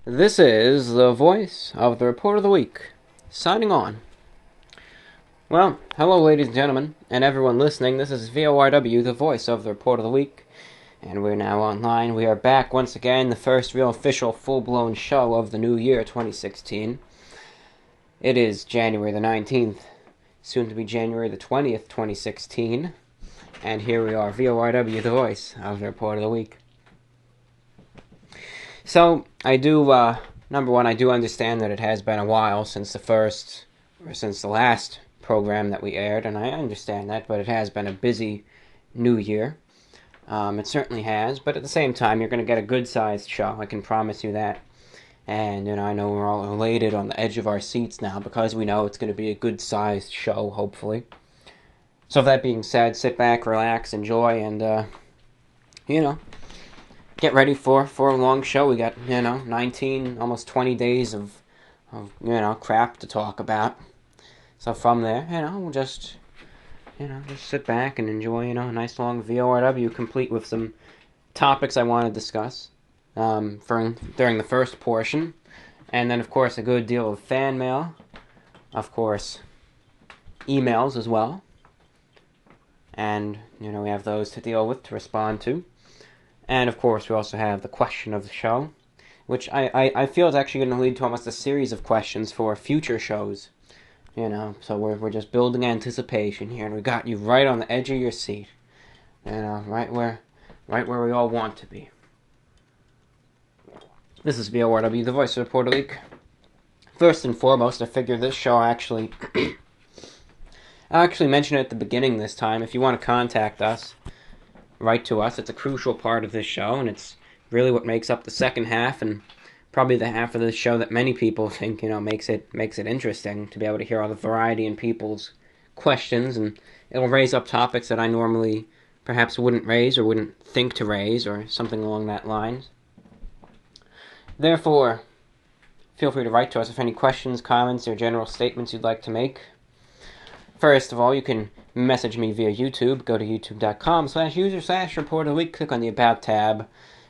This is the voice of the Report of the Week, signing on. Well, hello ladies and gentlemen, and everyone listening. This is VORW, the voice of the Report of the Week, and we're now online. We are back once again, the first real official full-blown show of the new year, 2016. It is January the 19th, soon to be January the 20th, 2016, and here we are, VORW, the voice of the Report of the Week. So, number one, I do understand that it has been a while since the last program that we aired, and I understand that, but it has been a busy new year. It certainly has, but at the same time, you're going to get a good-sized show, I can promise you that. And, I know we're all elated on the edge of our seats now, because we know it's going to be a good-sized show, hopefully. So, with that being said, sit back, relax, enjoy, and, get ready for a long show. We got, 19, almost 20 days of crap to talk about. So from there, we'll just sit back and enjoy, a nice long VORW, complete with some topics I want to discuss during the first portion. And then, of course, a good deal of fan mail. Of course, emails as well. And, we have those to deal with, to respond to. And, of course, we also have the question of the show, which I feel is actually going to lead to almost a series of questions for future shows. So we're just building anticipation here, and we got you right on the edge of your seat. Right where we all want to be. This is VORW, the voice of the Report of the Week. First and foremost, I figure this show I'll actually mention it at the beginning this time. If you want to contact us, write to us. It's a crucial part of this show, and it's really what makes up the second half, and probably the half of the show that many people think, makes it interesting to be able to hear all the variety in people's questions, and it'll raise up topics that I normally perhaps wouldn't raise or wouldn't think to raise, or something along that line. Therefore, feel free to write to us if any questions, comments, or general statements you'd like to make. First of all, you can message me via YouTube. Go to youtube.com/user/report of the week. Click on the About tab.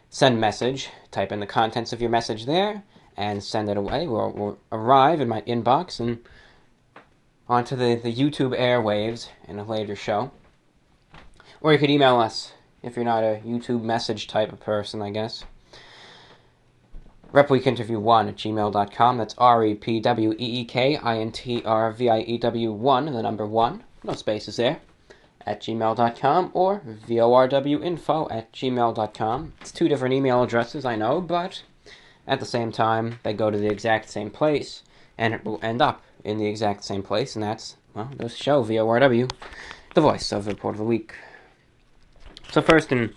Send message. Type in the contents of your message there and send it away. Will arrive in my inbox and onto the YouTube airwaves in a later show. Or you could email us if you're not a YouTube message type of person, I guess. repweekinterview1@gmail.com. That's repweekinterview1, the number 1, no spaces there, at gmail.com, or vorwinfo@gmail.com. It's two different email addresses, I know, but at the same time, they go to the exact same place, and it will end up in the exact same place, and that's, this show, VORW, the voice of the Report of the Week. So first and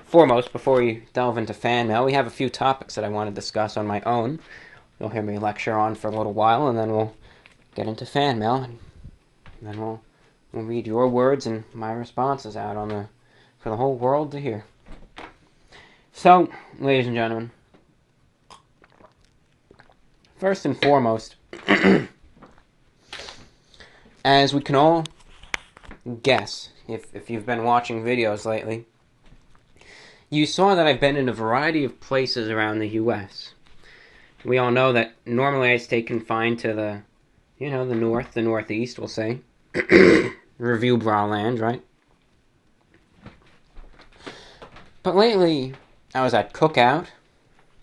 foremost, before we delve into fan mail, we have a few topics that I want to discuss on my own. You'll hear me lecture on for a little while, and then we'll get into fan mail, and then we'll read your words and my responses out for the whole world to hear. So, ladies and gentlemen, first and foremost, as we can all guess, if you've been watching videos lately, you saw that I've been in a variety of places around the U.S. We all know that normally I stay confined to the north, the northeast, we'll say. Review bra land, right? But lately, I was at Cookout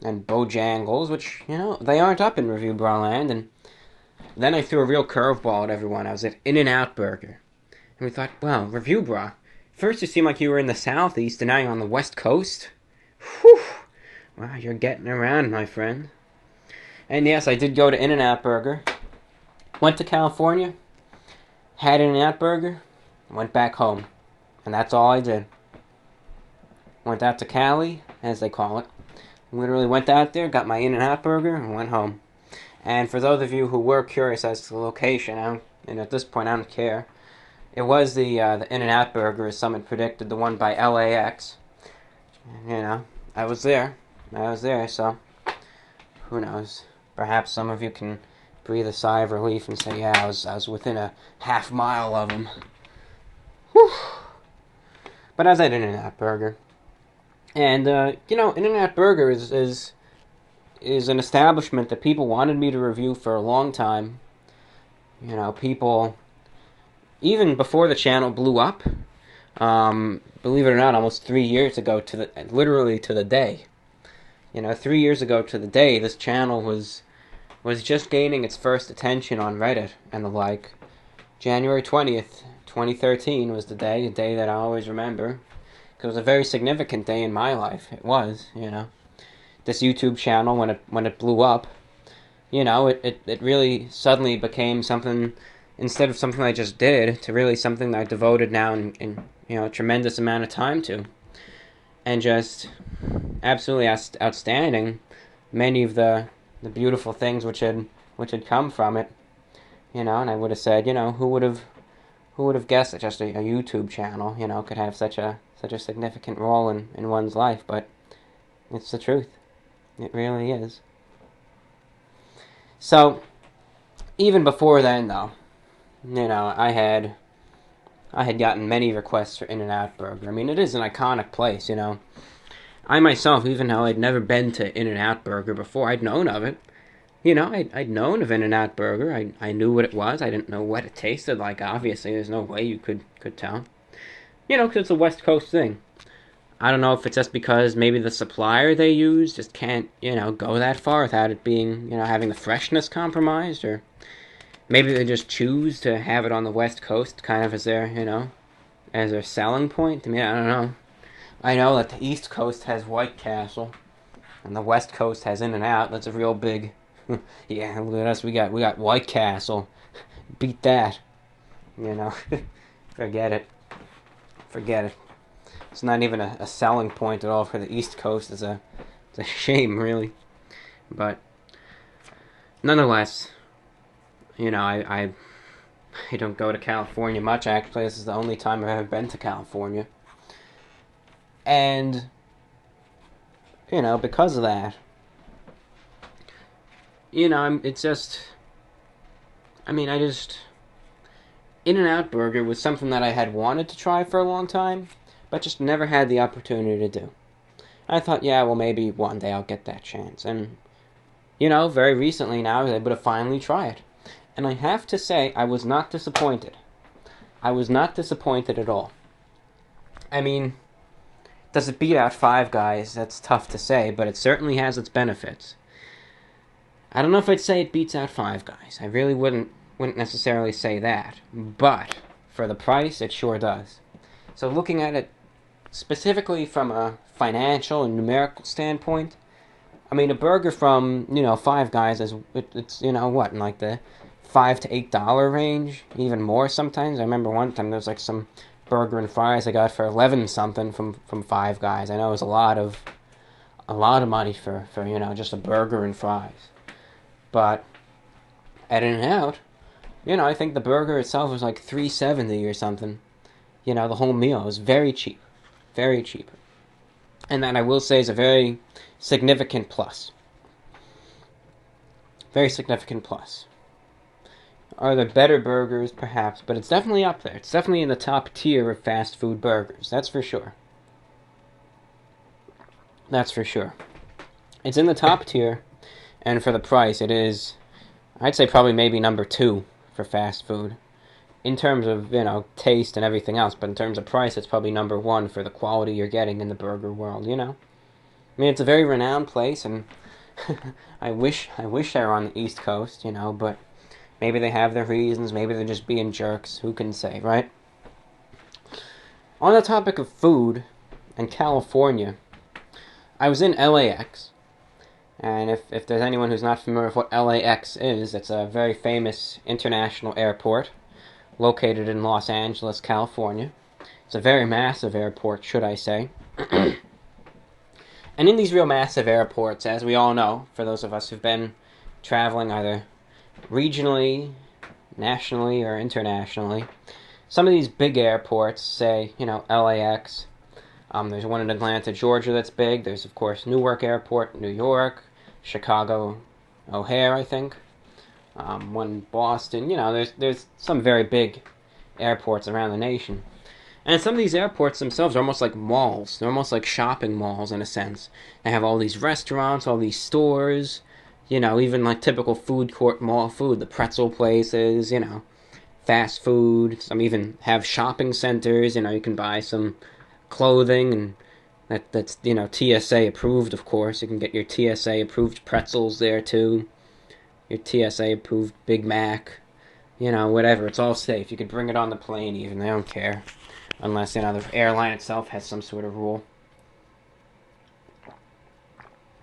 and Bojangles, which, they aren't up in Review bra land, and then I threw a real curveball at everyone. I was at In-N-Out Burger. And we thought, well, Review bra, first you seemed like you were in the southeast, and now you're on the west coast. Whew! Wow, you're getting around, my friend. And yes, I did go to In-N-Out Burger. Went to California, had an In-N-Out Burger, went back home. And that's all I did. Went out to Cali, as they call it. Literally went out there, got my In-N-Out Burger, and went home. And for those of you who were curious as to the location, and at this point I don't care, it was the In-N-Out Burger, as some had predicted, the one by LAX. I was there, so who knows? Perhaps some of you can breathe a sigh of relief and say, yeah, I was within a half mile of them. Whew. But I was at In-N-Out Burger. And, In-N-Out Burger is is an establishment that people wanted me to review for a long time. You know, people, even before the channel blew up, believe it or not, almost 3 years ago literally to the day. You know, 3 years ago to the day, this channel was just gaining its first attention on Reddit and the like. January 20th, 2013 was the day, a day that I always remember. It was a very significant day in my life. It was, you know. This YouTube channel, when it blew up, you know, it really suddenly became something, instead of something I just did, to really something that I devoted now in you know, a tremendous amount of time to. And just absolutely outstanding. Many of the beautiful things which had come from it, you know, and I would have said, you know, who would have guessed that just a YouTube channel, you know, could have such a significant role in one's life, but it's the truth. It really is. So, even before then, though, you know, I had gotten many requests for In-N-Out Burger. I mean, it is an iconic place, you know. I myself, even though I'd never been to In-N-Out Burger before, I'd known of it. You know, I'd known of In-N-Out Burger. I knew what it was. I didn't know what it tasted like, obviously. There's no way you could tell. You know, because it's a West Coast thing. I don't know if it's just because maybe the supplier they use just can't, you know, go that far without it being, you know, having the freshness compromised, or maybe they just choose to have it on the West Coast kind of as their, you know, as their selling point. I mean, I don't know. I know that the East Coast has White Castle, and the West Coast has In-N-Out. That's a real big, yeah, look at us, we got White Castle. Beat that. You know, forget it. It's not even a selling point at all for the East Coast. It's a shame, really. But nonetheless, you know, I don't go to California much. Actually, this is the only time I've ever been to California. And, you know, because of that, you know, In-N-Out Burger was something that I had wanted to try for a long time, but just never had the opportunity to do. I thought, yeah, well, maybe one day I'll get that chance. And, you know, very recently now I was able to finally try it. And I have to say, I was not disappointed. I was not disappointed at all. I mean, does it beat out Five Guys? That's tough to say, but it certainly has its benefits. I don't know if I'd say it beats out Five Guys. I really wouldn't necessarily say that. But for the price, it sure does. So looking at it specifically from a financial and numerical standpoint, I mean, a burger from, you know, Five Guys it's you know, what, in like the $5 to $8 range, even more sometimes. I remember one time there was like some burger and fries I got for 11 something from Five Guys. I know it was a lot of money for you know, just a burger and fries. But at In-N-Out, you know, I think the burger itself was like $3.70 or something. You know, the whole meal was very cheap. Very cheap. And that, I will say, is a very significant plus. Very significant plus. Are there better burgers? Perhaps, but it's definitely up there. It's definitely in the top tier of fast food burgers. That's for sure. That's for sure. It's in the top tier, and for the price, it is, I'd say, probably maybe number 2 for fast food. In terms of, you know, taste and everything else, but in terms of price, it's probably number 1 for the quality you're getting in the burger world, you know? I mean, it's a very renowned place, and I wish they were on the East Coast, you know, but maybe they have their reasons, maybe they're just being jerks, who can say, right? On the topic of food and California, I was in LAX, and if there's anyone who's not familiar with what LAX is, it's a very famous international airport located in Los Angeles, California. It's a very massive airport, should I say. And in these real massive airports, as we all know, for those of us who've been traveling either regionally, nationally, or internationally, some of these big airports, say, you know, LAX, there's one in Atlanta, Georgia that's big. There's, of course, Newark Airport, New York, Chicago, O'Hare, I think. One in Boston. You know, there's some very big airports around the nation. And some of these airports themselves are almost like malls. They're almost like shopping malls in a sense. They have all these restaurants, all these stores, even like typical food court mall food, the pretzel places, fast food. Some even have shopping centers, you can buy some clothing, and that's TSA approved, of course. You can get your TSA approved pretzels there too. Your TSA approved Big Mac, whatever. It's all safe. You could bring it on the plane even. They don't care. Unless, the airline itself has some sort of rule.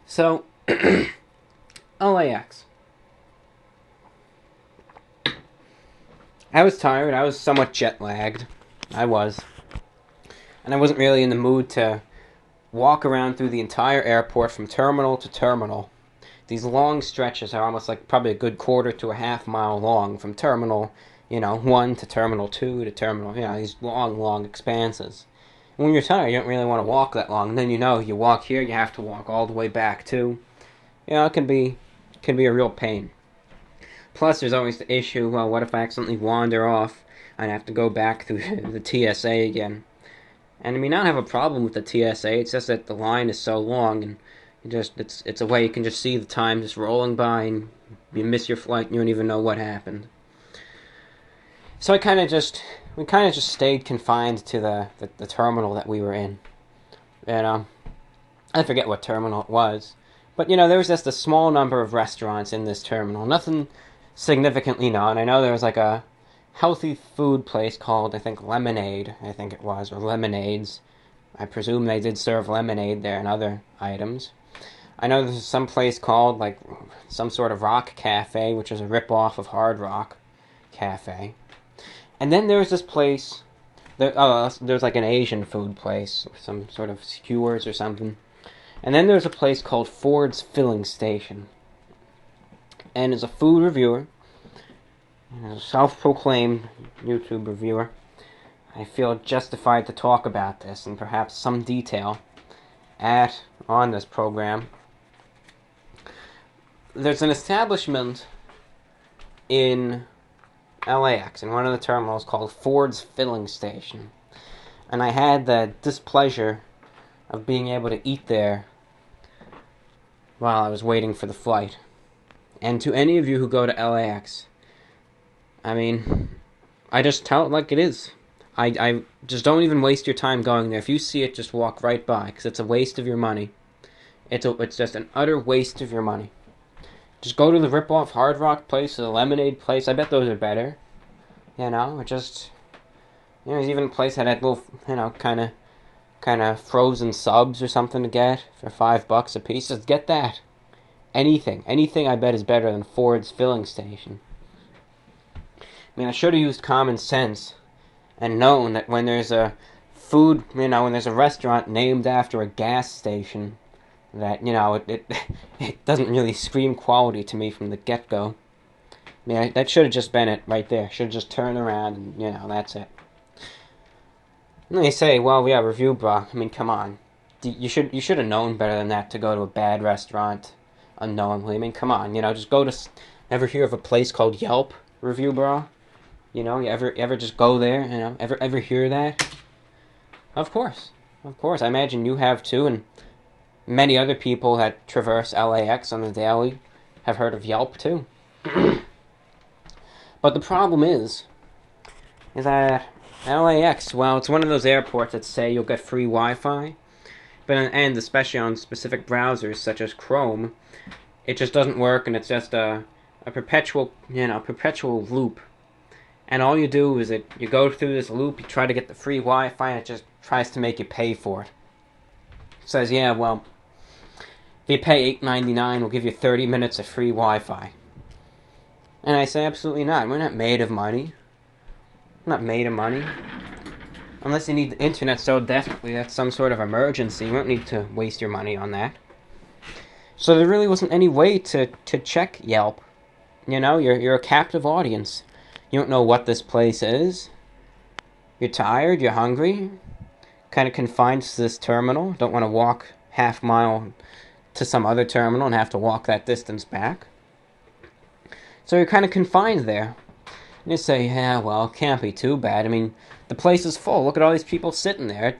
So, LAX. I was tired. I was somewhat jet-lagged. I was. And I wasn't really in the mood to walk around through the entire airport from terminal to terminal. These long stretches are almost like probably a good quarter to a half mile long from terminal 1 to terminal 2 to terminal, these long expanses. And when you're tired, you don't really want to walk that long. And then you walk here, you have to walk all the way back too. It can be a real pain. Plus, there's always the issue, well, what if I accidentally wander off and have to go back through the TSA again? And I don't have a problem with the TSA, it's just that the line is so long, and it's a way you can just see the time just rolling by, and you miss your flight and you don't even know what happened. So we kind of just stayed confined to the terminal that we were in. And I forget what terminal it was. But, there was just a small number of restaurants in this terminal. Nothing significantly known. I know there was like a healthy food place called, I think, Lemonade, or Lemonades. I presume they did serve lemonade there and other items. I know there's some place called, like, some sort of rock cafe, which is a rip-off of Hard Rock Cafe. And then there was this place, there's like an Asian food place, or some sort of skewers or something. And then there's a place called Ford's Filling Station. And as a food reviewer, a self-proclaimed YouTube reviewer, I feel justified to talk about this in perhaps some detail on this program. There's an establishment in LAX, in one of the terminals, called Ford's Filling Station. And I had the displeasure of being able to eat there while I was waiting for the flight. And to any of you who go to LAX, I just tell it like it is. I just don't even waste your time going there. If you see it, just walk right by, because it's a waste of your money. It's just an utter waste of your money. Just go to the rip-off Hard Rock place or the Lemonade place. I bet those are better. There's even a place that had little, kind of frozen subs or something to get for $5 a piece. Just get that. Anything I bet is better than Ford's Filling Station. I should have used common sense and known that when there's a when there's a restaurant named after a gas station, that, it doesn't really scream quality to me from the get-go. That should have just been it right there. Should have just turned around and, that's it. And they say, well, yeah, review bra. Come on. You should have known better than that to go to a bad restaurant unknowingly. Come on, just go to... Ever hear of a place called Yelp, review bra? You ever just go there, ever hear that? Of course. I imagine you have too, and many other people that traverse LAX on the daily have heard of Yelp too. But the problem is that LAX, well, it's one of those airports that say you'll get free Wi-Fi, and especially on specific browsers such as Chrome, it just doesn't work, and it's just a perpetual loop. And all you do is you go through this loop, you try to get the free Wi-Fi, and it just tries to make you pay for it. It says, yeah, well, if you pay $8.99, we'll give you 30 minutes of free Wi-Fi. And I say, absolutely not. We're not made of money. We're not made of money. Unless you need the internet so desperately, that's some sort of emergency. You don't need to waste your money on that. So there really wasn't any way to check Yelp. You're a captive audience. You don't know what this place is. You're tired, you're hungry, kind of confined to this terminal. Don't want to walk half mile to some other terminal and have to walk that distance back. So you're kind of confined there. And you say, yeah, well, it can't be too bad. I mean, the place is full. Look at all these people sitting there.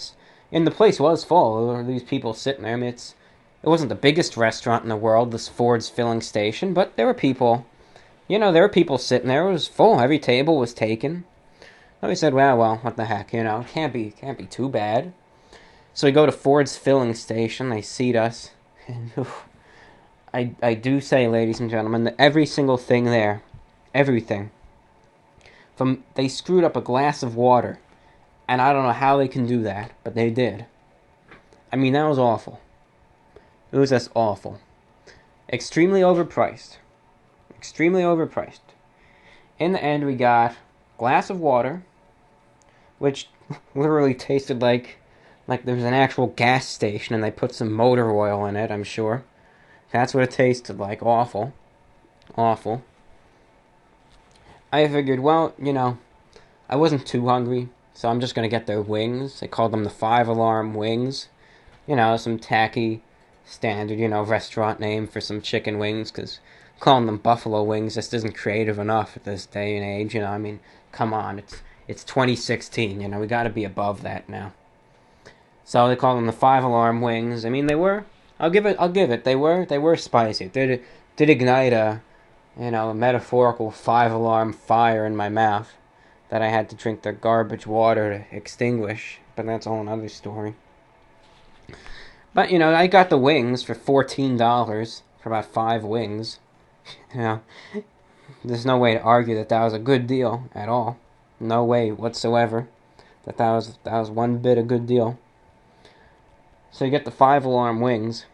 And the place was full. There were these people sitting there. I mean, it wasn't the biggest restaurant in the world, this Ford's filling station, but there were people. There were people sitting there. It was full. Every table was taken. So we said, well, what the heck, it can't be too bad. So we go to Ford's filling station. They seat us. And, I do say, ladies and gentlemen, that every single thing there, everything, they screwed up a glass of water, and I don't know how they can do that, but they did. I mean, that was awful. It was just awful. Extremely overpriced. In the end, we got a glass of water, which literally tasted like there was an actual gas station and they put some motor oil in it, I'm sure. That's what it tasted like. Awful. I figured, well, I wasn't too hungry, so I'm just going to get their wings. They called them the 5-alarm wings. Some tacky, standard, restaurant name for some chicken wings, because calling them buffalo wings just isn't creative enough at this day and age. I mean, come on, it's 2016. We got to be above that now. So they call them the 5-alarm wings. I mean, they were. I'll give it. They were spicy. Did ignite a metaphorical 5-alarm fire in my mouth that I had to drink their garbage water to extinguish. But that's a whole other story. But I got the wings for $14 for about 5 wings. There's no way to argue that was a good deal at all. No way whatsoever that was one bit a good deal. So you get the 5-alarm wings,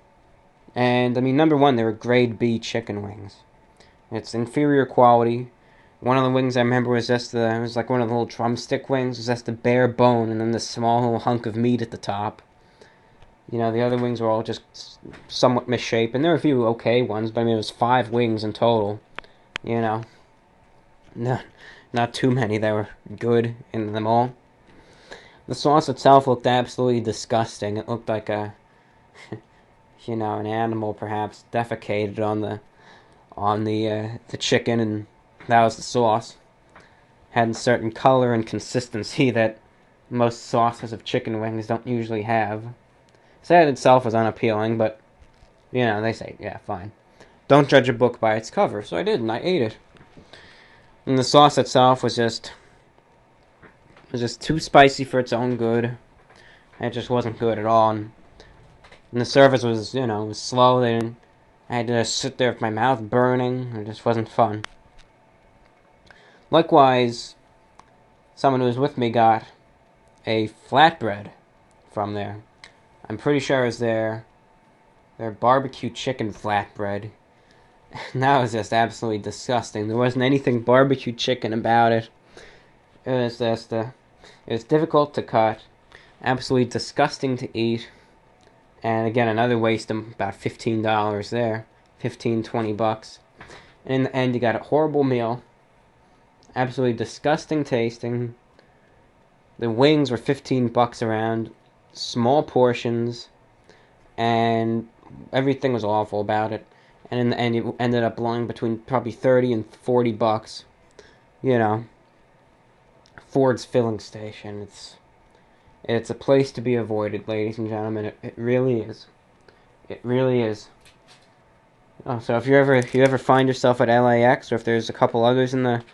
and I mean, number one, they were grade B chicken wings. It's inferior quality. One of the wings I remember was it was like one of the little drumstick wings. It was just the bare bone and then the small little hunk of meat at the top. The other wings were all just somewhat misshapen. There were a few okay ones, but I mean, it was 5 wings in total. No, not too many that were good in them all. The sauce itself looked absolutely disgusting. It looked like an animal perhaps defecated on the chicken, and that was the sauce. Had a certain color and consistency that most sauces of chicken wings don't usually have. So that itself was unappealing, but they say, yeah, fine. Don't judge a book by its cover. So I did, and I ate it. And the sauce itself was just too spicy for its own good. It just wasn't good at all. And the service was, was slow. I had to sit there with my mouth burning. It just wasn't fun. Likewise, someone who was with me got a flatbread from there. I'm pretty sure it was their barbecue chicken flatbread. And that was just absolutely disgusting. There wasn't anything barbecue chicken about it. It was just it was difficult to cut, absolutely disgusting to eat, and again, another waste of about $15 there, $20. And in the end, you got a horrible meal, absolutely disgusting tasting. The wings were $15 around, small portions, and everything was awful about it. And in the end, it ended up blowing between probably $30 and $40. Ford's filling station. It's a place to be avoided, ladies and gentlemen. It really is. It really is. So if you ever find yourself at LAX, or if there's a couple others in the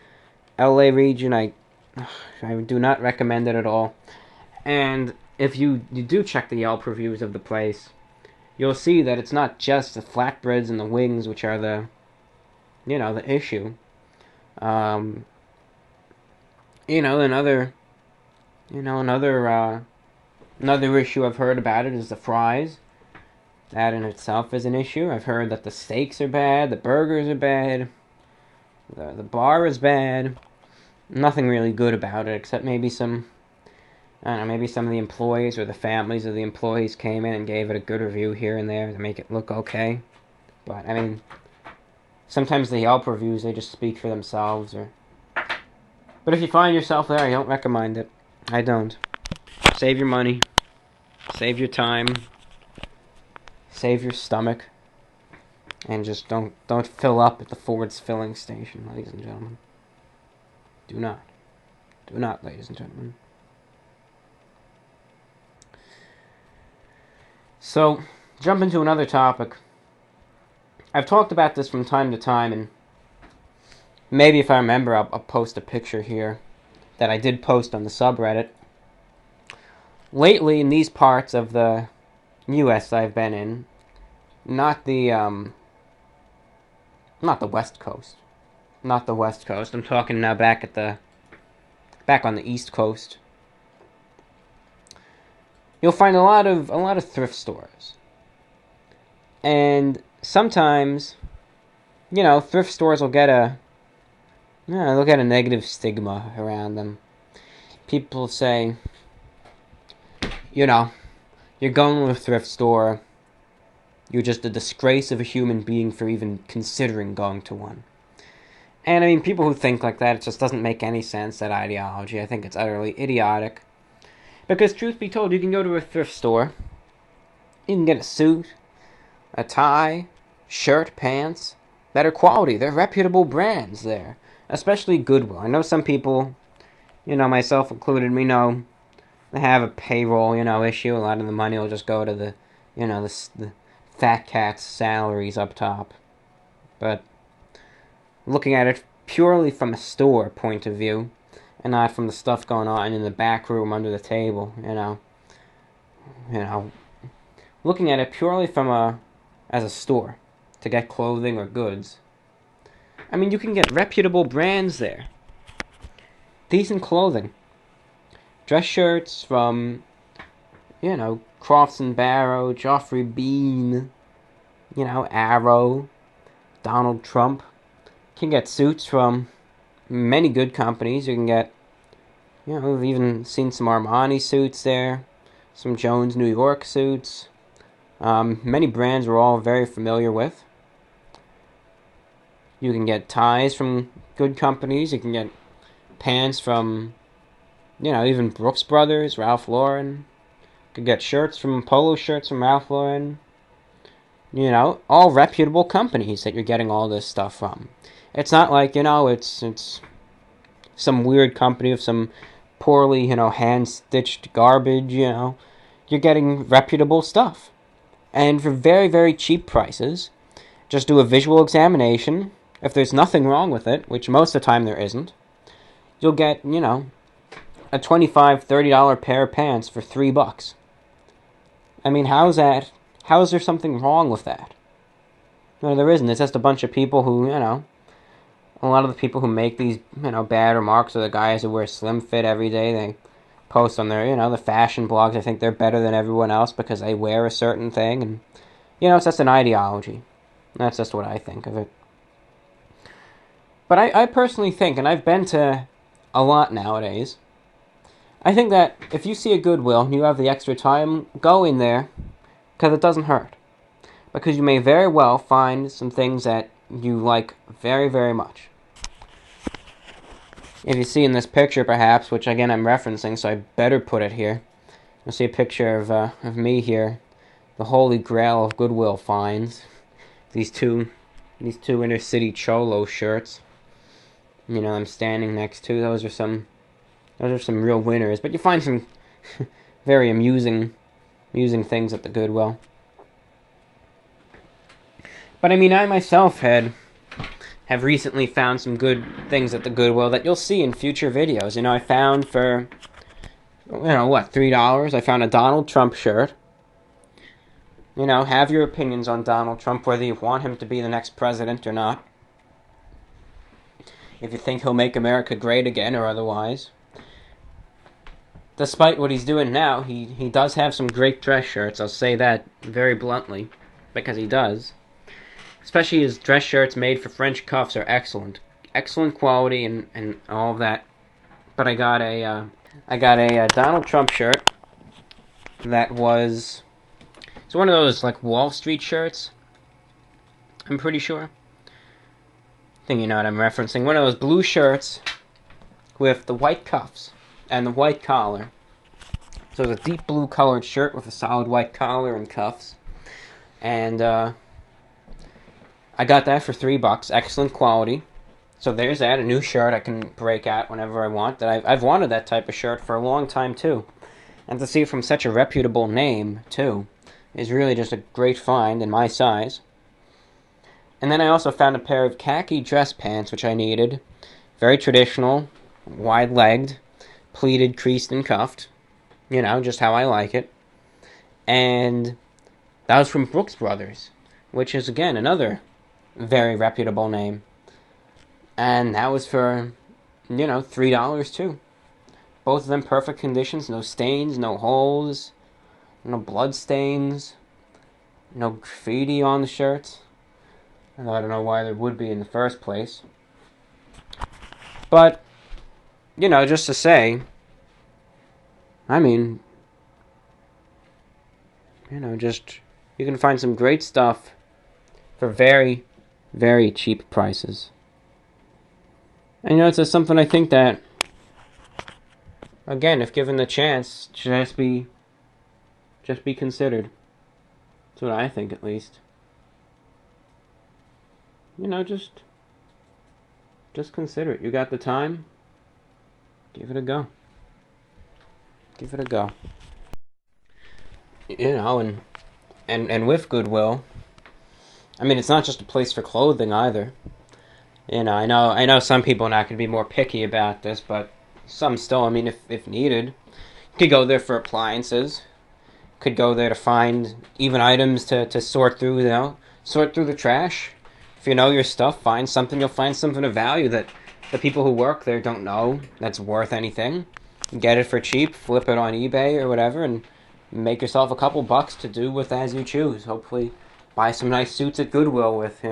LA region, I do not recommend it at all. And if you do check the Yelp reviews of the place, you'll see that it's not just the flatbreads and the wings which are the issue. Another issue I've heard about it is the fries. That in itself is an issue. I've heard that the steaks are bad, the burgers are bad, the bar is bad. Nothing really good about it, except maybe maybe some of the employees or the families of the employees came in and gave it a good review here and there to make it look okay. But, I mean, sometimes the Yelp reviews, they just speak for themselves. But if you find yourself there, I don't recommend it. I don't. Save your money. Save your time. Save your stomach. And just don't fill up at the Ford's filling station, ladies and gentlemen. Do not. Do not, ladies and gentlemen. So, jump into another topic. I've talked about this from time to time, and maybe if I remember, I'll post a picture here that I did post on the subreddit. Lately, in these parts of the U.S. I've been in, not the West Coast. Not the West Coast. I'm talking now back on the East Coast. You'll find a lot of thrift stores. And sometimes, thrift stores will get they'll get a negative stigma around them. People say, you're going to a thrift store, you're just a disgrace of a human being for even considering going to one. And I mean, people who think like that, it just doesn't make any sense, that ideology. I think it's utterly idiotic. Because truth be told, you can go to a thrift store, you can get a suit, a tie, shirt, pants, better quality. They're reputable brands there. Especially Goodwill. I know some people, myself included, we know they have a payroll, issue. A lot of the money will just go to the fat cat's salaries up top. But looking at it purely from a store point of view, and not from the stuff going on in the back room under the table, looking at it purely as a store to get clothing or goods. I mean, you can get reputable brands there. Decent clothing. Dress shirts from, Crofts and Barrow, Joffrey Bean, Arrow, Donald Trump. You can get suits from many good companies. You can get, we've even seen some Armani suits there, some Jones New York suits. Many brands we're all very familiar with. You can get ties from good companies. You can get pants from, even Brooks Brothers, Ralph Lauren. You can get polo shirts from Ralph Lauren. All reputable companies that you're getting all this stuff from. It's not like, it's some weird company of some poorly, hand-stitched garbage, You're getting reputable stuff. And for very, very cheap prices, just do a visual examination. If there's nothing wrong with it, which most of the time there isn't, you'll get, a $25, $30 pair of pants for $3. I mean, how is there something wrong with that? No, there isn't. It's just a bunch of people who, a lot of the people who make these, bad remarks are the guys who wear slim fit every day. They post on their, the fashion blogs. I think they're better than everyone else because they wear a certain thing. And, it's just an ideology. That's just what I think of it. But I personally think, and I've been to a lot nowadays, I think that if you see a Goodwill and you have the extra time, go in there, because it doesn't hurt. Because you may very well find some things that you like very, very much. If you see in this picture, perhaps, which again I'm referencing, so I better put it here, you'll see a picture of me here, the holy grail of Goodwill finds. These two inner city cholo shirts. I'm standing next to. Those are some real winners. But you find some very amusing things at the Goodwill. But I mean, I myself have recently found some good things at the Goodwill that you'll see in future videos. I found for, $3? I found a Donald Trump shirt. Have your opinions on Donald Trump, whether you want him to be the next president or not. If you think he'll make America great again or otherwise. Despite what he's doing now, he does have some great dress shirts. I'll say that very bluntly, because he does. Especially his dress shirts made for French cuffs are excellent. Excellent quality and all of that. But I got a Donald Trump shirt that was... It's one of those, like, Wall Street shirts. I'm pretty sure. I think you know what I'm referencing. One of those blue shirts with the white cuffs and the white collar. So it's a deep blue colored shirt with a solid white collar and cuffs. And I got that for $3. Excellent quality. So there's that, a new shirt I can break out whenever I want. That I've wanted that type of shirt for a long time, too. And to see it from such a reputable name, too, is really just a great find in my size. And then I also found a pair of khaki dress pants, which I needed. Very traditional, wide-legged, pleated, creased, and cuffed. You know, just how I like it. And that was from Brooks Brothers, which is, again, another very reputable name. And that was for, $3 too. Both of them perfect conditions, no stains, no holes, no blood stains, no graffiti on the shirts. And I don't know why there would be in the first place. But, just to say, I mean, you can find some great stuff for very, very cheap prices. And it's just something I think that, again, if given the chance, should just be considered. That's what I think, at least. Just consider it. You got the time? Give it a go. Give it a go. And with Goodwill, I mean, it's not just a place for clothing either. I know some people are not going to be more picky about this, but some still, I mean, if needed. You could go there for appliances. Could go there to find even items to sort through, sort through the trash. If you know your stuff, you'll find something of value that the people who work there don't know that's worth anything. Get it for cheap, flip it on eBay or whatever, and make yourself a couple bucks to do with as you choose. Hopefully buy some nice suits at Goodwill with,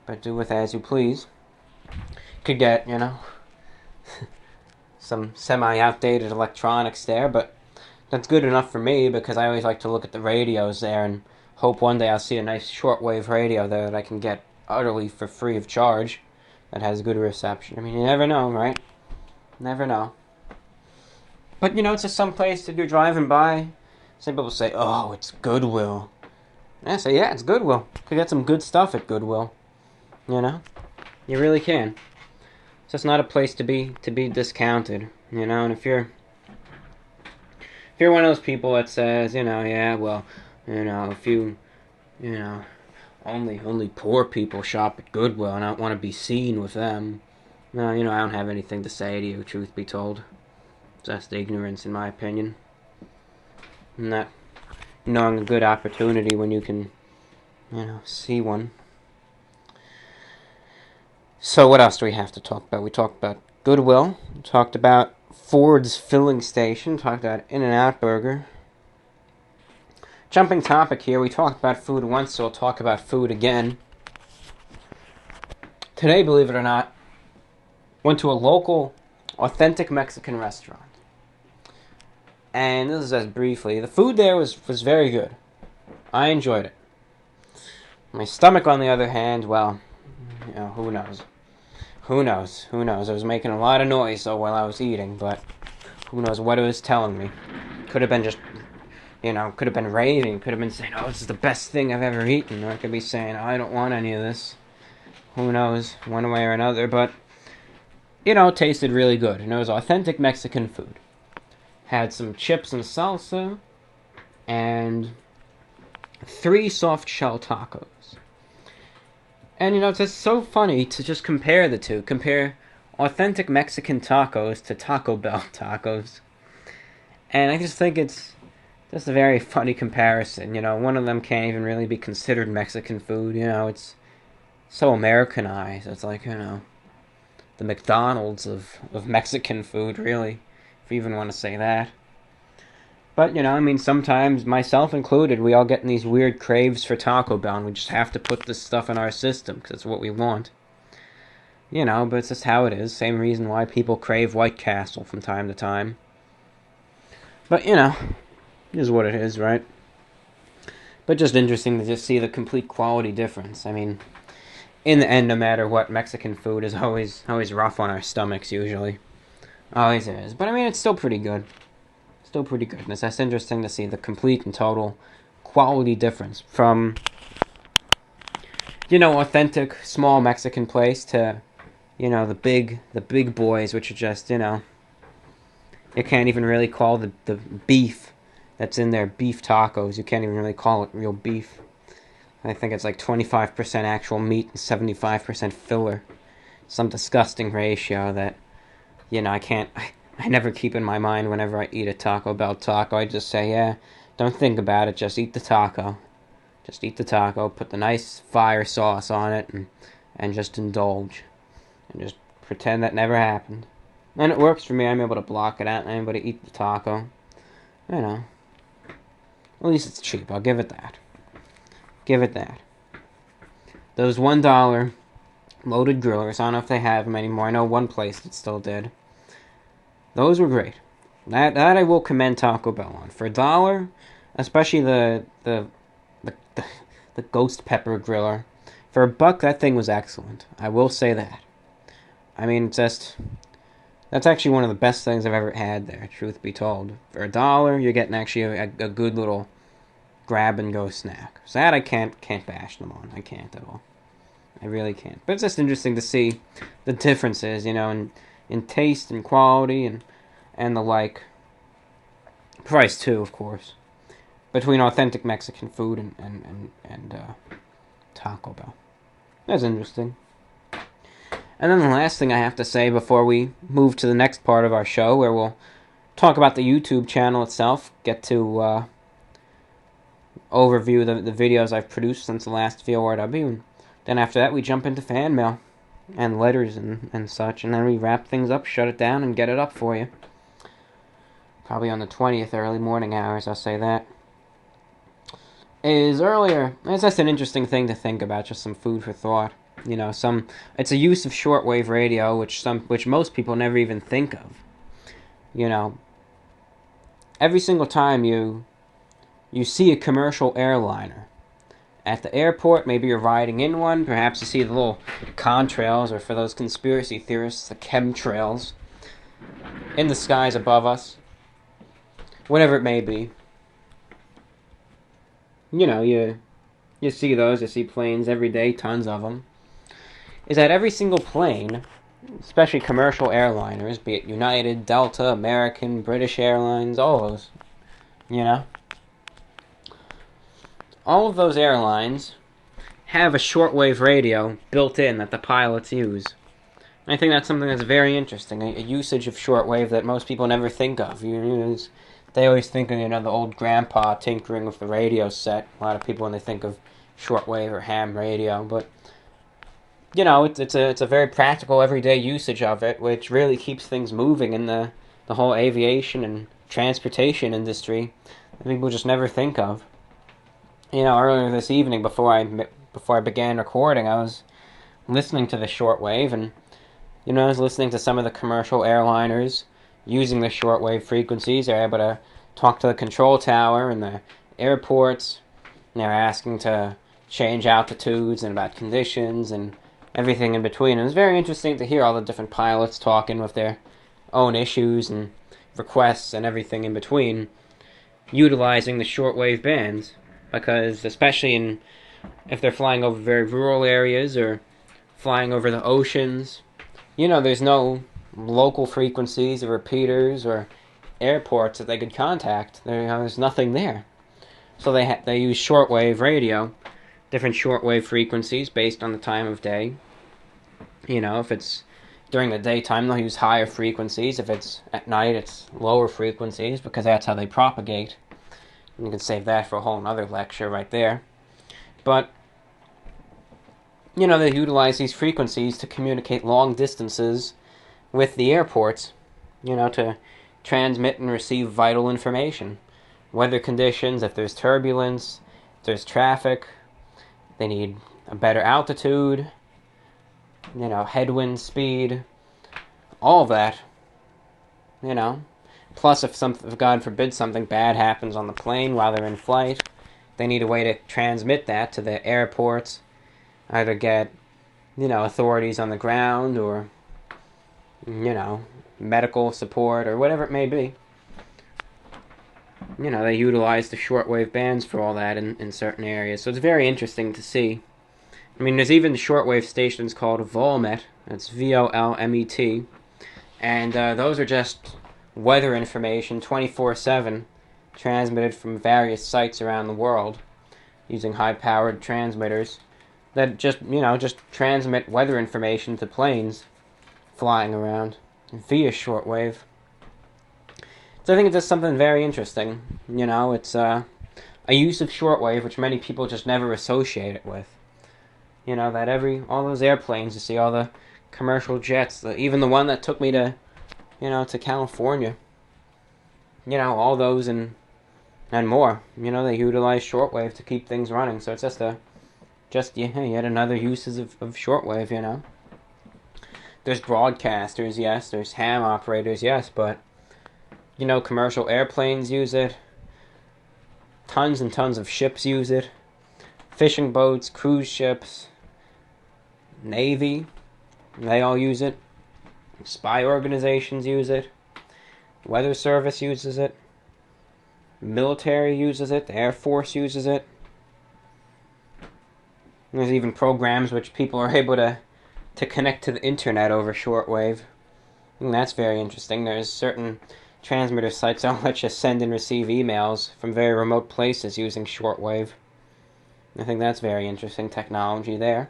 but do with as you please. Could get, some semi-outdated electronics there, but that's good enough for me because I always like to look at the radios there and hope one day I'll see a nice shortwave radio there that I can get utterly for free of charge that has good reception. I mean, you never know, right? Never know. But, it's just some place that you're driving by. Some people say, oh, it's Goodwill. And I say, yeah, it's Goodwill. You can get some good stuff at Goodwill. You really can. It's just not a place to be discounted, and if you're one of those people that says, if you, only poor people shop at Goodwill and I don't want to be seen with them, no, I don't have anything to say to you, truth be told. It's just ignorance, in my opinion. Not knowing a good opportunity when you can, see one. So what else do we have to talk about? We talked about Goodwill. We talked about Ford's filling station. Talked about In-N-Out Burger. Jumping topic here. We talked about food once, so we'll talk about food again. Today, believe it or not, went to a local, authentic Mexican restaurant. And this is just briefly. The food there was very good. I enjoyed it. My stomach, on the other hand, well, who knows? Who knows? I was making a lot of noise while I was eating, but who knows what it was telling me. Could have been just, could have been raving. Could have been saying, oh, this is the best thing I've ever eaten. Or I could be saying, oh, I don't want any of this. Who knows, one way or another. But, it tasted really good. And it was authentic Mexican food. Had some chips and salsa. And 3 soft shell tacos. And, it's just so funny to just compare the two. Compare authentic Mexican tacos to Taco Bell tacos. And I just think it's just a very funny comparison. One of them can't even really be considered Mexican food. It's so Americanized. It's like, the McDonald's of Mexican food, really. If you even want to say that. But, sometimes, myself included, we all get in these weird craves for Taco Bell, and we just have to put this stuff in our system, because it's what we want. But it's just how it is. Same reason why people crave White Castle from time to time. But, it is what it is, right? But just interesting to just see the complete quality difference. I mean, in the end, no matter what, Mexican food is always rough on our stomachs, usually. Always is. But, it's still pretty good. Still pretty good. And it's just interesting to see the complete and total quality difference from, authentic small Mexican place to the big boys, which are just, you can't even really call the beef that's in their beef tacos. You can't even really call it real beef. I think it's like 25% actual meat and 75% filler. Some disgusting ratio that, I never keep in my mind whenever I eat a Taco Bell taco. I just say, yeah, don't think about it, just eat the taco. Just eat the taco, put the nice fire sauce on it, and just indulge. And just pretend that never happened. And it works for me. I'm able to block it out and I'm able to eat the taco. At least it's cheap. I'll give it that. Those $1 loaded grillers, I don't know if they have them anymore. I know one place that still did. Those were great. That I will commend Taco Bell on. For $1, especially the ghost pepper griller. For $1, that thing was excellent. I will say that. I mean, that's actually one of the best things I've ever had there, truth be told. For $1, you're getting actually a good little grab-and-go snack. So that I can't bash them on. I can't at all. I really can't. But it's just interesting to see the differences, in taste and quality and the like. Price, too, of course. Between authentic Mexican food and Taco Bell. That's interesting. And then the last thing I have to say before we move to the next part of our show, where we'll talk about the YouTube channel itself, get to overview the videos I've produced since the last VORW, and then after that we jump into fan mail and letters and such, and then we wrap things up, shut it down, and get it up for you. Probably on the 20th, early morning hours, I'll say that. It's just an interesting thing to think about, just some food for thought. It's a use of shortwave radio, which most people never even think of. Every single time you see a commercial airliner at the airport, maybe you're riding in one, perhaps you see the little contrails, or for those conspiracy theorists, the chemtrails in the skies above us, whatever it may be. You see those, you see planes every day, tons of them. Is that every single plane, especially commercial airliners, be it United, Delta, American, British Airlines, all those, all of those airlines have a shortwave radio built in that the pilots use. And I think that's something that's very interesting, a usage of shortwave that most people never think of. They always think of, the old grandpa tinkering with the radio set. A lot of people, when they think of shortwave or ham radio, but it's a very practical everyday usage of it, which really keeps things moving in the whole aviation and transportation industry that people just never think of. Earlier this evening, before I began recording, I was listening to the shortwave, and I was listening to some of the commercial airliners using the shortwave frequencies. They're able to talk to the control tower in the airports, and they're asking to change altitudes and about conditions and everything in between. It was very interesting to hear all the different pilots talking with their own issues and requests and everything in between, utilizing the shortwave bands, because especially if they're flying over very rural areas or flying over the oceans, there's no local frequencies or repeaters or airports that they could contact. There's nothing there. So they use shortwave radio, different shortwave frequencies based on the time of day. If it's during the daytime, they'll use higher frequencies. If it's at night, it's lower frequencies, because that's how they propagate. You can save that for a whole other lecture right there. But, they utilize these frequencies to communicate long distances with the airports, to transmit and receive vital information. Weather conditions, if there's turbulence, if there's traffic, they need a better altitude, headwind speed, all of that, Plus, if God forbid something bad happens on the plane while they're in flight, they need a way to transmit that to the airports, either get, authorities on the ground or, medical support or whatever it may be. They utilize the shortwave bands for all that in certain areas. So it's very interesting to see. I mean, there's even shortwave stations called VORW, It's VOLMET. And those are just weather information 24/7 transmitted from various sites around the world using high-powered transmitters that just transmit weather information to planes flying around via shortwave. So I think it's just something very interesting. It's a use of shortwave which many people just never associate it with. That all those airplanes you see, all the commercial jets, even the one that took me to California, all those and more, they utilize shortwave to keep things running. So it's just yet another uses of shortwave. There's broadcasters, yes, there's ham operators, yes, but commercial airplanes use it, tons and tons of ships use it, fishing boats, cruise ships, Navy, they all use it, spy organizations use it, Weather Service uses it, military uses it, the Air Force uses it. There's even programs which people are able to connect to the internet over shortwave. And that's very interesting. There's certain transmitter sites that'll let you send and receive emails from very remote places using shortwave. I think that's very interesting technology there.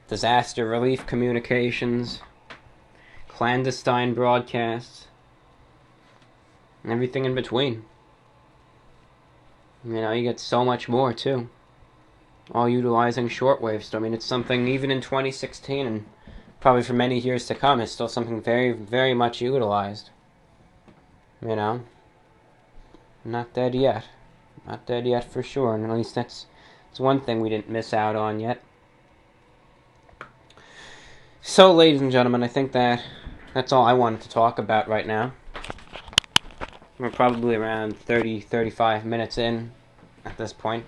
Disaster relief communications, clandestine broadcasts, and everything in between. You get so much more too, all utilizing shortwave. So it's something even in 2016 and probably for many years to come, it's still something very, very much utilized. Not dead yet. Not dead yet for sure, and at least that's one thing we didn't miss out on yet. So, ladies and gentlemen, I think that's all I wanted to talk about right now. We're probably around 35 minutes in at this point.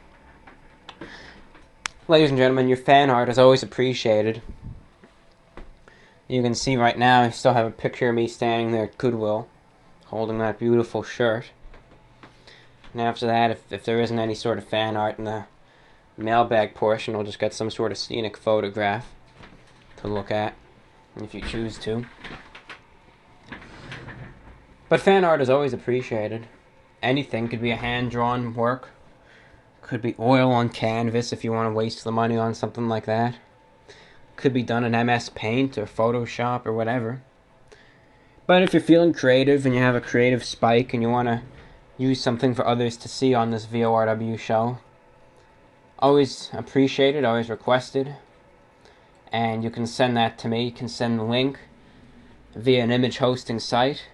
Ladies and gentlemen, your fan art is always appreciated. You can see right now I still have a picture of me standing there at Goodwill, holding that beautiful shirt. And after that, if there isn't any sort of fan art in the mailbag portion, we'll just get some sort of scenic photograph to look at, if you choose to. But fan art is always appreciated. Anything could be a hand-drawn work. Could be oil on canvas if you want to waste the money on something like that. Could be done in MS Paint or Photoshop or whatever. But if you're feeling creative and you have a creative spike and you want to use something for others to see on this VORW show, always appreciated, always requested. And you can send that to me. You can send the link via an image hosting site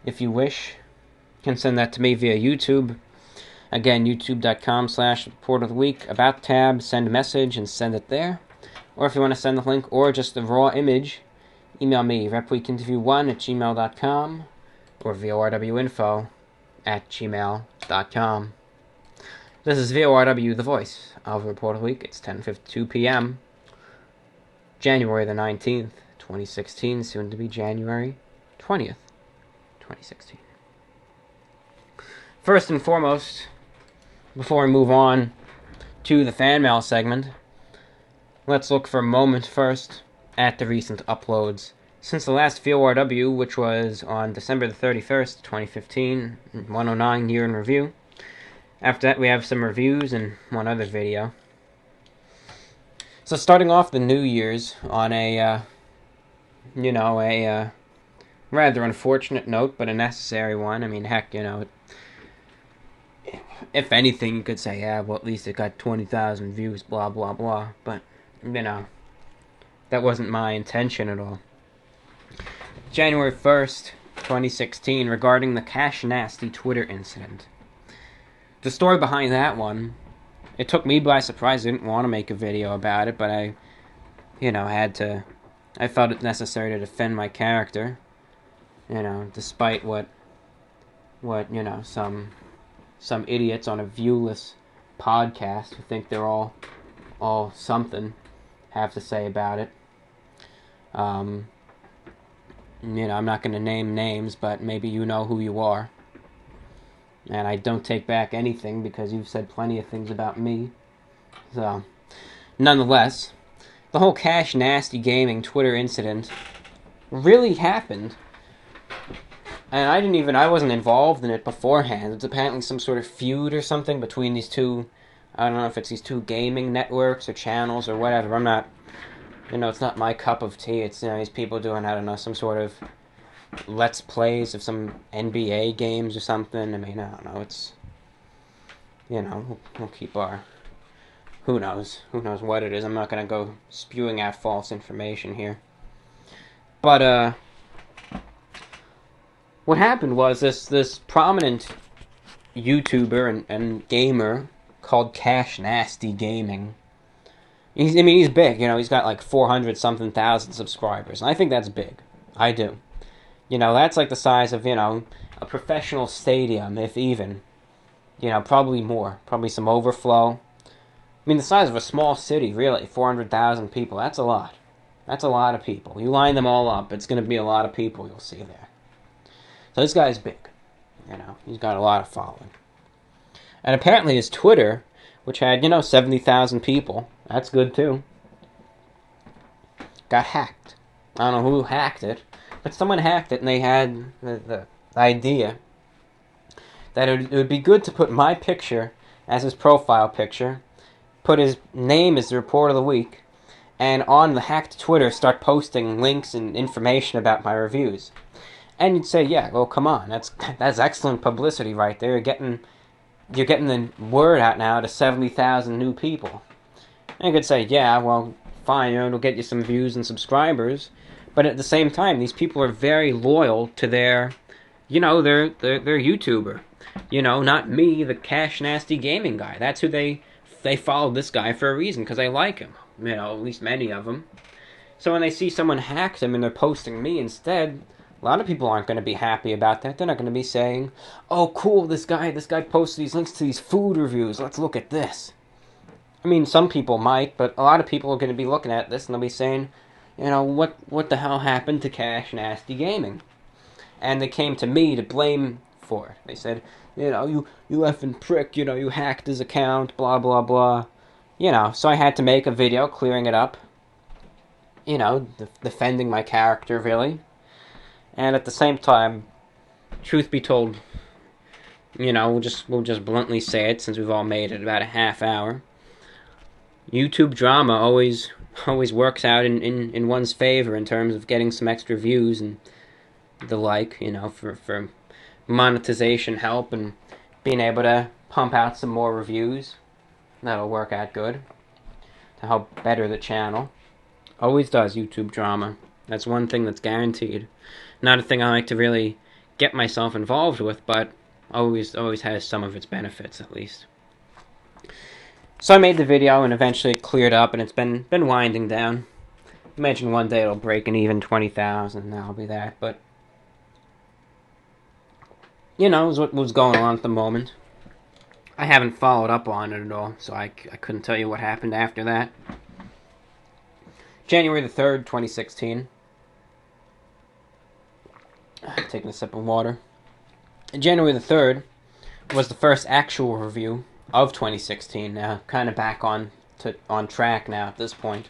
if you wish. You can send that to me via YouTube. Again, youtube.com/TheReportOfTheWeek, About tab, send a message and send it there. Or if you want to send the link or just the raw image, email me, repweekinterview1@gmail.com or vorwinfo@gmail.com. This is VORW, the voice of the Report of the Week. It's 10:52 p.m. January the 19th, 2016, soon to be January 20th, 2016. First and foremost, before we move on to the fan mail segment, let's look for a moment first at the recent uploads. Since the last VORW, which was on December the 31st, 2015, 109 year in review. After that, we have some reviews and one other video. So starting off the New Year's on a rather unfortunate note, but a necessary one. I mean, heck, if anything, you could say, yeah, well, at least it got 20,000 views, blah, blah, blah. But, that wasn't my intention at all. January 1st, 2016, regarding the Cash Nasty Twitter incident. The story behind that one, it took me by surprise. I didn't want to make a video about it, but I felt it necessary to defend my character, despite what some idiots on a viewless podcast who think they're all something have to say about it. I'm not going to name names, but maybe you know who you are. And I don't take back anything because you've said plenty of things about me. So, nonetheless, the whole Cash Nasty Gaming Twitter incident really happened. And I wasn't involved in it beforehand. It's apparently some sort of feud or something between these two, I don't know if it's these two gaming networks or channels or whatever. I'm not, it's not my cup of tea. It's, these people doing, I don't know, some sort of Let's Plays of some NBA games or something. I mean, I don't know, it's, we'll keep our, who knows what it is. I'm not going to go spewing out false information here. But, what happened was this prominent YouTuber and gamer called Cash Nasty Gaming. He's big, he's got like 400-something-thousand subscribers, and I think that's big. I do. That's like the size of, a professional stadium, if even. Probably more. Probably some overflow. The size of a small city, really, 400,000 people, that's a lot. That's a lot of people. You line them all up, it's going to be a lot of people you'll see there. So this guy's big. He's got a lot of following. And apparently his Twitter, which had, 70,000 people, that's good too, got hacked. I don't know who hacked it, but someone hacked it, and they had the idea that it would be good to put my picture as his profile picture, put his name as the Report of the Week, and on the hacked Twitter start posting links and information about my reviews. And you'd say, yeah, well, come on, that's excellent publicity right there. You're getting the word out now to 70,000 new people. And you could say, yeah, well, fine, it'll get you some views and subscribers. But at the same time, these people are very loyal to their YouTuber. Not me, the Cash Nasty Gaming guy. That's who they followed this guy for a reason, because they like him. At least many of them. So when they see someone hack them and they're posting me instead, a lot of people aren't going to be happy about that. They're not going to be saying, oh, cool, this guy posted these links to these food reviews. Let's look at this. Some people might, but a lot of people are going to be looking at this and they'll be saying, what the hell happened to Cash Nasty Gaming? And they came to me to blame for it. They said, you effing prick, you hacked his account, blah, blah, blah. So I had to make a video clearing it up. Defending my character, really. And at the same time, truth be told, we'll just bluntly say it, since we've all made it about a half hour. YouTube drama always works out in one's favor in terms of getting some extra views and the like, for monetization help and being able to pump out some more reviews. That'll work out good to help better the channel. Always does, YouTube drama. That's one thing that's guaranteed. Not a thing I like to really get myself involved with, but always has some of its benefits, at least. So I made the video, and eventually it cleared up, and it's been winding down. Imagine one day it'll break an even 20,000, and that'll be that, but it was what was going on at the moment. I haven't followed up on it at all, so I couldn't tell you what happened after that. January the 3rd, 2016. Taking a sip of water. January the 3rd was the first actual review of 2016. Now, kind of back on track now at this point.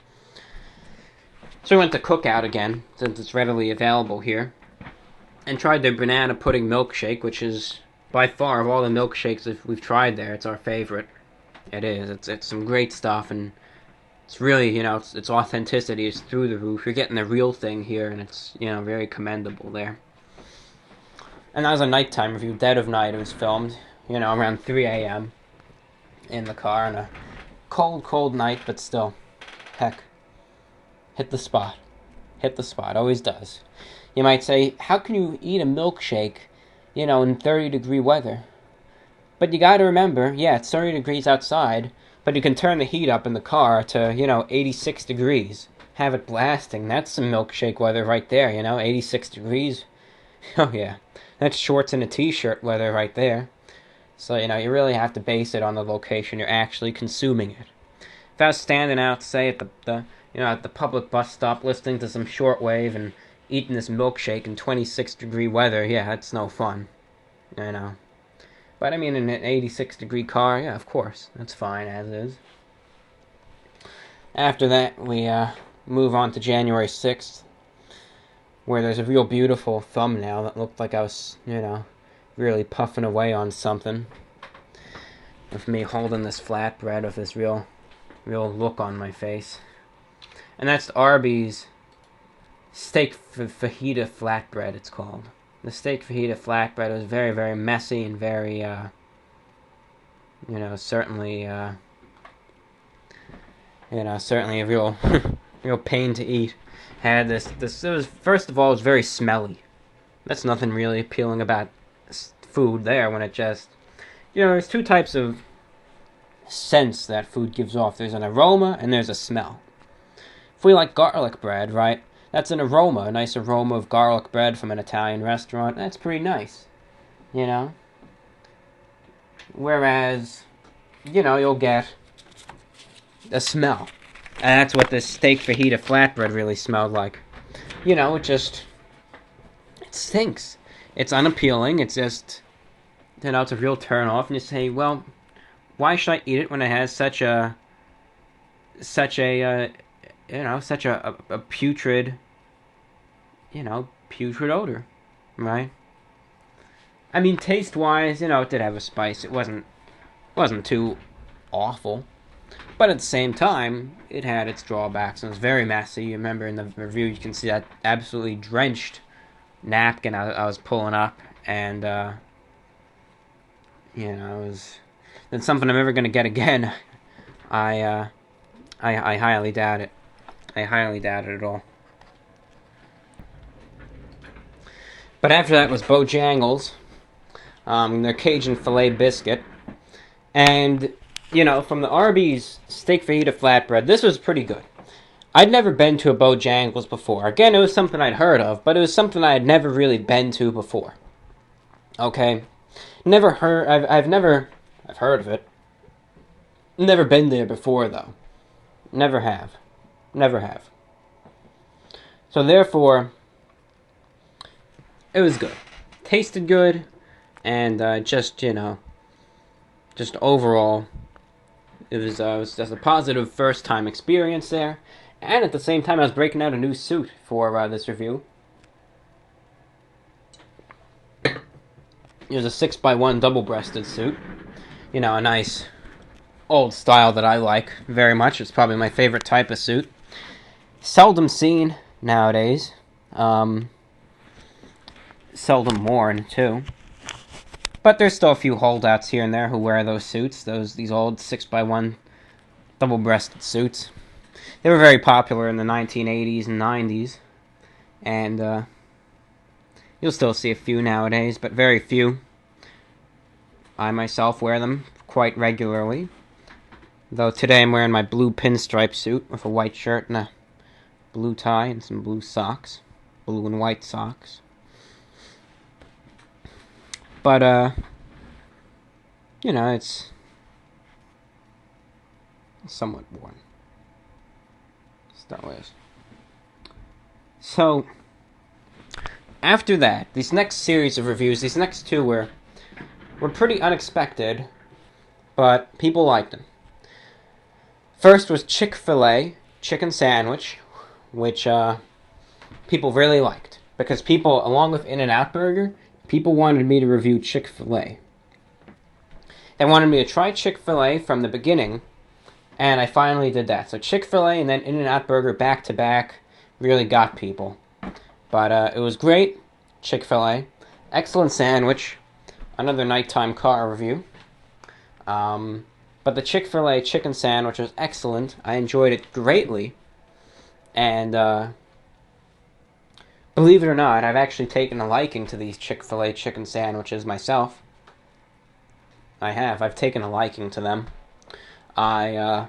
So we went to Cookout again, since it's readily available here, and tried their banana pudding milkshake, which is by far of all the milkshakes that we've tried there, it's our favorite. It is. It's some great stuff, and it's really, its authenticity is through the roof. You're getting the real thing here, and it's, very commendable there. And that was a nighttime review, dead of night. It was filmed, around 3 a.m. in the car on a cold, cold night, but still, heck, hit the spot. Hit the spot, always does. You might say, how can you eat a milkshake, in 30-degree weather? But you gotta remember, yeah, it's 30 degrees outside, but you can turn the heat up in the car to, 86 degrees. Have it blasting. That's some milkshake weather right there, 86 degrees. Oh, yeah. That's shorts and a t-shirt weather right there. So, you really have to base it on the location you're actually consuming it. If I was standing out, say, at the public bus stop listening to some shortwave and eating this milkshake in 26-degree weather, yeah, that's no fun. I know. But, in an 86-degree car, yeah, of course. That's fine, as is. After that, we move on to January 6th, where there's a real beautiful thumbnail that looked like I was, really puffing away on something. With me holding this flatbread with this real look on my face. And that's Arby's steak fajita flatbread, it's called. The steak fajita flatbread was very, very messy and very, certainly a real, real pain to eat. Had this, it was, first of all, it was very smelly. That's nothing really appealing about food there when it just, there's two types of scents that food gives off. There's an aroma and there's a smell. If we like garlic bread, right, that's an aroma, a nice aroma of garlic bread from an Italian restaurant. That's pretty nice, Whereas, you'll get a smell. And that's what this steak fajita flatbread really smelled like. It stinks. It's unappealing. It's just, it's a real turn off. And you say, well, why should I eat it when it has such a putrid, putrid odor, right? I mean, taste-wise, it did have a spice. It wasn't too awful. But at the same time, it had its drawbacks, and it was very messy. You remember in the review, you can see that absolutely drenched napkin I was pulling up, and, it's something I'm never going to get again. I highly doubt it. I highly doubt it at all. But after that was Bojangles, their Cajun filet biscuit, and from the Arby's steak fajita flatbread, this was pretty good. I'd never been to a Bojangles before. Again, it was something I'd heard of, but it was something I had never really been to before. Okay, I've heard of it. Never been there before, though. Never have. So therefore, it was good. Tasted good, and just overall, it was just a positive first-time experience there. And at the same time, I was breaking out a new suit for this review. It was a 6x1 double-breasted suit. A nice old style that I like very much. It's probably my favorite type of suit. Seldom seen nowadays. Seldom worn, too. But there's still a few holdouts here and there who wear those suits. These old 6x1 double-breasted suits. They were very popular in the 1980s and 90s. And you'll still see a few nowadays, but very few. I myself wear them quite regularly. Though today I'm wearing my blue pinstripe suit with a white shirt and a blue tie and some blue socks. Blue and white socks. But, it's somewhat worn. Still is. So, after that, these next series of reviews, these next two were pretty unexpected, but people liked them. First was Chick-fil-A chicken sandwich, which people really liked. Because people, along with In-N-Out Burger, people wanted me to review Chick-fil-A. They wanted me to try Chick-fil-A from the beginning, and I finally did that. So Chick-fil-A and then In-N-Out Burger back-to-back really got people. But it was great. Chick-fil-A. Excellent sandwich. Another nighttime car review. But the Chick-fil-A chicken sandwich was excellent. I enjoyed it greatly. And, believe it or not, I've actually taken a liking to these Chick-fil-A chicken sandwiches myself. I have. I've taken a liking to them. The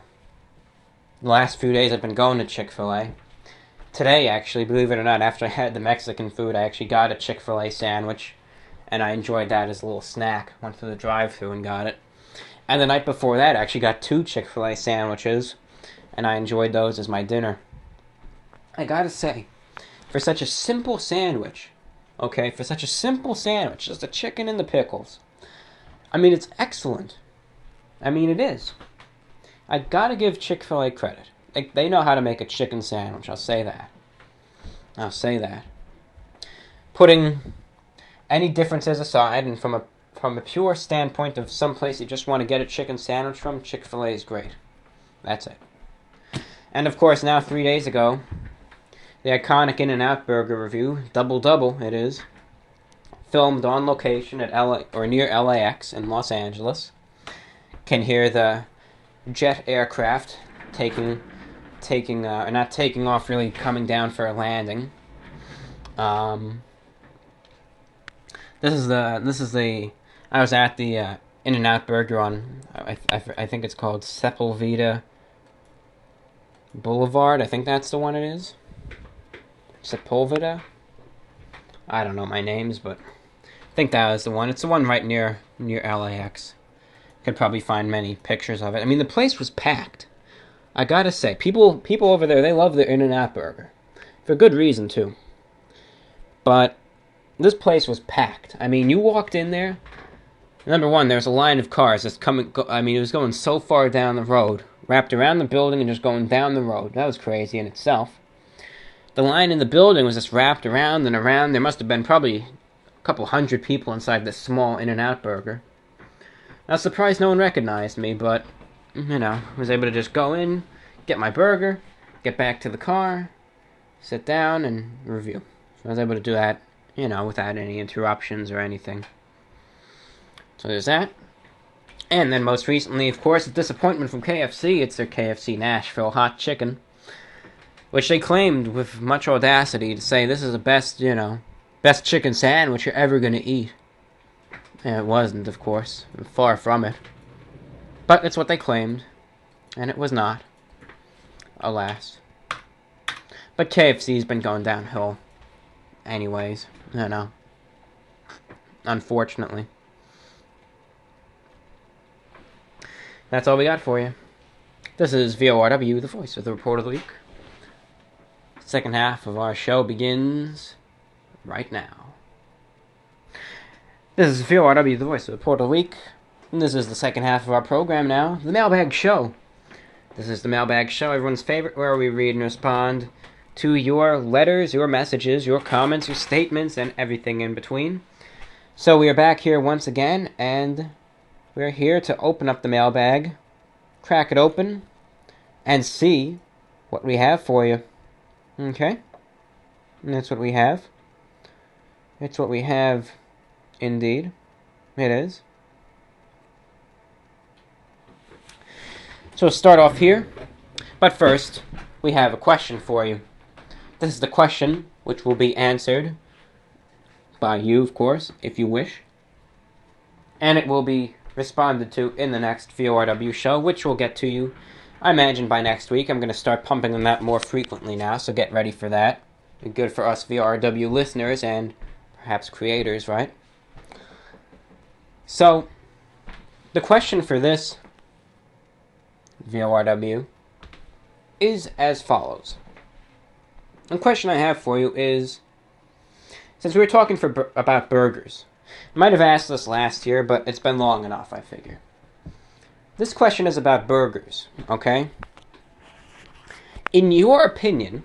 last few days I've been going to Chick-fil-A. Today, actually, believe it or not, after I had the Mexican food, I actually got a Chick-fil-A sandwich. And I enjoyed that as a little snack. Went to the drive-thru and got it. And the night before that, I actually got 2 Chick-fil-A sandwiches. And I enjoyed those as my dinner. I gotta say, for such a simple sandwich, just a chicken and the pickles, I mean, it's excellent. I mean, it is. I gotta give Chick-fil-A credit. they know how to make a chicken sandwich. I'll say that. Putting any differences aside, and from a pure standpoint of some place you just want to get a chicken sandwich from, Chick-fil-A is great. That's it. And of course, now 3 days ago, the iconic In-N-Out Burger review, Double Double it is, filmed on location at near LAX in Los Angeles. Can hear the jet aircraft not taking off, really coming down for a landing. This is the I was at the In-N-Out Burger on I think it's called Sepulveda Boulevard. I think that's the one it is. Sepulveda. I don't know my names, but I think that was the one. It's the one right near LAX. Could probably find many pictures of it. I mean, the place was packed. I gotta say, people over there, they love their In-N-Out Burger. For good reason, too. But this place was packed. I mean, you walked in there, number one, there's a line of cars that's it was going so far down the road, wrapped around the building and just going down the road. That was crazy in itself. The line in the building was just wrapped around and around. There must have been probably a couple hundred people inside this small In-N-Out Burger. I was surprised no one recognized me, but, was able to just go in, get my burger, get back to the car, sit down, and review. So I was able to do that, without any interruptions or anything. So there's that. And then most recently, of course, a disappointment from KFC. It's their KFC Nashville hot chicken, which they claimed with much audacity to say this is the best chicken sandwich you're ever going to eat. And it wasn't, of course. Far from it. But it's what they claimed. And it was not. Alas. But KFC's been going downhill. Anyways. Unfortunately. That's all we got for you. This is VORW, the voice of the Report of the Week. Second half of our show begins right now. This is VORW, the voice of the Report of the Week. And this is the second half of our program now, the Mailbag Show. This is the Mailbag Show, everyone's favorite, where we read and respond to your letters, your messages, your comments, your statements, and everything in between. So we are back here once again, and we're here to open up the mailbag, crack it open, and see what we have for you. Okay? And that's what we have. It's what we have, indeed. It is. So we'll start off here. But first, we have a question for you. This is the question which will be answered by you, of course, if you wish. And it will be responded to in the next VORW show, which we'll get to you, I imagine, by next week. I'm going to start pumping them out more frequently now, so get ready for that. Be good for us VORW listeners and perhaps creators, right? So, the question for this VORW is as follows. The question I have for you is, since we were talking about burgers, I might have asked this last year, but it's been long enough, I figure. This question is about burgers, okay? In your opinion,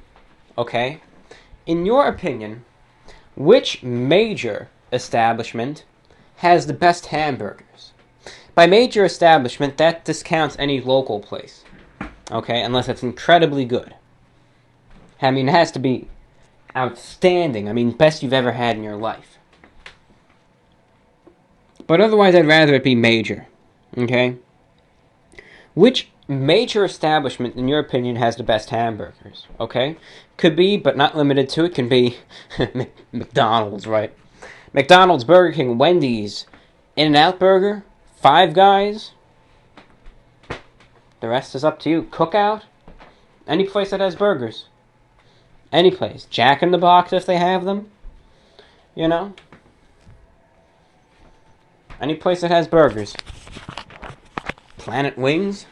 which major establishment has the best hamburgers? By major establishment, that discounts any local place, okay? Unless it's incredibly good. I mean, it has to be outstanding. I mean, best you've ever had in your life. But otherwise, I'd rather it be major, okay? Which major establishment, in your opinion, has the best hamburgers, okay? Could be, but not limited to, it can be McDonald's, right? McDonald's, Burger King, Wendy's, In-N-Out Burger, Five Guys. The rest is up to you. Cookout. Any place that has burgers. Any place. Jack in the Box if they have them. Any place that has burgers. Planet Wings.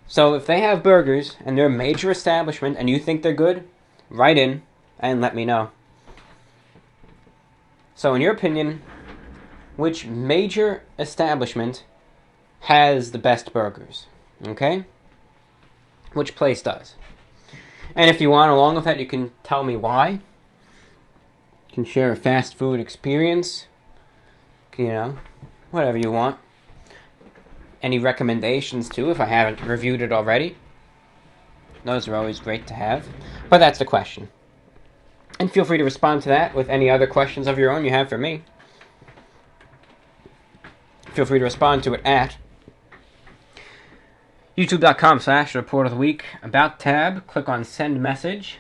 So if they have burgers and they're a major establishment and you think they're good, write in and let me know. So in your opinion, which major establishment has the best burgers? Okay? which place does. And if you want, along with that, you can tell me why. You can share a fast food experience. Whatever you want. Any recommendations, too, if I haven't reviewed it already. Those are always great to have. But that's the question. And feel free to respond to that with any other questions of your own you have for me. Feel free to respond to it at youtube.com/TheReportOfTheWeek. About tab, click on Send Message.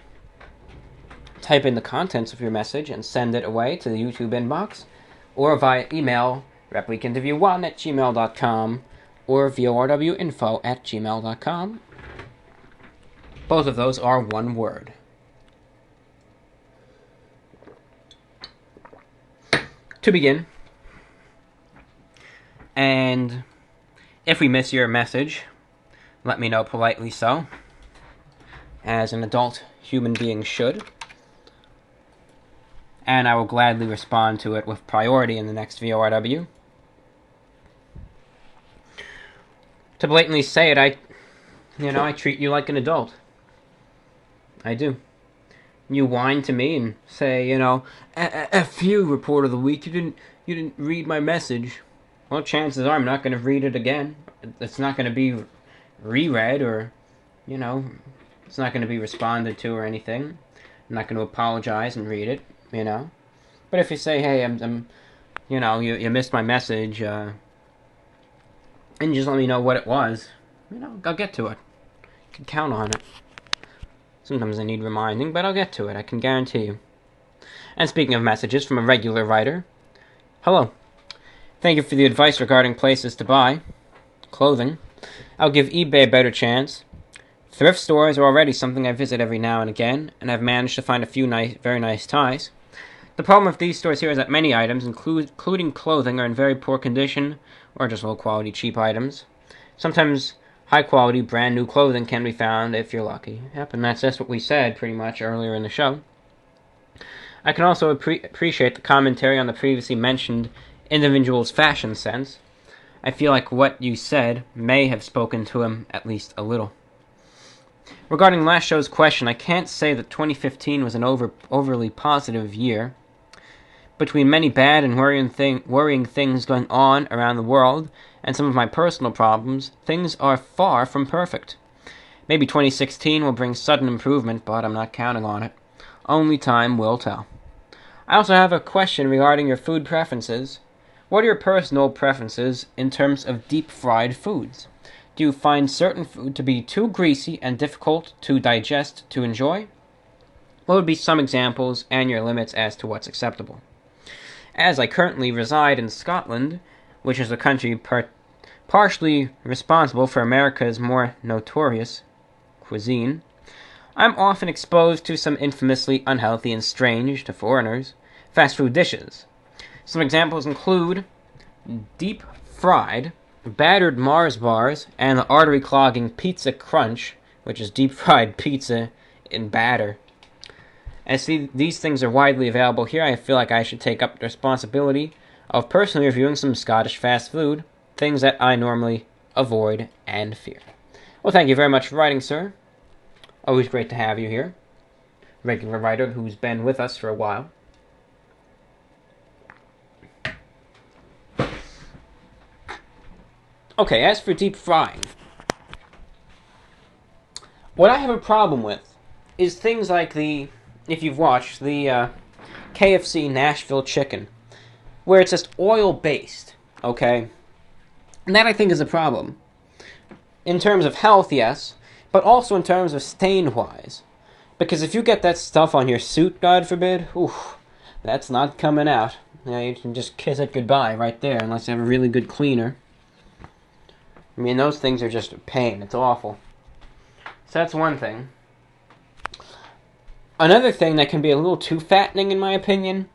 Type in the contents of your message and send it away to the YouTube inbox. Or via email, repweekinterview1@gmail.com or VORWinfo@gmail.com. Both of those are one word. To begin, and if we miss your message, let me know politely so, as an adult human being should, and I will gladly respond to it with priority in the next VORW. To blatantly say it, I treat you like an adult. I do. You whine to me and say, F you, Report of the Week, you didn't read my message. Well, chances are I'm not going to read it again. It's not going to be reread or, it's not going to be responded to or anything. I'm not going to apologize and read it, But if you say, hey, you missed my message, and just let me know what it was, I'll get to it. You can count on it. Sometimes I need reminding, but I'll get to it, I can guarantee you. And speaking of messages from a regular writer, hello. Thank you for the advice regarding places to buy clothing. I'll give eBay a better chance. Thrift stores are already something I visit every now and again, and I've managed to find a few very nice ties. The problem with these stores here is that many items, including clothing, are in very poor condition, or just low-quality, cheap items. Sometimes high-quality, brand-new clothing can be found if you're lucky. Yep, and that's just what we said pretty much earlier in the show. I can also appreciate the commentary on the previously mentioned individual's fashion sense. I feel like what you said may have spoken to him at least a little. Regarding last show's question, I can't say that 2015 was an overly positive year. Between many bad and worrying things going on around the world, and some of my personal problems, things are far from perfect. Maybe 2016 will bring sudden improvement, but I'm not counting on it. Only time will tell. I also have a question regarding your food preferences. What are your personal preferences in terms of deep-fried foods? Do you find certain food to be too greasy and difficult to digest to enjoy? What would be some examples and your limits as to what's acceptable? As I currently reside in Scotland, which is a country partially responsible for America's more notorious cuisine, I'm often exposed to some infamously unhealthy and strange, to foreigners, fast food dishes. Some examples include deep-fried, battered Mars bars, and the artery-clogging Pizza Crunch, which is deep-fried pizza in batter. As these things are widely available here, I feel like I should take up the responsibility of personally reviewing some Scottish fast food, things that I normally avoid and fear. Well, thank you very much for writing, sir. Always great to have you here. Regular writer who's been with us for a while. Okay, as for deep frying, what I have a problem with is things like if you've watched, the KFC Nashville chicken, where it's just oil-based, okay? And that, I think, is a problem. In terms of health, yes, but also in terms of stain-wise. Because if you get that stuff on your suit, God forbid, that's not coming out. You can just kiss it goodbye right there, unless you have a really good cleaner. I mean, those things are just a pain. It's awful. So that's one thing. Another thing that can be a little too fattening, in my opinion,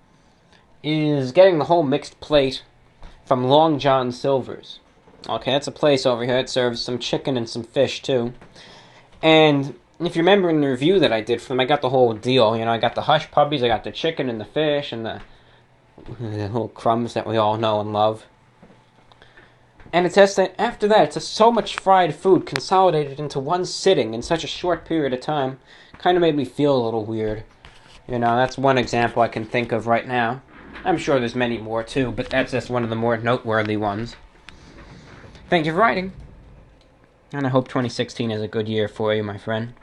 is getting the whole mixed plate from Long John Silver's. Okay, that's a place over here that serves some chicken and some fish, too. And if you remember in the review that I did for them, I got the whole deal. I got the hush puppies, I got the chicken and the fish, and the little crumbs that we all know and love. And it says that after that, it's so much fried food consolidated into one sitting in such a short period of time. Kind of made me feel a little weird. That's one example I can think of right now. I'm sure there's many more too, but that's just one of the more noteworthy ones. Thank you for writing. And I hope 2016 is a good year for you, my friend.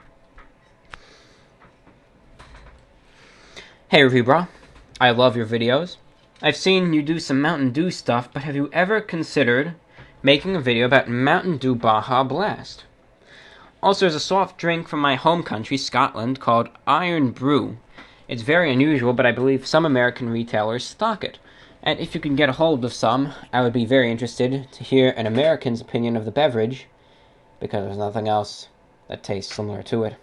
Hey, Review Bra. I love your videos. I've seen you do some Mountain Dew stuff, but have you ever considered making a video about Mountain Dew Baja Blast? Also, there's a soft drink from my home country, Scotland, called Iron Brew. It's very unusual, but I believe some American retailers stock it. And if you can get a hold of some, I would be very interested to hear an American's opinion of the beverage, because there's nothing else that tastes similar to it.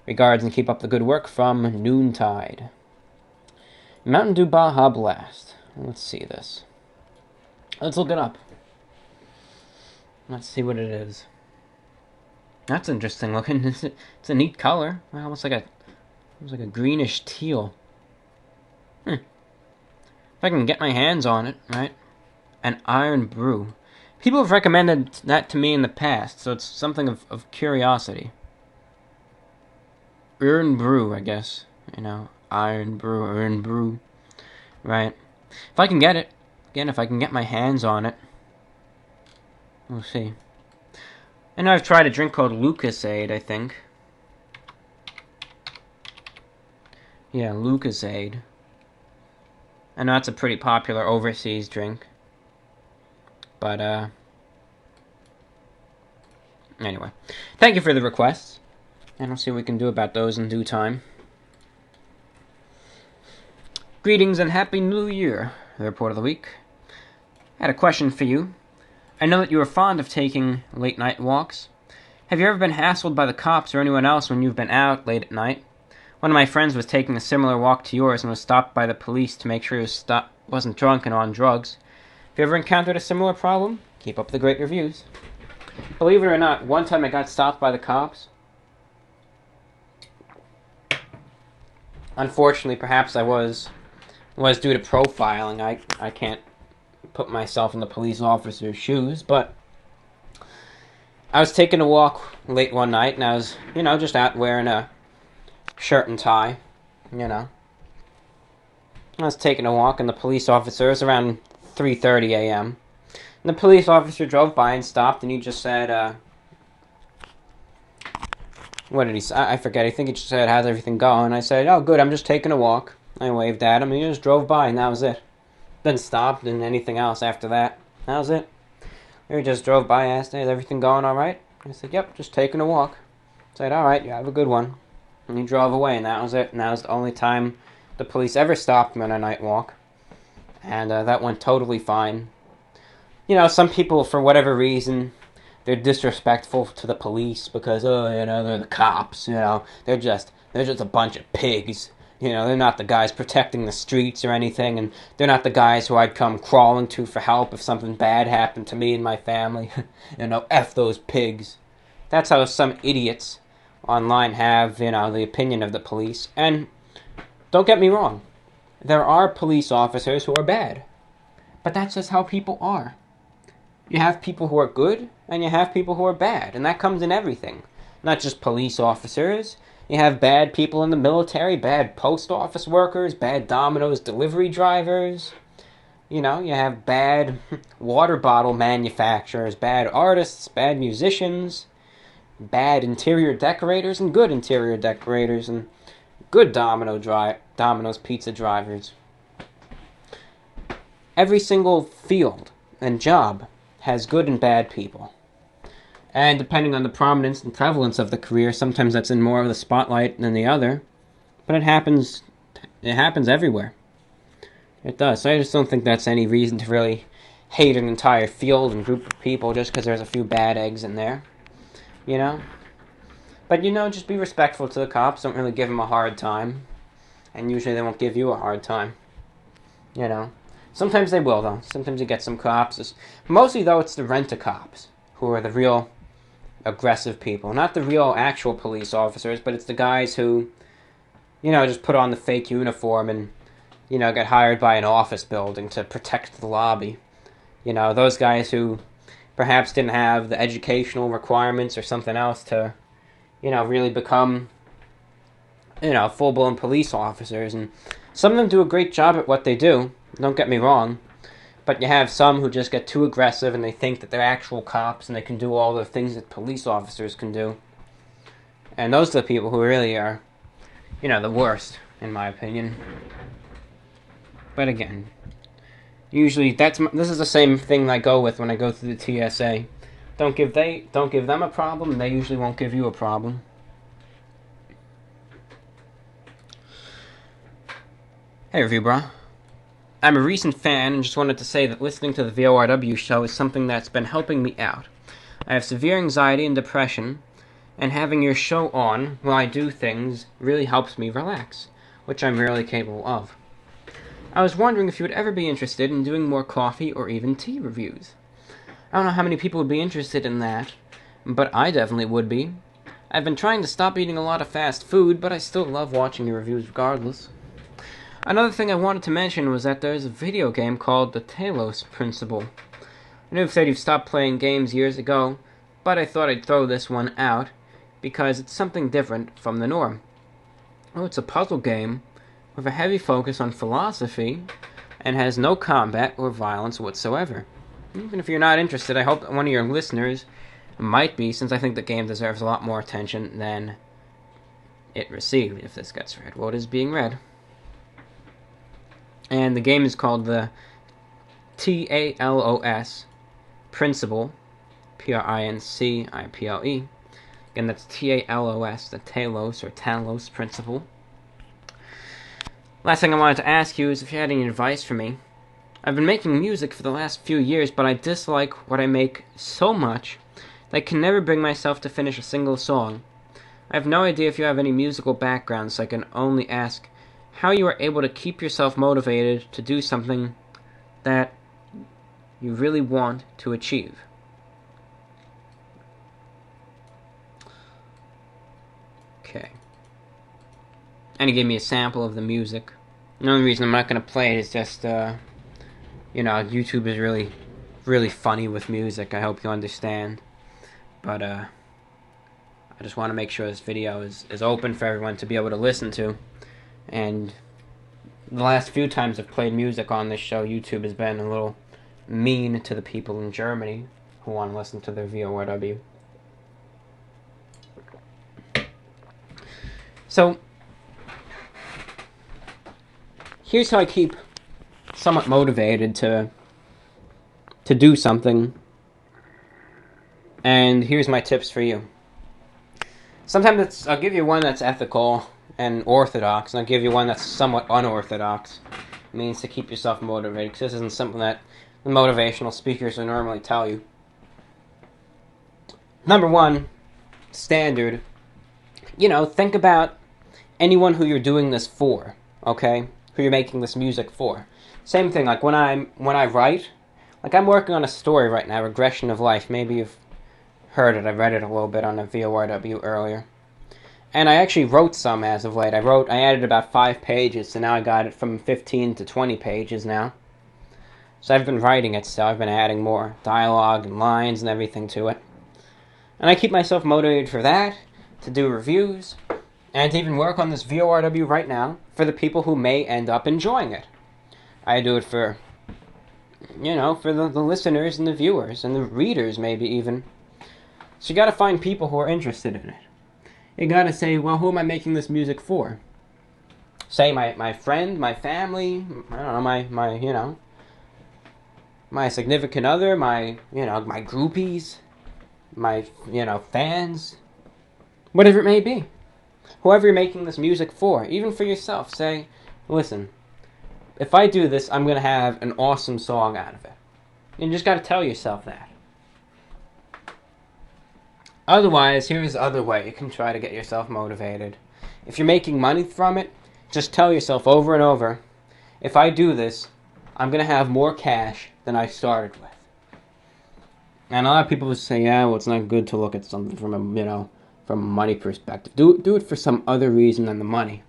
Regards and keep up the good work from Noontide. Mountain Dew Baja Blast. Let's see this. Let's look it up. Let's see what it is. That's interesting looking. It's a neat color. Almost like a greenish teal. If I can get my hands on it, right? An Iron Brew. People have recommended that to me in the past, so it's something of curiosity. Iron Brew, I guess. Iron Brew. Right. If I can get it, again, if I can get my hands on it, we'll see. I know I've tried a drink called Lucasade, I think. Yeah, Lucasade. I know that's a pretty popular overseas drink. But, anyway. Thank you for the requests. And we'll see what we can do about those in due time. Greetings and Happy New Year, the Report of the Week. I had a question for you. I know that you are fond of taking late-night walks. Have you ever been hassled by the cops or anyone else when you've been out late at night? One of my friends was taking a similar walk to yours and was stopped by the police to make sure he wasn't drunk and on drugs. Have you ever encountered a similar problem? Keep up the great reviews. Believe it or not, one time I got stopped by the cops. Unfortunately, perhaps I was due to profiling. I can't put myself in the police officer's shoes, but I was taking a walk late one night, and I was, just out wearing a shirt and tie, I was taking a walk, and the police officer, it was around 3:30 a.m., and the police officer drove by and stopped, and he just said, what did he say? I forget. I think he just said, how's everything going? I said, oh, good, I'm just taking a walk. I waved at him, and he just drove by, and that was it. Didn't stop, didn't anything else after that. That was it. He just drove by, asked, hey, is everything going all right? I said, yep, just taking a walk. I said, all right, you have a good one. And he drove away, and that was it. And that was the only time the police ever stopped me on a night walk. And that went totally fine. Some people, for whatever reason, they're disrespectful to the police because, they're the cops, They're just a bunch of pigs. They're not the guys protecting the streets or anything, and they're not the guys who I'd come crawling to for help if something bad happened to me and my family. F those pigs. That's how some idiots online have, the opinion of the police. And don't get me wrong, there are police officers who are bad. But that's just how people are. You have people who are good, and you have people who are bad, and that comes in everything. Not just police officers. You have bad people in the military, bad post office workers, bad Domino's delivery drivers. You have bad water bottle manufacturers, bad artists, bad musicians, bad interior decorators, and good interior decorators, and good Domino's pizza drivers. Every single field and job has good and bad people. And depending on the prominence and prevalence of the career, sometimes that's in more of the spotlight than the other. But it happens everywhere. It does. So I just don't think that's any reason to really hate an entire field and group of people just because there's a few bad eggs in there. But just be respectful to the cops. Don't really give them a hard time. And usually they won't give you a hard time. Sometimes they will, though. Sometimes you get some cops. Mostly, though, it's the rent-a-cops who are the real aggressive people. Not the real actual police officers, but it's the guys who, just put on the fake uniform and, get hired by an office building to protect the lobby. Those guys who perhaps didn't have the educational requirements or something else to, really become, full-blown police officers. And some of them do a great job at what they do, don't get me wrong. But you have some who just get too aggressive and they think that they're actual cops and they can do all the things that police officers can do. And those are the people who really are, the worst, in my opinion. But again, usually this is the same thing I go with when I go through the TSA. Don't give them a problem, and they usually won't give you a problem. Hey, Review Bro. I'm a recent fan and just wanted to say that listening to the VORW show is something that's been helping me out. I have severe anxiety and depression, and having your show on while I do things really helps me relax, which I'm rarely capable of. I was wondering if you would ever be interested in doing more coffee or even tea reviews. I don't know how many people would be interested in that, but I definitely would be. I've been trying to stop eating a lot of fast food, but I still love watching your reviews regardless. Another thing I wanted to mention was that there's a video game called the Talos Principle. I know you've said you've stopped playing games years ago, but I thought I'd throw this one out because it's something different from the norm. Oh, it's a puzzle game with a heavy focus on philosophy and has no combat or violence whatsoever. Even if you're not interested, I hope that one of your listeners might be, since I think the game deserves a lot more attention than it received, if this gets read. Well, it is being read. And the game is called the TALOS Principle, PRINCIPLE. Again, that's TALOS, the Talos or Talos Principle. Last thing I wanted to ask you is if you had any advice for me. I've been making music for the last few years, but I dislike what I make so much that I can never bring myself to finish a single song. I have no idea if you have any musical background, so I can only ask how you are able to keep yourself motivated to do something that you really want to achieve. Okay. And he gave me a sample of the music. The only reason I'm not going to play it is just, YouTube is really, really funny with music. I hope you understand. But, I just want to make sure this video is open for everyone to be able to listen to. And the last few times I've played music on this show, YouTube has been a little mean to the people in Germany who want to listen to their VORW. So, here's how I keep somewhat motivated to do something. And here's my tips for you. Sometimes I'll give you one that's ethical and orthodox, and I'll give you one that's somewhat unorthodox. It means to keep yourself motivated, because this isn't something that the motivational speakers will normally tell you. Number one, standard. Think about anyone who you're doing this for, okay? Who you're making this music for. Same thing, like when I write, like I'm working on a story right now, Regression of Life. Maybe you've heard it. I read it a little bit on the VORW earlier. And I actually wrote some as of late. I added about 5 pages, so now I got it from 15 to 20 pages now. So I've been writing it, so I've been adding more dialogue and lines and everything to it. And I keep myself motivated for that, to do reviews, and to even work on this VORW right now for the people who may end up enjoying it. I do it for, for the listeners and the viewers and the readers maybe even. So you gotta find people who are interested in it. You gotta say, well, who am I making this music for? Say my friend, my family, I don't know, my significant other, my groupies, my, fans, whatever it may be. Whoever you're making this music for, even for yourself, say, listen, if I do this, I'm gonna have an awesome song out of it. You just gotta tell yourself that. Otherwise, here's the other way you can try to get yourself motivated. If you're making money from it, just tell yourself over and over, if I do this, I'm going to have more cash than I started with. And a lot of people will say, yeah, well, it's not good to look at something from a money perspective. Do it for some other reason than the money.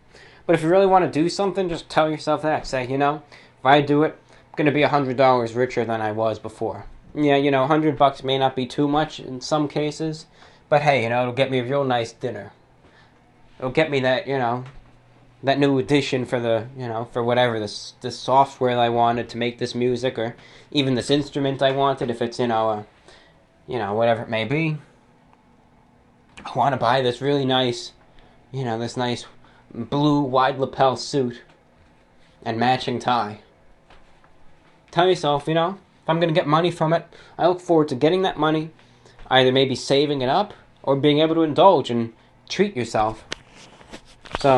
But if you really want to do something, just tell yourself that. Say, if I do it, I'm going to be $100 richer than I was before. Yeah, $100 may not be too much in some cases, but hey, it'll get me a real nice dinner. It'll get me that, that new edition for for whatever, this software I wanted to make this music, or even this instrument I wanted, if it's, whatever it may be. I want to buy this really nice, this nice blue wide lapel suit and matching tie. Tell yourself, if I'm going to get money from it, I look forward to getting that money, either maybe saving it up or being able to indulge and treat yourself. So,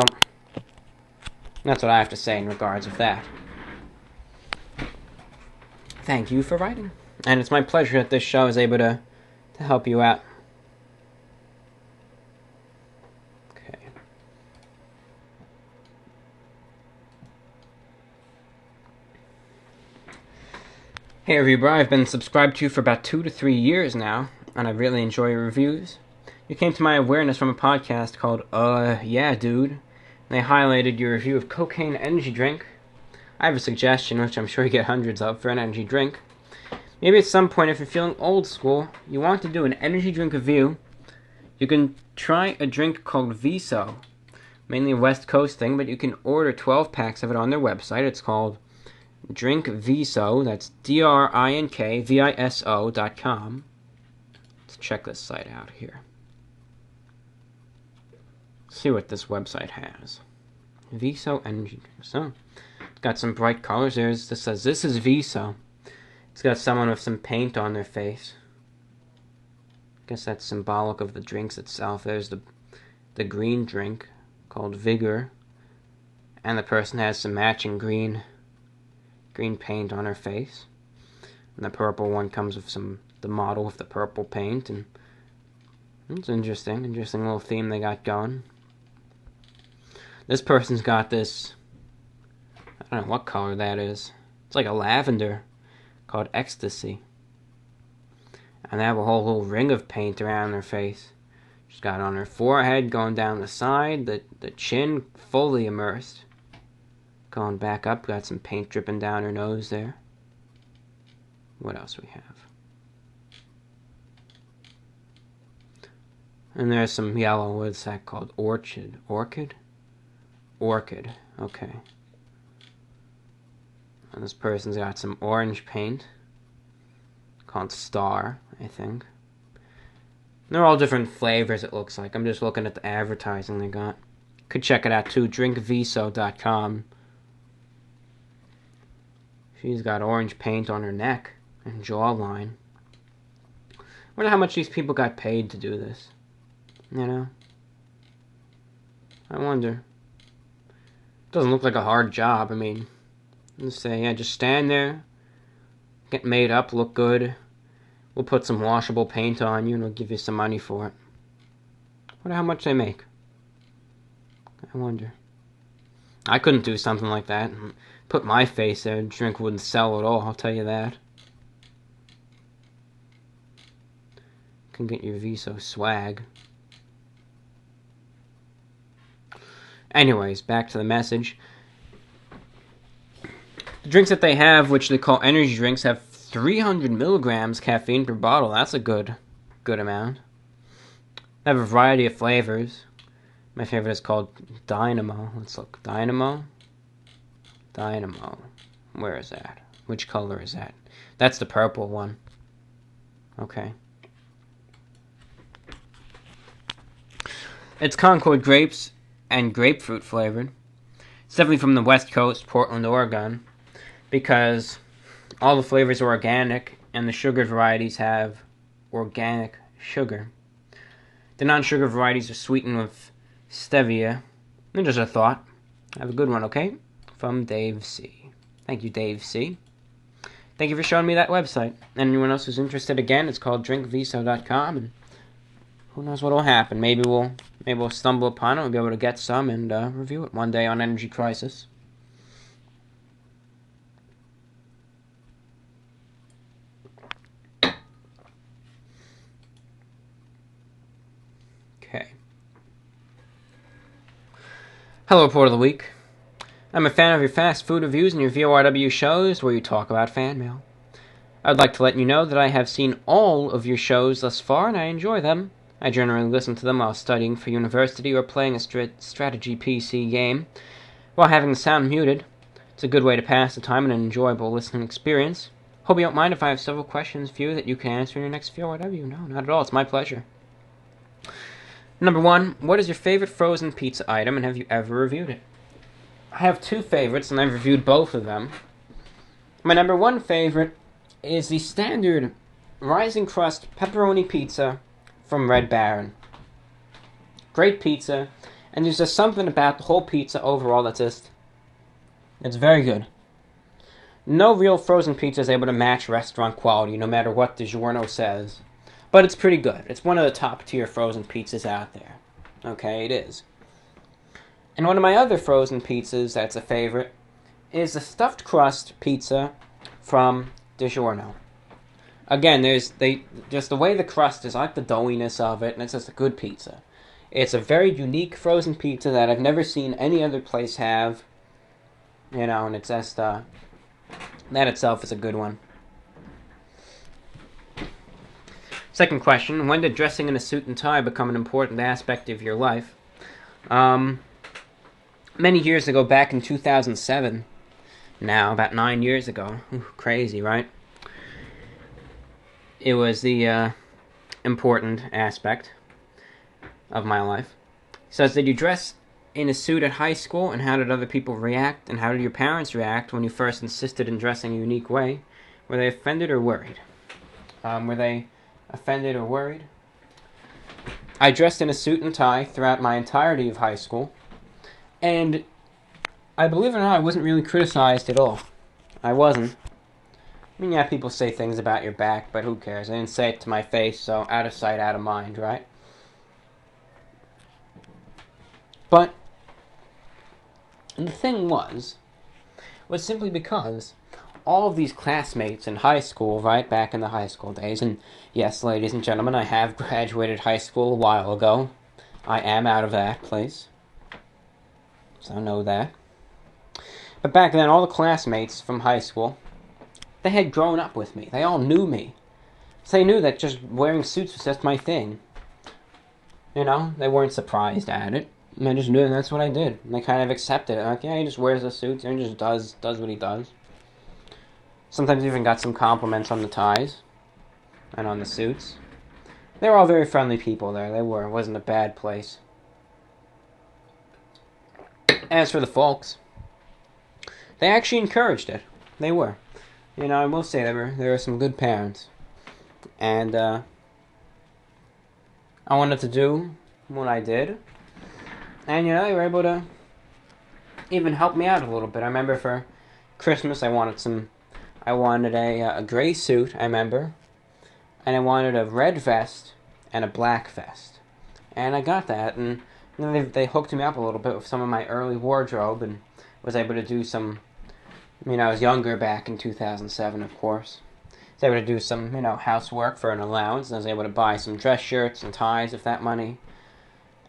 that's what I have to say in regards of that. Thank you for writing. And it's my pleasure that this show is able to help you out. Okay. Hey, Reviewer, I've been subscribed to you for about 2 to 3 years now, and I really enjoy your reviews. You came to my awareness from a podcast called Yeah, Dude, and they highlighted your review of Cocaine Energy Drink. I have a suggestion, which I'm sure you get hundreds of, for an energy drink. Maybe at some point, if you're feeling old school, you want to do an energy drink review, you can try a drink called Viso. Mainly a West Coast thing, but you can order 12 packs of it on their website. It's called Drink Viso. That's drinkviso.com. Let's check this site out here. See what this website has. Viso energy drink. So, it's got some bright colors. This says, this is Viso. It's got someone with some paint on their face. Guess that's symbolic of the drinks itself. There's the green drink called Vigor. And the person has some matching green paint on her face. And the purple one comes with the model with the purple paint. And it's interesting little theme they got going. This person's got this, I don't know what color that is. It's like a lavender called Ecstasy. And they have a whole little ring of paint around their face. She's got it on her forehead, going down the side, the chin fully immersed. Going back up, got some paint dripping down her nose there. What else we have? And there's some yellow, what's that called? Orchid, okay. And this person's got some orange paint called Star, I think. They're all different flavors, it looks like. I'm just looking at the advertising they got. Could check it out too, drinkviso.com. She's got orange paint on her neck and jawline. Wonder how much these people got paid to do this. I wonder. Doesn't look like a hard job. I mean, let's say, yeah, just stand there, get made up, look good. We'll put some washable paint on you and we'll give you some money for it. Wonder how much they make. I wonder. I couldn't do something like that. Put my face there, drink wouldn't sell at all, I'll tell you that. Can get your Viso swag. Anyways, back to the message. The drinks that they have, which they call energy drinks, have 300 milligrams caffeine per bottle. That's a good amount. They have a variety of flavors. My favorite is called Dynamo. Let's look. Dynamo. Where is that? Which color is that? That's the purple one. Okay. It's Concord grapes and grapefruit flavored. It's definitely from the West Coast, Portland, Oregon, because all the flavors are organic and the sugar varieties have organic sugar. The non-sugar varieties are sweetened with stevia. And just a thought. Have a good one, okay? From Dave C. Thank you, Dave C. Thank you for showing me that website. And anyone else who's interested, again, it's called drinkviso.com, and who knows what will happen. Maybe we'll stumble upon it. We'll be able to get some and review it one day on Energy Crisis. Okay. Hello, Report of the Week. I'm a fan of your fast food reviews and your VORW shows where you talk about fan mail. I'd like to let you know that I have seen all of your shows thus far, and I enjoy them. I generally listen to them while studying for university or playing a strategy PC game while having the sound muted. It's a good way to pass the time and an enjoyable listening experience. Hope you don't mind if I have several questions for you that you can answer in your next few, whatever you know. Not at all. It's my pleasure. Number 1, what is your favorite frozen pizza item, and have you ever reviewed it? I have 2 favorites, and I've reviewed both of them. My number 1 favorite is the standard rising crust pepperoni pizza from Red Baron. Great pizza, and there's just something about the whole pizza overall it's very good. No real frozen pizza is able to match restaurant quality, no matter what DiGiorno says. But it's pretty good. It's one of the top tier frozen pizzas out there. Okay, it is. And one of my other frozen pizzas that's a favorite is the stuffed crust pizza from DiGiorno. Again, just the way the crust is, I like the doughiness of it, and it's just a good pizza. It's a very unique frozen pizza that I've never seen any other place have. And it's just, that itself is a good one. Second question, when did dressing in a suit and tie become an important aspect of your life? Many years ago, back in 2007, now, about 9 years ago. Ooh, crazy, right? It was the important aspect of my life. It says, did you dress in a suit at high school, and how did other people react, and how did your parents react when you first insisted in dressing a unique way? Were they offended or worried? Were they offended or worried? I dressed in a suit and tie throughout my entirety of high school, and I believe it or not, I wasn't really criticized at all. I wasn't. I mean, yeah, people say things about your back, but who cares? I didn't say it to my face, so out of sight, out of mind, right? But the thing was simply because all of these classmates in high school, right, back in the high school days, and yes, ladies and gentlemen, I have graduated high school a while ago. I am out of that place. So know that. But back then, all the classmates from high school, they had grown up with me. They all knew me. So they knew that just wearing suits was just my thing. They weren't surprised at it. And they just knew that's what I did. And they kind of accepted it. Like, yeah, he just wears the suits and just does what he does. Sometimes even got some compliments on the ties and on the suits. They were all very friendly people there. They were. It wasn't a bad place. As for the folks, they actually encouraged it. They were. I will say there were some good parents. And I wanted to do what I did. And, they were able to even help me out a little bit. I remember for Christmas I wanted a gray suit, I remember. And I wanted a red vest and a black vest. And I got that. And they hooked me up a little bit with some of my early wardrobe and was able to do some... I was younger back in 2007, of course. I was able to do some, housework for an allowance. And I was able to buy some dress shirts and ties with that money.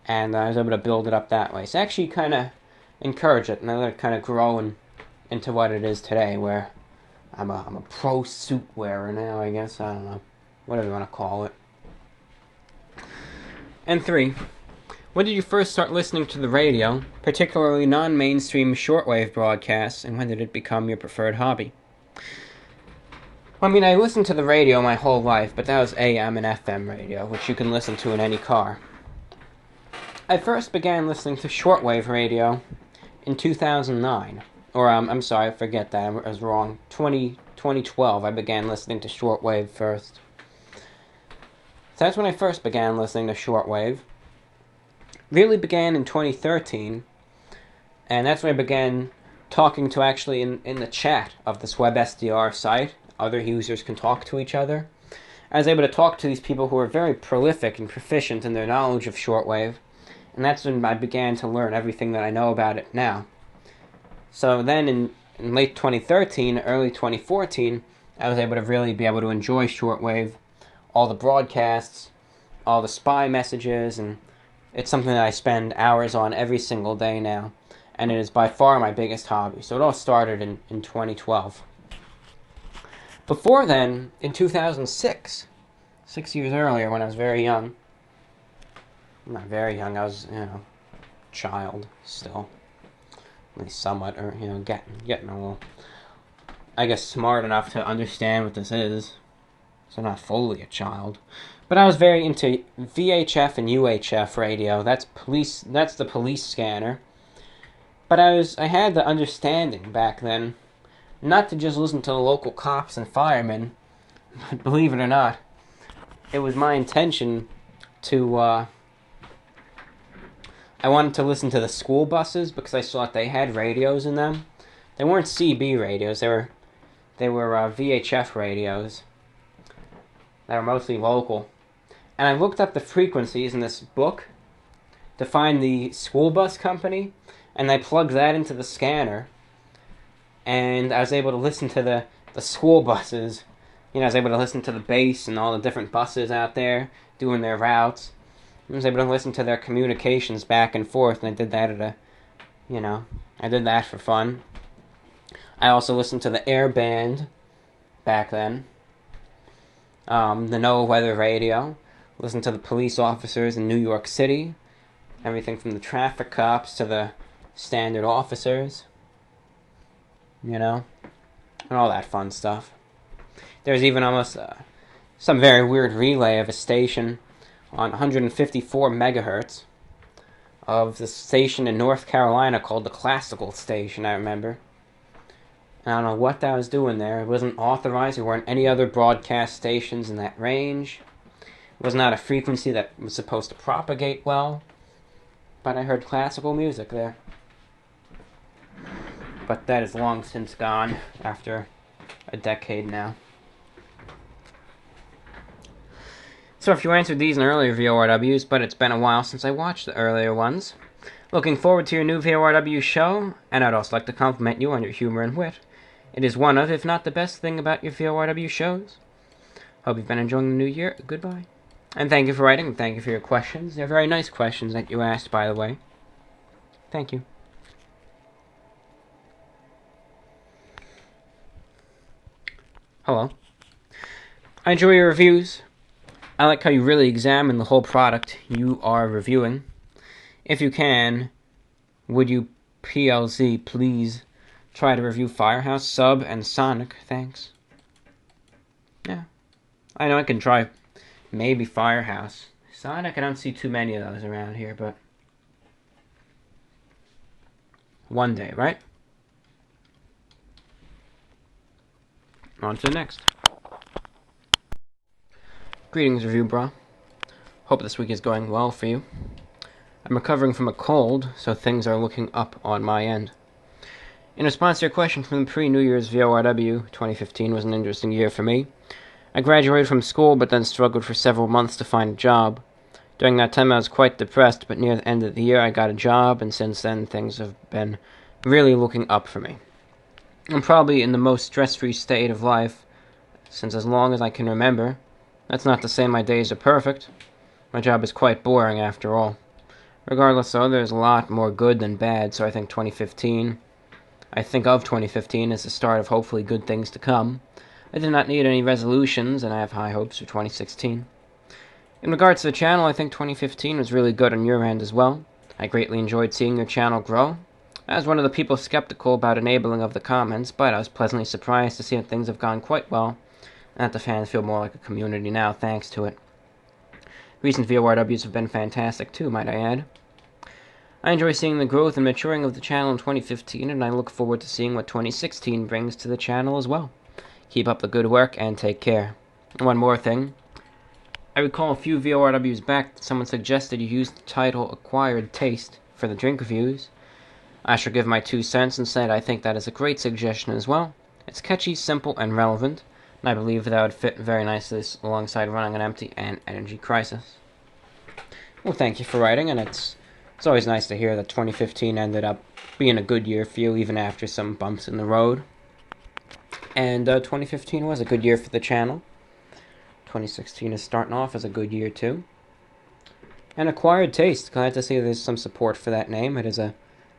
And I was able to build it up that way. So I actually kind of encourage it. And I let it kind of grow into what it is today, where I'm a pro suit wearer now, I guess. I don't know. Whatever you want to call it. And 3. When did you first start listening to the radio, particularly non-mainstream shortwave broadcasts, and when did it become your preferred hobby? Well, I listened to the radio my whole life, but that was AM and FM radio, which you can listen to in any car. I first began listening to shortwave radio in 2009. Or, I'm sorry, I forget that, I was wrong. 2012, I began listening to shortwave first. So that's when I first began listening to shortwave. Really began in 2013, and that's when I began talking to actually in the chat of this WebSDR site. Other users can talk to each other. I was able to talk to these people who were very prolific and proficient in their knowledge of shortwave, and that's when I began to learn everything that I know about it now. So then in late 2013, early 2014, I was able to really be able to enjoy shortwave, all the broadcasts, all the spy messages, and it's something that I spend hours on every single day now, and it is by far my biggest hobby. So it all started in 2012. Before then, in 2006, 6 years earlier, when I was very young, not very young, I was, child still, at least somewhat, or, getting a little, I guess, smart enough to understand what this is, so not fully a child. But I was very into VHF and UHF radio. That's the police scanner. But I had the understanding back then not to just listen to the local cops and firemen, but believe it or not, it was my intention to, I wanted to listen to the school buses because I saw that they had radios in them. They weren't CB radios, they were VHF radios. They were mostly local. And I looked up the frequencies in this book to find the school bus company, and I plugged that into the scanner, and I was able to listen to the school buses. I was able to listen to the base and all the different buses out there doing their routes. I was able to listen to their communications back and forth, and I did that I did that for fun. I also listened to the air band back then, the NOAA weather radio. Listen to the police officers in New York City, everything from the traffic cops to the standard officers, and all that fun stuff. There's even almost some very weird relay of a station on 154 megahertz of the station in North Carolina called the Classical Station, I remember. I don't know what that was doing there. It wasn't authorized. There weren't any other broadcast stations in that range. It was not a frequency that was supposed to propagate well, but I heard classical music there. But that is long since gone, after a decade now. So if you answered these in earlier VORWs, but it's been a while since I watched the earlier ones, looking forward to your new VORW show, and I'd also like to compliment you on your humor and wit. It is one of, if not the best thing about your VORW shows. Hope you've been enjoying the new year. Goodbye. And thank you for writing, and thank you for your questions. They're very nice questions that you asked, by the way. Thank you. Hello. I enjoy your reviews. I like how you really examine the whole product you are reviewing. If you can, would you PLZ please try to review Firehouse, Sub, and Sonic? Thanks. Yeah. I know I can try maybe Firehouse. Sonic, I don't see too many of those around here, but one day, right? On to the next. Greetings, Review Bra. Hope this week is going well for you. I'm recovering from a cold, so things are looking up on my end. In response to your question from the pre-New Year's VORW, 2015 was an interesting year for me. I graduated from school, but then struggled for several months to find a job. During that time, I was quite depressed, but near the end of the year, I got a job, and since then, things have been really looking up for me. I'm probably in the most stress-free state of life since as long as I can remember. That's not to say my days are perfect. My job is quite boring, after all. Regardless, though, there's a lot more good than bad, so I think of 2015 as the start of hopefully good things to come. I did not need any resolutions, and I have high hopes for 2016. In regards to the channel, I think 2015 was really good on your end as well. I greatly enjoyed seeing your channel grow. I was one of the people skeptical about enabling of the comments, but I was pleasantly surprised to see that things have gone quite well, and that the fans feel more like a community now thanks to it. Recent VORWs have been fantastic too, might I add. I enjoy seeing the growth and maturing of the channel in 2015, and I look forward to seeing what 2016 brings to the channel as well. Keep up the good work, and take care. One more thing. I recall a few VORWs back that someone suggested you use the title Acquired Taste for the drink reviews. I shall give my 2 cents and say I think that is a great suggestion as well. It's catchy, simple, and relevant, and I believe that would fit very nicely alongside Running on Empty and Energy Crisis. Well, thank you for writing, and it's always nice to hear that 2015 ended up being a good year for you, even after some bumps in the road. And 2015 was a good year for the channel. 2016 is starting off as a good year, too. And Acquired Taste, glad to see there's some support for that name. I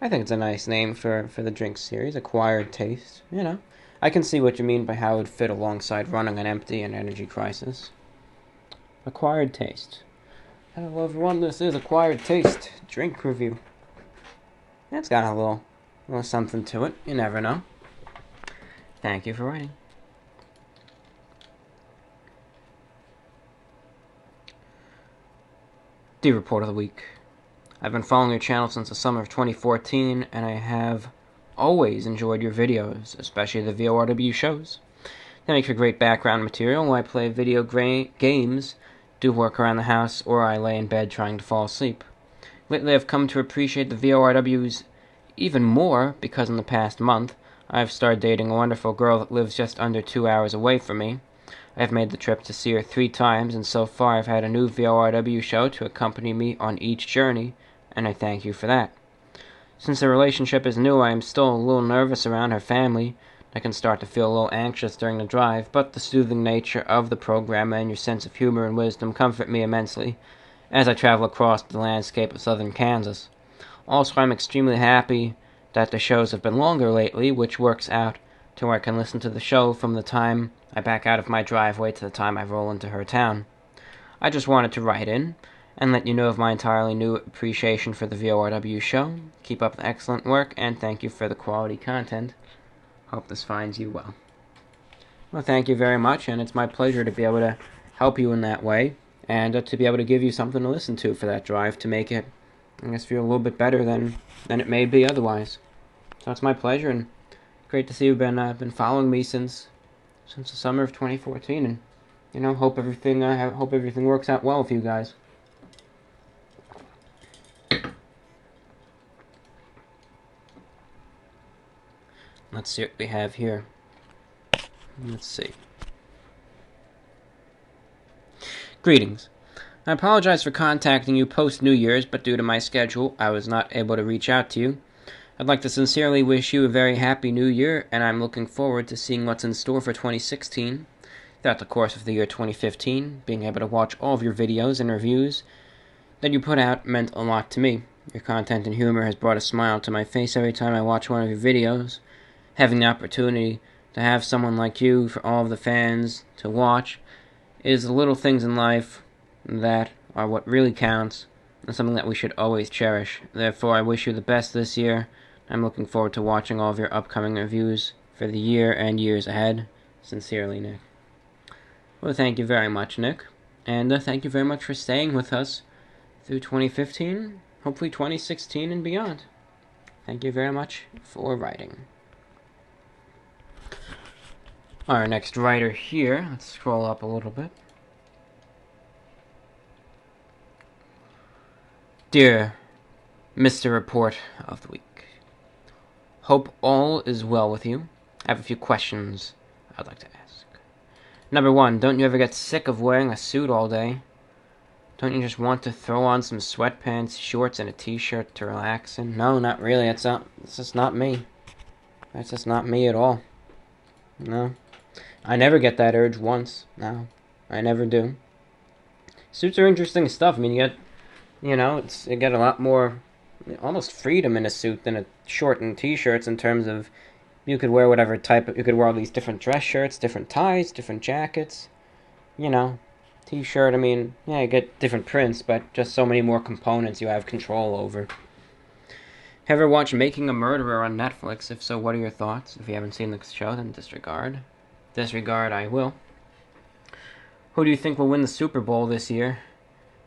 think it's a nice name for the drink series, Acquired Taste. I I can see what you mean by how it would fit alongside running on empty and Energy Crisis. Acquired Taste. Hello everyone, this is Acquired Taste drink review. It's got a little something to it. You never know. Thank you for writing. The Report of the Week. I've been following your channel since the summer of 2014, and I have always enjoyed your videos, especially the VORW shows. They make for great background material while I play video games, do work around the house, or I lay in bed trying to fall asleep. Lately I've come to appreciate the VORWs even more because in the past month I've started dating a wonderful girl that lives just under 2 hours away from me. I've made the trip to see her 3 times, and so far I've had a new VORW show to accompany me on each journey, and I thank you for that. Since the relationship is new, I am still a little nervous around her family. I can start to feel a little anxious during the drive, but the soothing nature of the program and your sense of humor and wisdom comfort me immensely as I travel across the landscape of southern Kansas. Also, I'm extremely happy that the shows have been longer lately, which works out to where I can listen to the show from the time I back out of my driveway to the time I roll into her town. I just wanted to write in and let you know of my entirely new appreciation for the VORW show. Keep up the excellent work, and thank you for the quality content. Hope this finds you well. Well, thank you very much, and it's my pleasure to be able to help you in that way, and to be able to give you something to listen to for that drive to make it, I guess, feel a little bit better than it may be otherwise. So it's my pleasure, and great to see you've been following me since the summer of 2014, and hope everything works out well with you guys. Let's see what we have here. Let's see. Greetings. I apologize for contacting you post-New Year's, but due to my schedule, I was not able to reach out to you. I'd like to sincerely wish you a very happy New Year, and I'm looking forward to seeing what's in store for 2016. Throughout the course of the year 2015, being able to watch all of your videos and reviews that you put out meant a lot to me. Your content and humor has brought a smile to my face every time I watch one of your videos. Having the opportunity to have someone like you for all of the fans to watch is the little things in life that are what really counts, and something that we should always cherish. Therefore, I wish you the best this year. I'm looking forward to watching all of your upcoming reviews for the year and years ahead. Sincerely, Nick. Well, thank you very much, Nick. And thank you very much for staying with us through 2015, hopefully 2016 and beyond. Thank you very much for writing. Our next writer here, let's scroll up a little bit. Dear Mr. Report of the Week, hope all is well with you. I have a few questions I'd like to ask. Number 1, don't you ever get sick of wearing a suit all day? Don't you just want to throw on some sweatpants, shorts, and a t-shirt to relax in? No, not really. It's just not me. That's just not me at all. No. I never get that urge once. No. I never do. Suits are interesting stuff. I mean, you get a lot more, almost freedom in a suit than a short and t-shirts in terms of you could wear whatever you could wear all these different dress shirts, different ties, different jackets, t-shirt, I mean, yeah, you get different prints, but just so many more components you have control over. Ever watch Making a Murderer on Netflix? If so, what are your thoughts? If you haven't seen the show, then disregard. Disregard, I will. Who do you think will win the Super Bowl this year?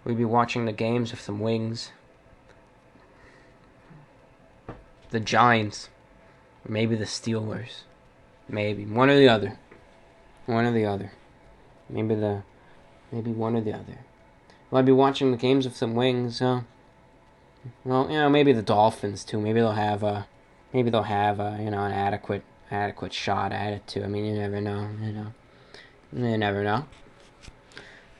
We'll be watching the games with some wings. The Giants. Or maybe the Steelers. Maybe. One or the other. One or the other. Maybe one or the other. Will I be watching the games with some wings? Well, maybe the Dolphins too. Maybe they'll have an adequate shot at it too. I mean, you never know. You never know.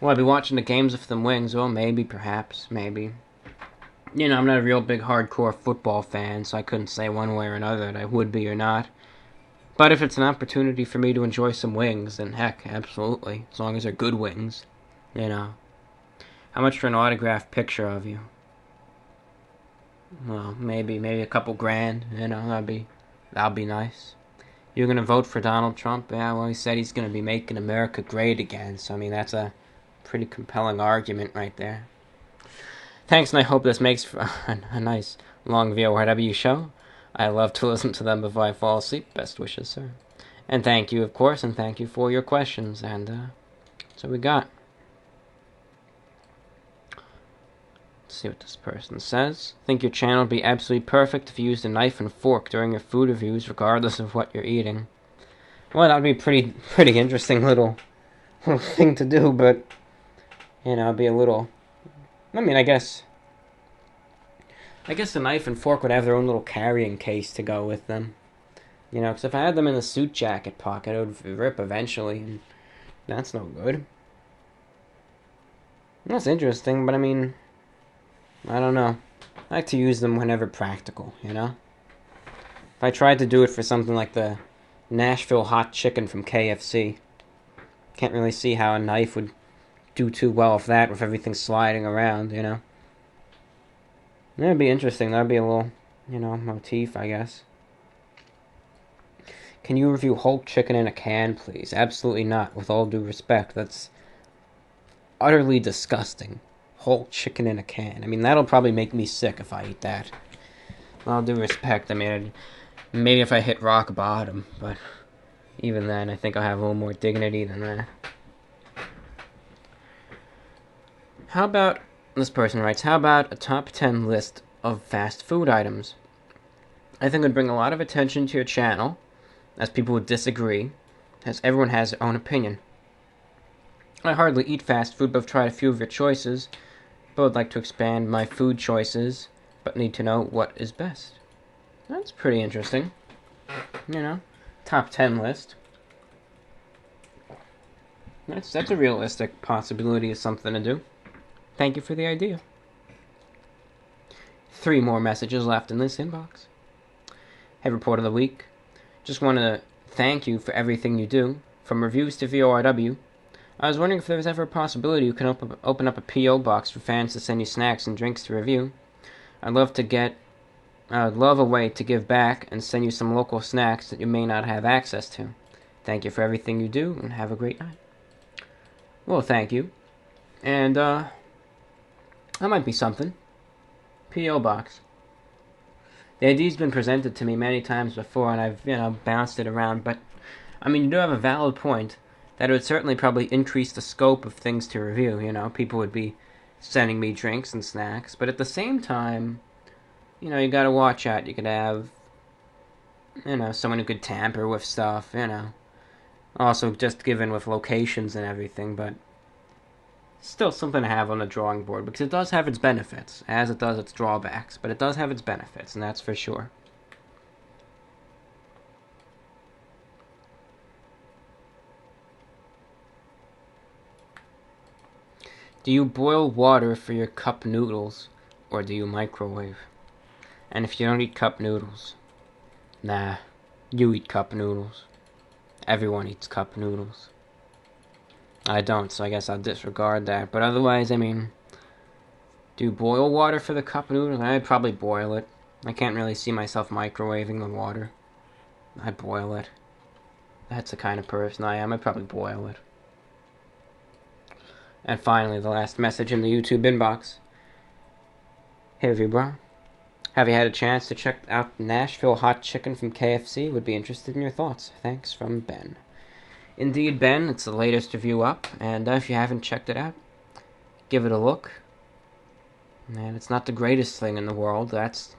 Will I be watching the games with some wings? Well, maybe, perhaps, maybe. I'm not a real big hardcore football fan, so I couldn't say one way or another that I would be or not. But if it's an opportunity for me to enjoy some wings, then heck, absolutely. As long as they're good wings, How much for an autographed picture of you? Well, maybe a couple grand, that'd be nice. You're going to vote for Donald Trump? Yeah, well, he said he's going to be making America great again. So, I mean, that's a pretty compelling argument right there. Thanks, and I hope this makes for a nice, long VORW show. I love to listen to them before I fall asleep. Best wishes, sir. And thank you, of course, and thank you for your questions. And that's what we got. Let's see what this person says. Think your channel would be absolutely perfect if you used a knife and fork during your food reviews, regardless of what you're eating. Well, that would be pretty interesting little thing to do, but, you know, it'd be a little... I mean, I guess the knife and fork would have their own little carrying case to go with them. You know, because if I had them in the suit jacket pocket, it would rip eventually, and that's no good. That's interesting, but I mean, I don't know. I like to use them whenever practical, you know? If I tried to do it for something like the Nashville hot chicken from KFC, can't really see how a knife would do too well with that, with everything sliding around, you know? That'd be interesting. That'd be a little, you know, motif, I guess. Can you review whole chicken in a can, please? Absolutely not, with all due respect. That's utterly disgusting. Whole chicken in a can. I mean, that'll probably make me sick if I eat that. With all due respect, I mean, maybe if I hit rock bottom, but even then, I think I'll have a little more dignity than that. How about, this person writes, how about a top 10 list of fast food items? I think it would bring a lot of attention to your channel, as people would disagree, as everyone has their own opinion. I hardly eat fast food, but I've tried a few of your choices, but would like to expand my food choices, but need to know what is best. That's pretty interesting. You know, top 10 list. That's a realistic possibility of something to do. Thank you for the idea. 3 more messages left in this inbox. Hey, Report of the Week. Just want to thank you for everything you do, from reviews to VORW. I was wondering if there was ever a possibility you can open up a P.O. box for fans to send you snacks and drinks to review. I'd love a way to give back and send you some local snacks that you may not have access to. Thank you for everything you do, and have a great night. Well, thank you. And, that might be something. P.O. box. The idea's been presented to me many times before, and I've, bounced it around, but, I mean, you do have a valid point that it would certainly probably increase the scope of things to review, People would be sending me drinks and snacks, but at the same time, you gotta watch out. You could have, someone who could tamper with stuff, Also, just given with locations and everything, but still something to have on the drawing board, because it does have its benefits, as it does its drawbacks, but it does have its benefits, and that's for sure. Do you boil water for your cup noodles, or do you microwave? And if you don't eat cup noodles, nah, you eat cup noodles. Everyone eats cup noodles. I don't, so I guess I'll disregard that. But otherwise, I mean, do you boil water for the cup noodles? I'd probably boil it. I can't really see myself microwaving the water. I'd boil it. That's the kind of person I am. I'd probably boil it. And finally, the last message in the YouTube inbox. Hey, Review Bro. Have you had a chance to check out Nashville hot chicken from KFC? Would be interested in your thoughts. Thanks, from Ben. Indeed, Ben, it's the latest review up, and if you haven't checked it out, give it a look. And it's not the greatest thing in the world, that's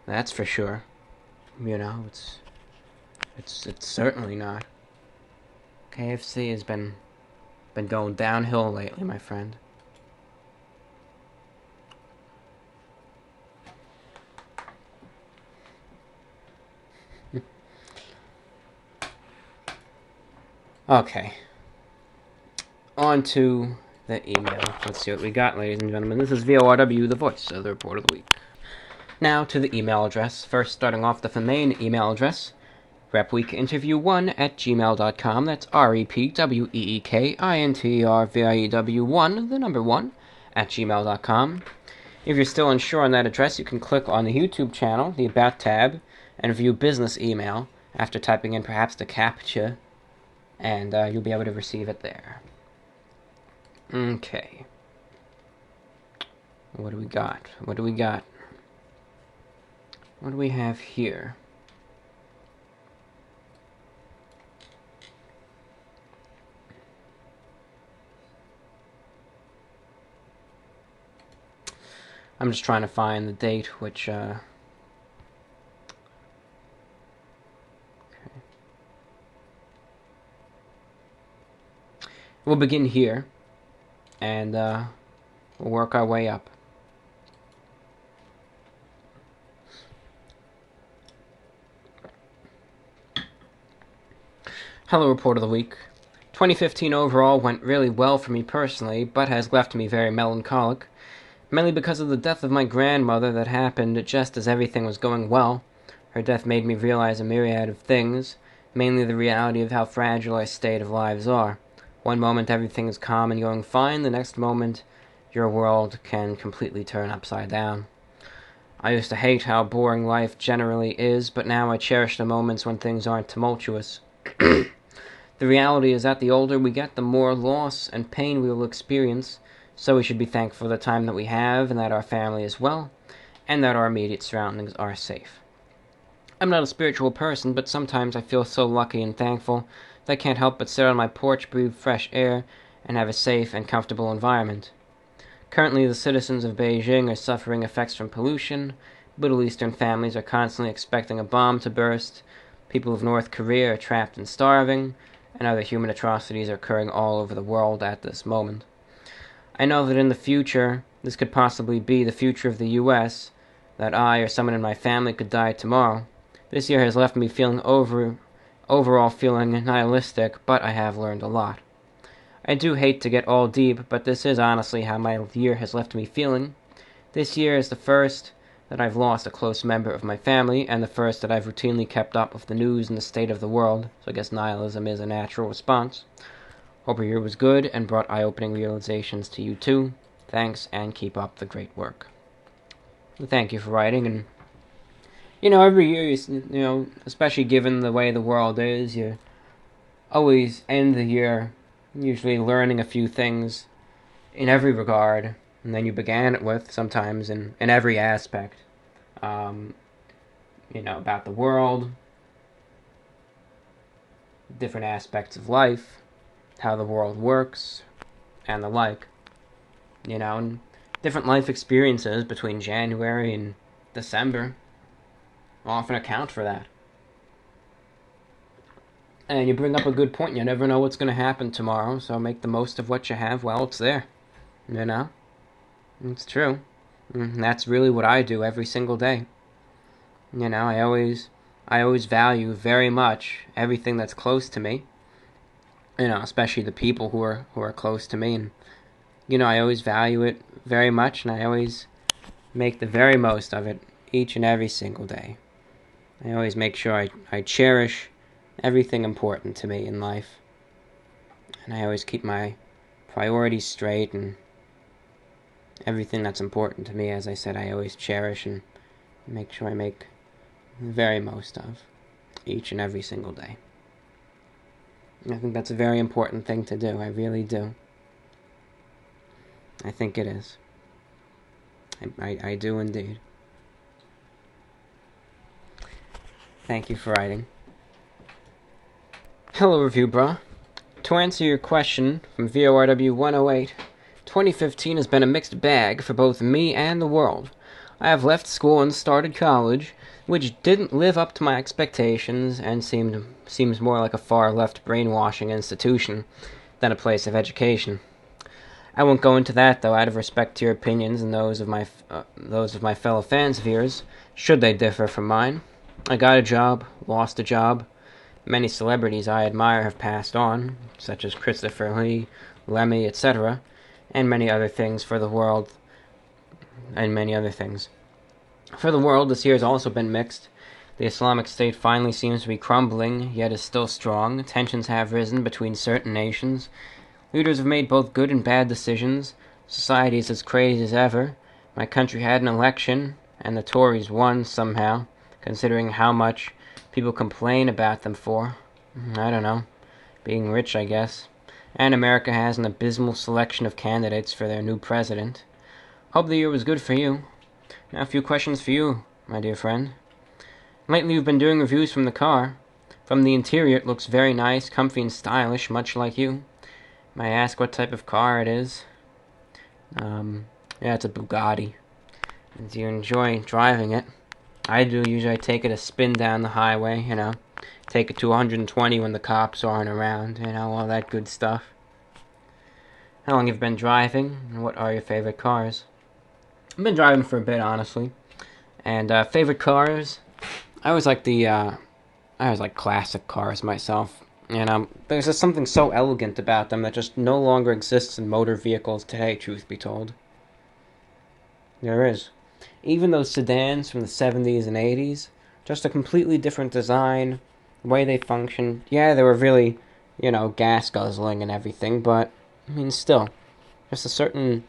for sure. It's certainly not. KFC has been going downhill lately, my friend. Okay. On to the email. Let's see what we got, ladies and gentlemen. This is VORW, the voice of the Report of the Week. Now to the email address. First, starting off with the main email address, repweekinterview1@gmail.com. That's repweekinterview1, the number 1, @gmail.com. If you're still unsure on that address, you can click on the YouTube channel, the About tab, and view business email, after typing in perhaps the CAPTCHA, and you'll be able to receive it there. Okay. What do we got? What do we have here? I'm just trying to find the date, which, okay. We'll begin here, and we'll work our way up. Hello, Report of the Week. 2015 overall went really well for me personally, but has left me very melancholic. Mainly because of the death of my grandmother that happened just as everything was going well. Her death made me realize a myriad of things, mainly the reality of how fragile our state of lives are. One moment everything is calm and going fine, the next moment your world can completely turn upside down. I used to hate how boring life generally is, but now I cherish the moments when things aren't tumultuous. The reality is that the older we get, the more loss and pain we will experience. So we should be thankful for the time that we have, and that our family is well, and that our immediate surroundings are safe. I'm not a spiritual person, but sometimes I feel so lucky and thankful that I can't help but sit on my porch, breathe fresh air, and have a safe and comfortable environment. Currently, the citizens of Beijing are suffering effects from pollution. Middle Eastern families are constantly expecting a bomb to burst. People of North Korea are trapped and starving, and other human atrocities are occurring all over the world at this moment. I know that in the future, this could possibly be the future of the U.S., that I or someone in my family could die tomorrow. This year has left me feeling overall feeling nihilistic, but I have learned a lot. I do hate to get all deep, but this is honestly how my year has left me feeling. This year is the first that I've lost a close member of my family, and the first that I've routinely kept up with the news and the state of the world, so I guess nihilism is a natural response. Hope your year was good and brought eye-opening realizations to you too. Thanks, and keep up the great work. Thank you for writing, and every year, especially given the way the world is, you always end the year usually learning a few things in every regard, and then you began it with sometimes in every aspect, about the world, different aspects of life, how the world works, and the like. And different life experiences between January and December often account for that. And you bring up a good point. You never know what's going to happen tomorrow, so make the most of what you have while it's there. It's true. And that's really what I do every single day. I always value very much everything that's close to me. Especially the people who are close to me, and I always value it very much, and I always make the very most of it each and every single day. I always make sure I cherish everything important to me in life, and I always keep my priorities straight, and everything that's important to me, as I said, I always cherish and make sure I make the very most of each and every single day. I think that's a very important thing to do. I really do. I think it is. I do indeed. Thank you for writing. Hello, Review Bra. To answer your question from VORW 108, 2015 has been a mixed bag for both me and the world. I have left school and started college, which didn't live up to my expectations and seems more like a far-left brainwashing institution than a place of education. I won't go into that, though, out of respect to your opinions and those of my fellow fans of yours, should they differ from mine. I got a job, lost a job. Many celebrities I admire have passed on, such as Christopher Lee, Lemmy, etc., and many other things for the world, For the world, this year has also been mixed. The Islamic State finally seems to be crumbling, yet is still strong. Tensions have risen between certain nations. Leaders have made both good and bad decisions. Society is as crazy as ever. My country had an election, and the Tories won somehow, considering how much people complain about them for. I don't know. Being rich, I guess. And America has an abysmal selection of candidates for their new president. Hope the year was good for you. Now a few questions for you, my dear friend. Lately you've been doing reviews from the car. From the interior it looks very nice, comfy and stylish, much like you. May I ask what type of car it is? Yeah, it's a Bugatti. And do you enjoy driving it? I do. Usually I take it a spin down the highway, take it to 120 when the cops aren't around, all that good stuff. How long have you been driving, and what are your favorite cars? I've been driving for a bit, honestly. And favorite cars, I always like classic cars myself. And there's just something so elegant about them that just no longer exists in motor vehicles today, truth be told. There is. Even those sedans from the 70s and 80s, just a completely different design, the way they function. Yeah, they were really, gas guzzling and everything, but, still, just a certain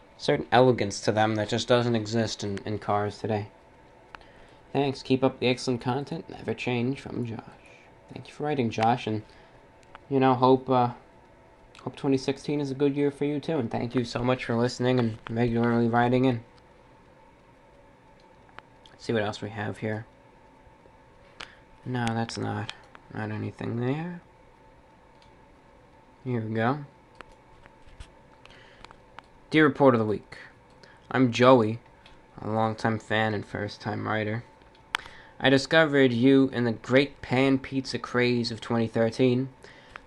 elegance to them that just doesn't exist in cars today. Thanks, keep up the excellent content, never change, from Josh. Thank you for writing, Josh, and, hope 2016 is a good year for you, too, and thank you so much for listening and regularly writing in. See what else we have here. No, that's not anything there. Here we go. Dear Report of the Week, I'm Joey, a longtime fan and first-time writer. I discovered you in the Great Pan Pizza craze of 2013.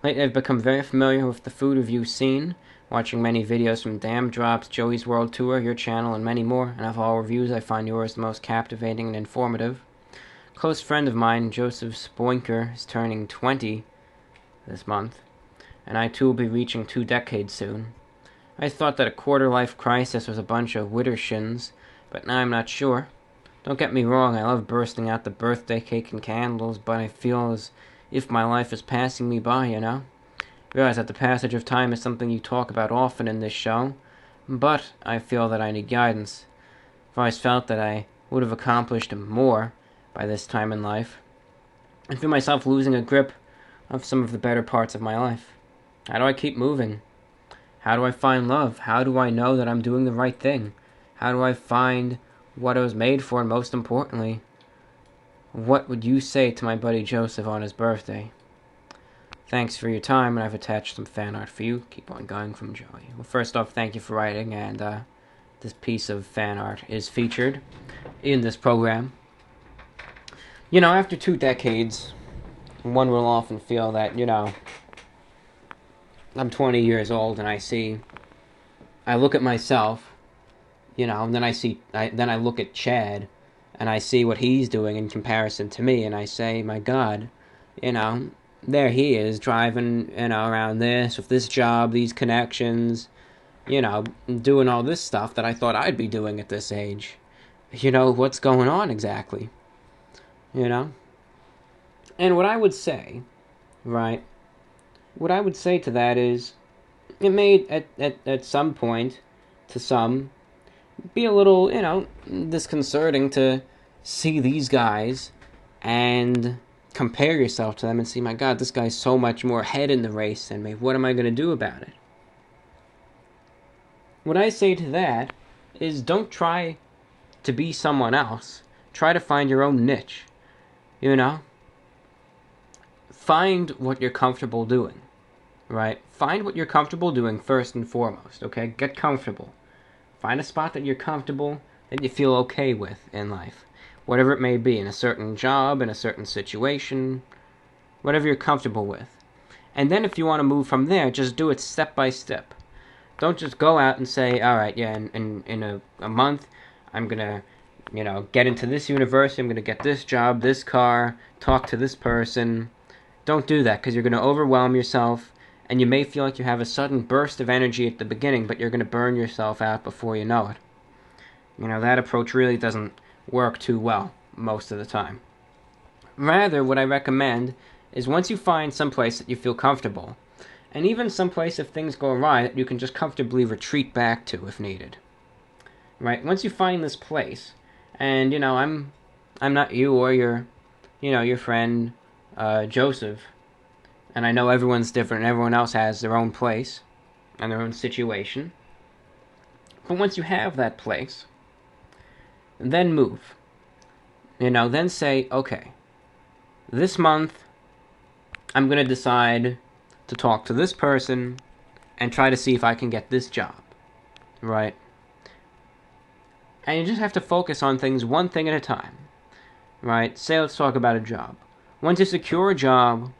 Lately I've become very familiar with the food review scene, watching many videos from Damn Drops, Joey's World Tour, your channel, and many more, and of all reviews I find yours the most captivating and informative. A close friend of mine, Joseph Spoinker, is turning 20 this month, and I too will be reaching 2 decades soon. I thought that a quarter-life crisis was a bunch of widdershins, but now I'm not sure. Don't get me wrong, I love bursting out the birthday cake and candles, but I feel as if my life is passing me by, I realize that the passage of time is something you talk about often in this show, but I feel that I need guidance. I've always felt that I would have accomplished more by this time in life. I feel myself losing a grip of some of the better parts of my life. How do I keep moving? How do I find love? How do I know that I'm doing the right thing? How do I find what I was made for, and most importantly, what would you say to my buddy Joseph on his birthday? Thanks for your time, and I've attached some fan art for you. Keep on going, from Joey. Well, first off, thank you for writing, and this piece of fan art is featured in this program. After 2 decades, one will often feel that, I'm 20 years old, and I look at myself, and then I look at Chad, and I see what he's doing in comparison to me, and I say, my God, there he is, driving, around this, with this job, these connections, doing all this stuff that I thought I'd be doing at this age. What's going on exactly? And what I would say, right, what I would say to that is, it may, at some point, to some, be a little, disconcerting to see these guys and compare yourself to them and see, my God, this guy's so much more ahead in the race than me. What am I going to do about it? What I say to that is, don't try to be someone else. Try to find your own niche. Find what you're comfortable doing, right? Find what you're comfortable doing first and foremost, okay? Get comfortable. Find a spot that you're comfortable, that you feel okay with in life. Whatever it may be, in a certain job, in a certain situation, whatever you're comfortable with. And then if you want to move from there, just do it step by step. Don't just go out and say, all right, yeah, in a month, I'm going to, get into this university, I'm going to get this job, this car, talk to this person. Don't do that, because you're going to overwhelm yourself, and you may feel like you have a sudden burst of energy at the beginning, but you're going to burn yourself out before you know it. That approach really doesn't work too well most of the time. Rather, what I recommend is, once you find some place that you feel comfortable, and even some place, if things go awry, that you can just comfortably retreat back to if needed. Right? Once you find this place, and I'm not you or your your friend Joseph, and I know everyone's different and everyone else has their own place and their own situation. But once you have that place, then move. Then say, okay, this month I'm going to decide to talk to this person and try to see if I can get this job, right? And you just have to focus on things one thing at a time, right? Say, let's talk about a job. Once you secure a job,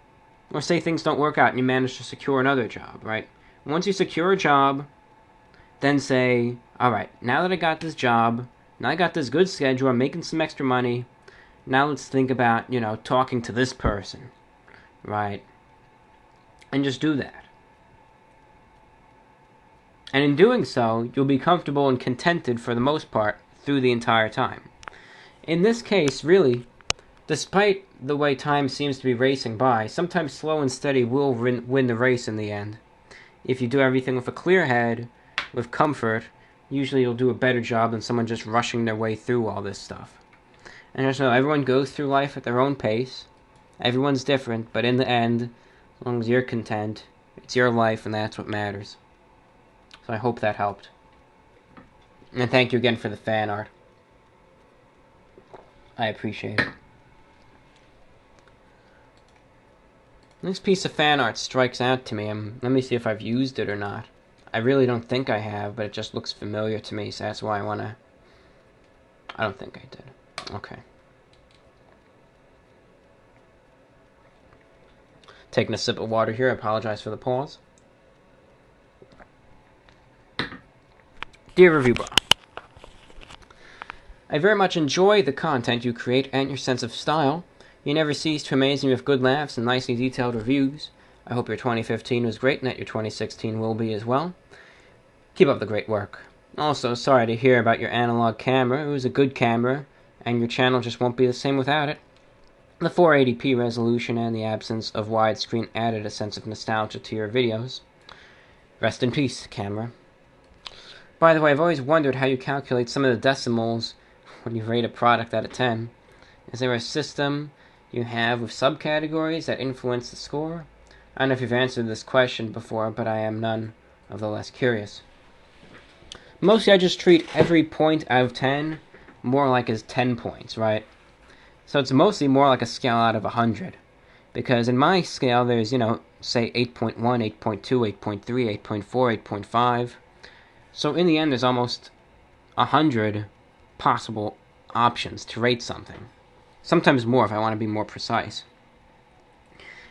or say things don't work out and you manage to secure another job, right? Once you secure a job, then say, all right, now that I got this job, now I got this good schedule, I'm making some extra money, now let's think about, talking to this person, right? And just do that. And in doing so, you'll be comfortable and contented for the most part through the entire time. In this case, really, despite the way time seems to be racing by, sometimes slow and steady will win the race in the end. If you do everything with a clear head, with comfort, usually you'll do a better job than someone just rushing their way through all this stuff. And just know, everyone goes through life at their own pace. Everyone's different, but in the end, as long as you're content, it's your life and that's what matters. So I hope that helped. And thank you again for the fan art. I appreciate it. This piece of fan art strikes out to me. Let me see if I've used it or not. I really don't think I have, but it just looks familiar to me, so that's why I don't think I did. Okay. Taking a sip of water here. I apologize for the pause. Dear Review Bra, I very much enjoy the content you create and your sense of style. You never cease to amaze me with good laughs and nicely detailed reviews. I hope your 2015 was great and that your 2016 will be as well. Keep up the great work. Also, sorry to hear about your analog camera. It was a good camera, and your channel just won't be the same without it. The 480p resolution and the absence of widescreen added a sense of nostalgia to your videos. Rest in peace, camera. By the way, I've always wondered how you calculate some of the decimals when you rate a product out of 10. Is there a system you have with subcategories that influence the score? I don't know if you've answered this question before, but I am none of the less curious. Mostly I just treat every point out of 10 more like as 10 points, right? So it's mostly more like a scale out of 100. Because in my scale, there's, say 8.1, 8.2, 8.3, 8.4, 8.5. So in the end, there's almost 100 possible options to rate something. Sometimes more if I want to be more precise.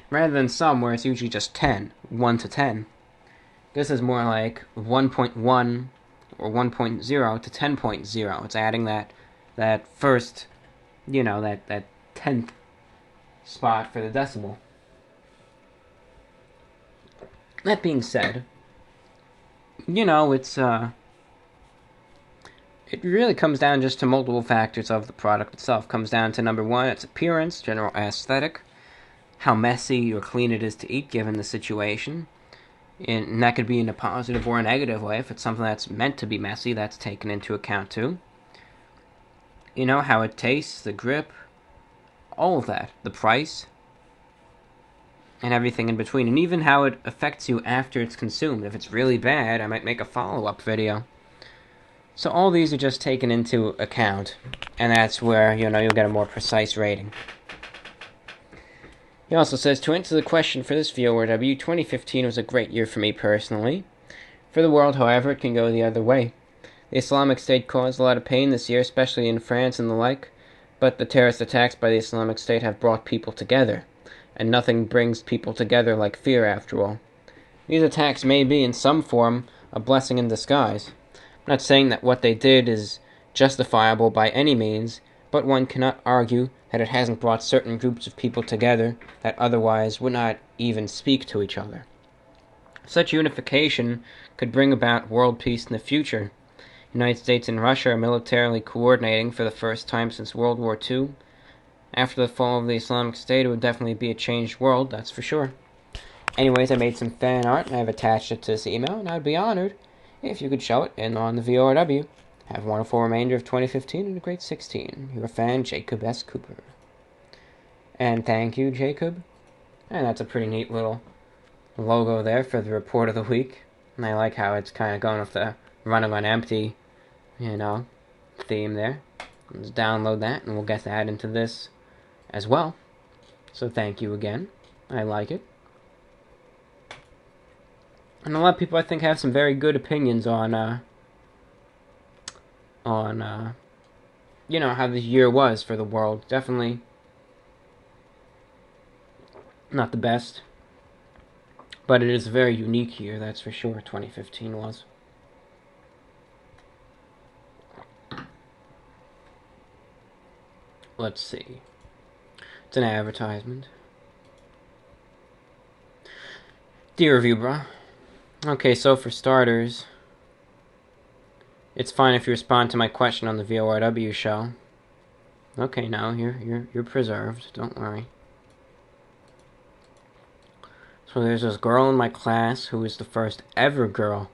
Rather than some where it's usually just 10, 1 to 10. This is more like 1.1 or 1.0 to 10.0. It's adding that first, that 10th spot for the decimal. That being said, it really comes down just to multiple factors of the product itself. Comes down to number one, its appearance, general aesthetic, how messy or clean it is to eat given the situation. And that could be in a positive or a negative way. If it's something that's meant to be messy, that's taken into account too. How it tastes, the grip, all of that. The price, and everything in between. And even how it affects you after it's consumed. If it's really bad, I might make a follow-up video. So all these are just taken into account. And that's where, you'll get a more precise rating. He also says, to answer the question for this VORW, 2015 was a great year for me personally. For the world, however, it can go the other way. The Islamic State caused a lot of pain this year, especially in France and the like, but the terrorist attacks by the Islamic State have brought people together, and nothing brings people together like fear after all. These attacks may be, in some form, a blessing in disguise. I'm not saying that what they did is justifiable by any means, but one cannot argue that it hasn't brought certain groups of people together that otherwise would not even speak to each other. Such unification could bring about world peace in the future. The United States and Russia are militarily coordinating for the first time since World War II. After the fall of the Islamic State, it would definitely be a changed world, that's for sure. Anyways, I made some fan art, and I've attached it to this email, and I'd be honored if you could show it in on the VORW. Have a wonderful remainder of 2015 and a great 16. Your fan, Jacob S. Cooper. And thank you, Jacob. And that's a pretty neat little logo there for the Report of the Week. And I like how it's kind of going with the running on empty, theme there. Let's download that, and we'll get that into this as well. So thank you again. I like it. And a lot of people, I think, have some very good opinions on how the year was for the world. Definitely not the best, but it is a very unique year, that's for sure. 2015 was. Let's see. It's an advertisement. Dear Review Bra. Okay, so for starters, it's fine if you respond to my question on the VORW show. Okay, now you're preserved. Don't worry. So there's this girl in my class who is the first ever girl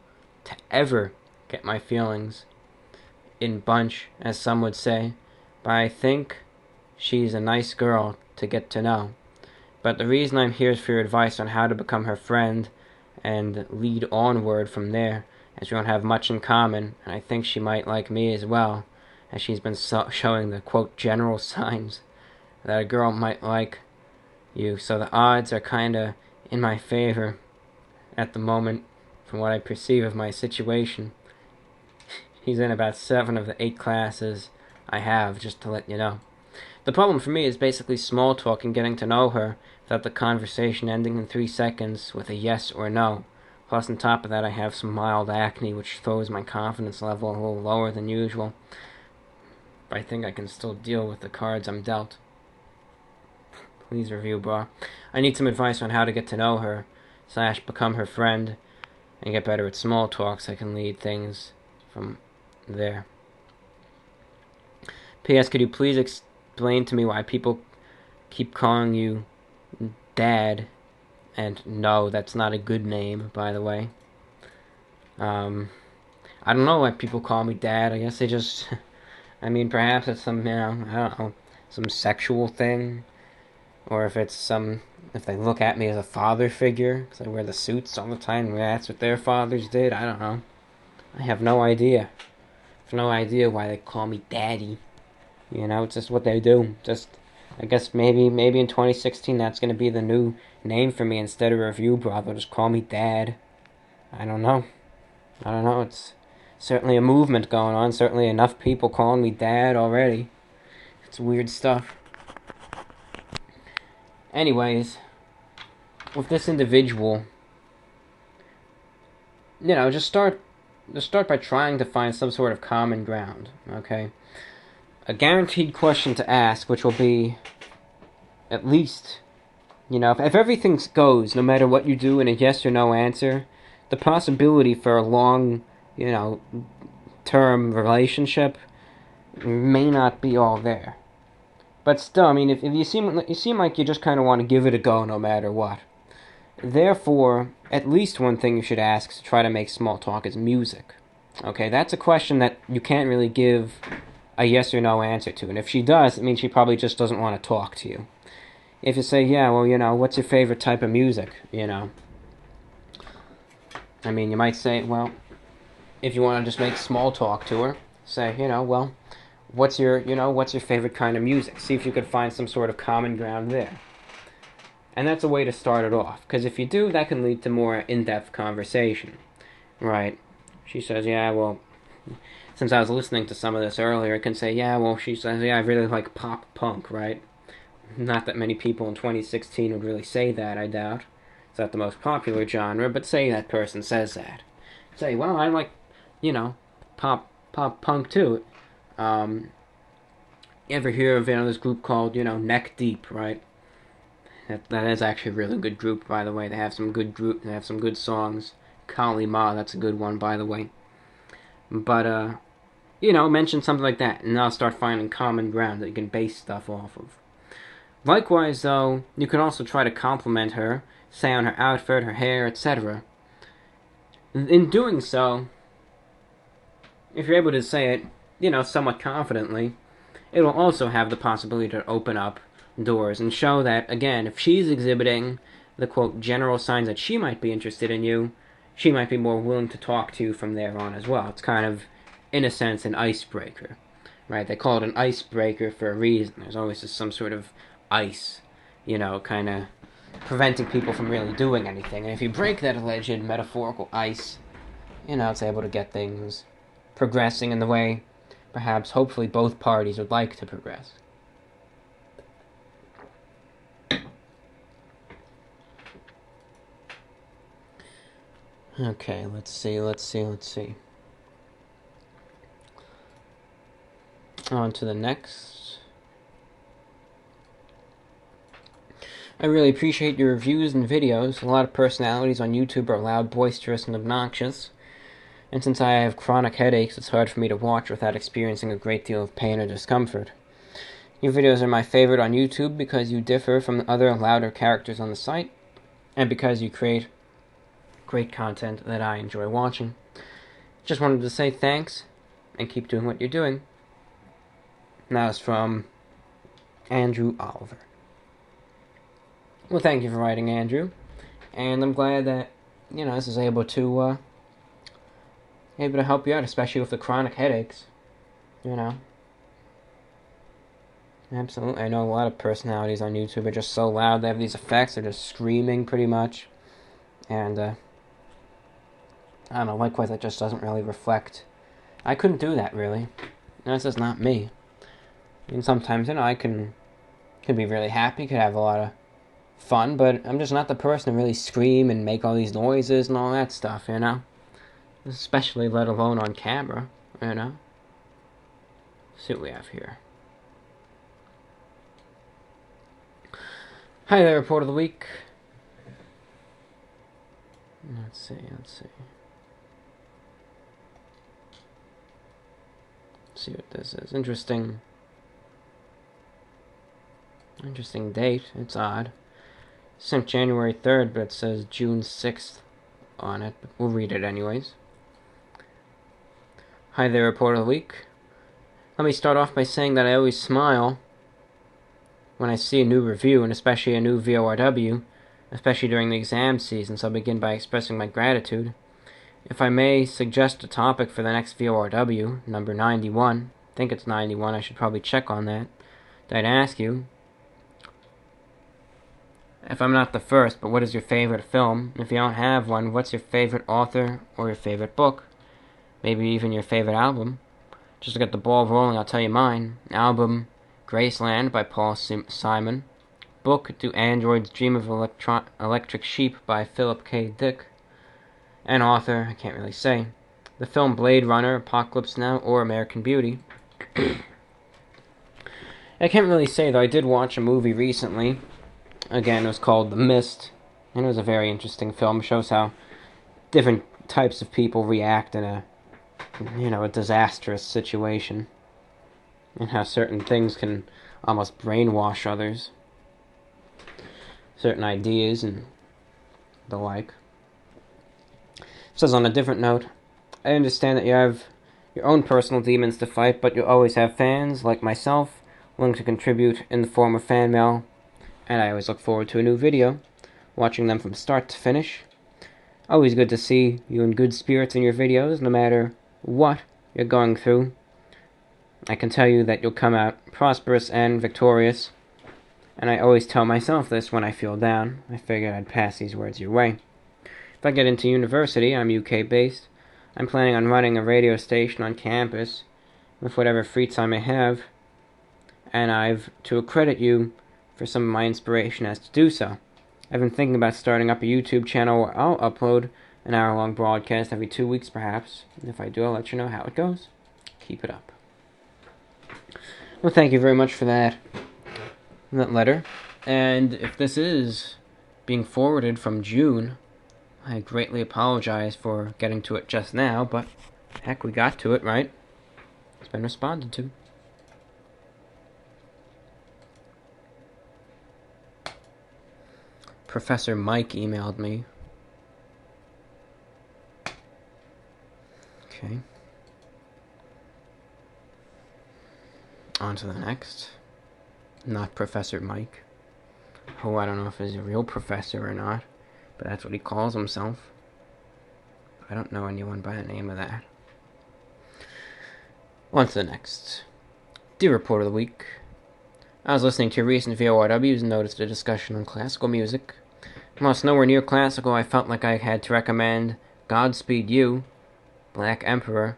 to ever get my feelings in bunch, as some would say. But I think she's a nice girl to get to know. But the reason I'm here is for your advice on how to become her friend and lead onward from there, as we don't have much in common, and I think she might like me as well, as she's been showing the, quote, general signs that a girl might like you. So the odds are kinda in my favor at the moment, from what I perceive of my situation. He's in about 7 of the 8 classes I have, just to let you know. The problem for me is basically small talk and getting to know her without the conversation ending in 3 seconds with a yes or no. Plus, on top of that, I have some mild acne, which throws my confidence level a little lower than usual. But I think I can still deal with the cards I'm dealt. Please review, bra. I need some advice on how to get to know her, / become her friend, and get better at small talk so I can lead things from there. P.S. Could you please explain to me why people keep calling you Dad? And no, that's not a good name, by the way. I don't know why people call me Dad. I guess they just... perhaps it's some, I don't know, some sexual thing. Or if they look at me as a father figure, because I wear the suits all the time, and that's what their fathers did. I don't know. I have no idea. I have no idea why they call me Daddy. It's just what they do. I guess maybe in 2016 that's going to be the new name for me. Instead of Review Bra, they'll just call me Dad. I don't know. It's certainly a movement going on. Certainly enough people calling me Dad already. It's weird stuff. Anyways, with this individual, just start by trying to find some sort of common ground, okay? A guaranteed question to ask, which will be, at least, if everything goes, no matter what you do in a yes or no answer, the possibility for a long, term relationship may not be all there. But still, if you seem like you just kind of want to give it a go no matter what. Therefore, at least one thing you should ask to try to make small talk is music. Okay, that's a question that you can't really give a yes or no answer to. And if she does, it means she probably just doesn't want to talk to you. If you say, yeah, well, what's your favorite type of music, you might say, well, if you want to just make small talk to her, say, well, what's your favorite kind of music? See if you could find some sort of common ground there. And that's a way to start it off, because if you do, that can lead to more in-depth conversation. Right. She says, yeah, well, since I was listening to some of this earlier, I can say, yeah, well, she says, yeah, I really like pop punk, right? Not that many people in 2016 would really say that, I doubt. It's not the most popular genre, but say that person says that. Say, well, I like, pop punk too. You ever hear of this group called, Neck Deep, right? That is actually a really good group, by the way. They have some good songs. Kali Ma, that's a good one, by the way. But, mention something like that, and I'll start finding common ground that you can base stuff off of. Likewise, though, you can also try to compliment her, say on her outfit, her hair, etc. In doing so, if you're able to say it, somewhat confidently, it will also have the possibility to open up doors and show that, again, if she's exhibiting the, quote, general signs that she might be interested in you, she might be more willing to talk to you from there on as well. It's kind of, in a sense, an icebreaker, right? They call it an icebreaker for a reason. There's always just some sort of ice, kind of preventing people from really doing anything. And if you break that alleged metaphorical ice, it's able to get things progressing in the way, perhaps, hopefully, both parties would like to progress. Okay, let's see. On to the next. I really appreciate your reviews and videos. A lot of personalities on YouTube are loud, boisterous, and obnoxious. And since I have chronic headaches, it's hard for me to watch without experiencing a great deal of pain or discomfort. Your videos are my favorite on YouTube because you differ from the other louder characters on the site, and because you create great content that I enjoy watching. Just wanted to say thanks, and keep doing what you're doing. And that was from Andrew Oliver. Well, thank you for writing, Andrew. And I'm glad that, this is able to help you out, especially with the chronic headaches. Absolutely. I know a lot of personalities on YouTube are just so loud. They have these effects. They're just screaming, pretty much. And, I don't know, likewise, that just doesn't really reflect. I couldn't do that, really. That's just not me. And sometimes, I can be really happy, could have a lot of fun, but I'm just not the person to really scream and make all these noises and all that stuff, Especially, let alone on camera, Let's see what we have here. Hi there, Report of the Week. Let's see. See what this is. Interesting date. It's odd. Sent January 3rd, but it says June 6th on it. But we'll read it anyways. Hi there, Report of the Week. Let me start off by saying that I always smile when I see a new review, and especially a new VORW, especially during the exam season, so I'll begin by expressing my gratitude. If I may suggest a topic for the next VORW, number 91, I think it's 91, I should probably check on that, I'd ask you, if I'm not the first, but what is your favorite film? If you don't have one, what's your favorite author or your favorite book? Maybe even your favorite album. Just to get the ball rolling, I'll tell you mine. Album, Graceland by Paul Simon. Book, Do Androids Dream of Electric Sheep by Philip K. Dick. And author, I can't really say. The film Blade Runner, Apocalypse Now, or American Beauty. I can't really say, though. I did watch a movie recently. Again, it was called The Mist, and it was a very interesting film. It shows how different types of people react in a disastrous situation, and how certain things can almost brainwash others, certain ideas and the like. It says on a different note, I understand that you have your own personal demons to fight, but you'll always have fans, like myself, willing to contribute in the form of fan mail, and I always look forward to a new video, watching them from start to finish. Always good to see you in good spirits in your videos, no matter what you're going through. I can tell you that you'll come out prosperous and victorious, and I always tell myself this when I feel down. I figured I'd pass these words your way. If I get into university, I'm UK-based. I'm planning on running a radio station on campus with whatever free time I have, and I've to accredit you for some of my inspiration as to do so. I've been thinking about starting up a YouTube channel where I'll upload an hour-long broadcast every 2 weeks, perhaps. And if I do, I'll let you know how it goes. Keep it up. Well, thank you very much for that letter. And if this is being forwarded from June, I greatly apologize for getting to it just now, but heck, we got to it, right? It's been responded to. Professor Mike emailed me. Okay. On to the next. not Professor Mike, who I don't know if he's a real professor or not, but that's what he calls himself. I don't know anyone by the name of that. On to the next. Dear Report of the Week, I was listening to your recent VORWs and noticed a discussion on classical music. Whilst nowhere near classical, I felt like I had to recommend Godspeed You, Black Emperor,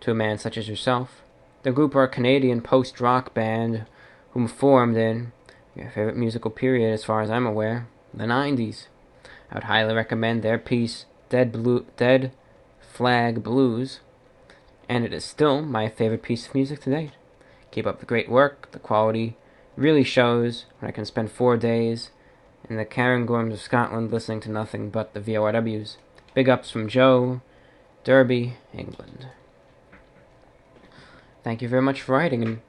to a man such as yourself. The group are a Canadian post-rock band whom formed in your favorite musical period, as far as I'm aware, the 90s. I would highly recommend their piece, Dead Flag Blues, and it is still my favorite piece of music to date. Keep up the great work. The quality really shows when I can spend 4 days in the Cairngorms of Scotland listening to nothing but the VORWs. Big ups from Joe, Derby, England. Thank you very much for writing, and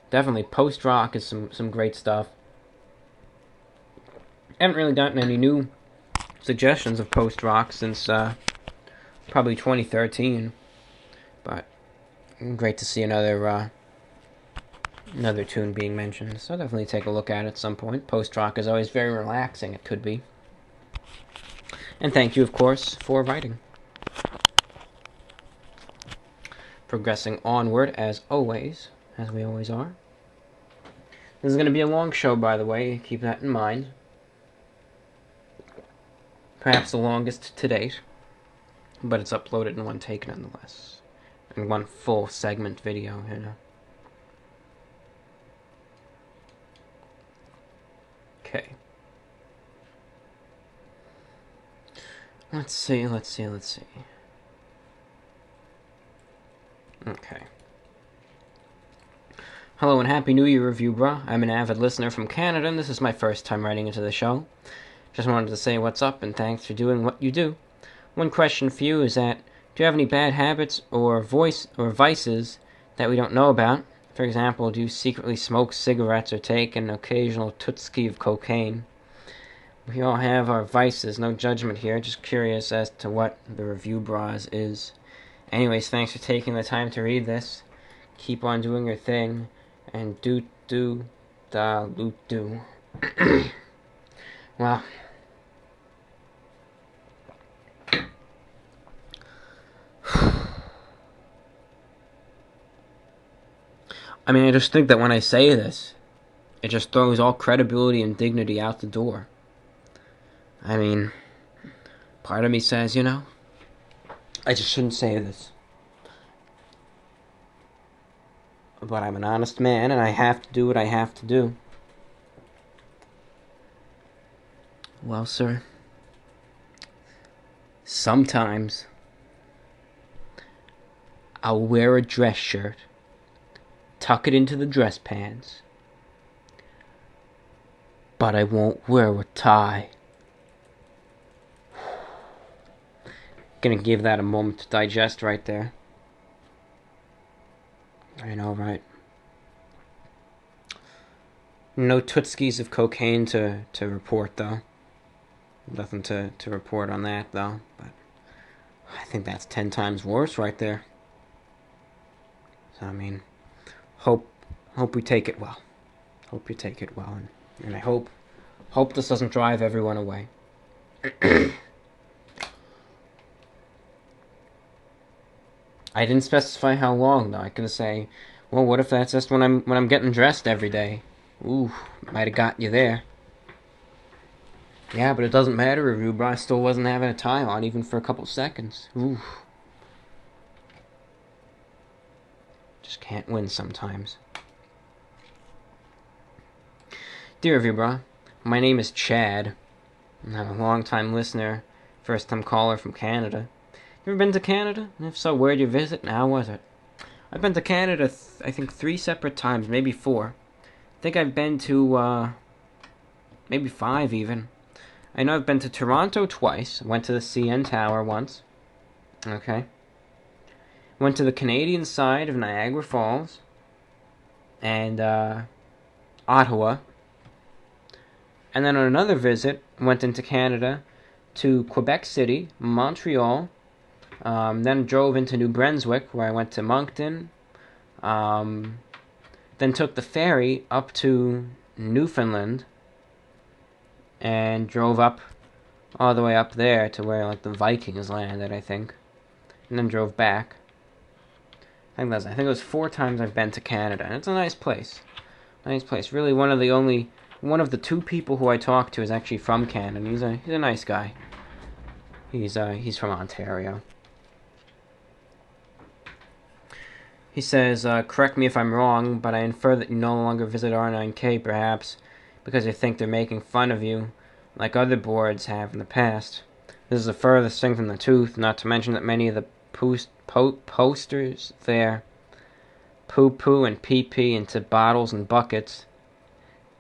definitely post-rock is some great stuff. I haven't really gotten any new suggestions of post-rock since probably 2013, but great to see another tune being mentioned, so definitely take a look at it at some point. Post-rock is always very relaxing, it could be. And thank you, of course, for writing. Progressing onward, as always, as we always are. This is going to be a long show, by the way, keep that in mind. Perhaps the longest to date, but it's uploaded in one take nonetheless. In one full segment video, you know. Okay. Let's see. Okay. Hello and Happy New Year, Review Bruh. I'm an avid listener from Canada, and this is my first time writing into the show. Just wanted to say what's up, and thanks for doing what you do. One question for you is that, do you have any bad habits or vices that we don't know about? For example, do you secretly smoke cigarettes or take an occasional tootski of cocaine? We all have our vices, no judgment here, just curious as to what the Review Bras is. Anyways, thanks for taking the time to read this. Keep on doing your thing, and do. Well, I mean, I just think that when I say this, it just throws all credibility and dignity out the door. I mean, part of me says, I just shouldn't say this. But I'm an honest man, and I have to do what I have to do. Well, sir, sometimes I'll wear a dress shirt, tuck it into the dress pants, but I won't wear a tie. Gonna give that a moment to digest right there. I know, right? No tootskis of cocaine to report, though. Nothing to report on that, though. But I think that's 10 times worse right there. So, I mean, hope we take it well. Hope you take it well. And I hope this doesn't drive everyone away. I didn't specify how long, though. I could say, well, what if that's just when I'm getting dressed every day? Ooh, might have got you there. Yeah, but it doesn't matter. Review Bra still wasn't having a tie on, even for a couple seconds. Ooh. Just can't win sometimes. Dear Review Bra, my name is Chad. I'm a long-time listener, first-time caller from Canada. You ever been to Canada? If so, where'd you visit and how was it? I've been to Canada, I think 3 separate times, maybe 4. I think I've been to, maybe 5 even. I know I've been to Toronto twice. I went to the CN Tower once. Okay. Went to the Canadian side of Niagara Falls. And, Ottawa. And then on another visit, went into Canada to Quebec City, Montreal. Then drove into New Brunswick, where I went to Moncton. Then took the ferry up to Newfoundland and drove up all the way up there to where like the Vikings landed, I think, and then drove back. I think it was 4 times I've been to Canada, and it's a nice place. Nice place. Really, one of the 2 people who I talked to is actually from Canada. He's a nice guy. He's from Ontario. He says, correct me if I'm wrong, but I infer that you no longer visit R9K, perhaps because you think they're making fun of you, like other boards have in the past. This is the furthest thing from the truth, not to mention that many of the posters there poo-poo and pee-pee into bottles and buckets.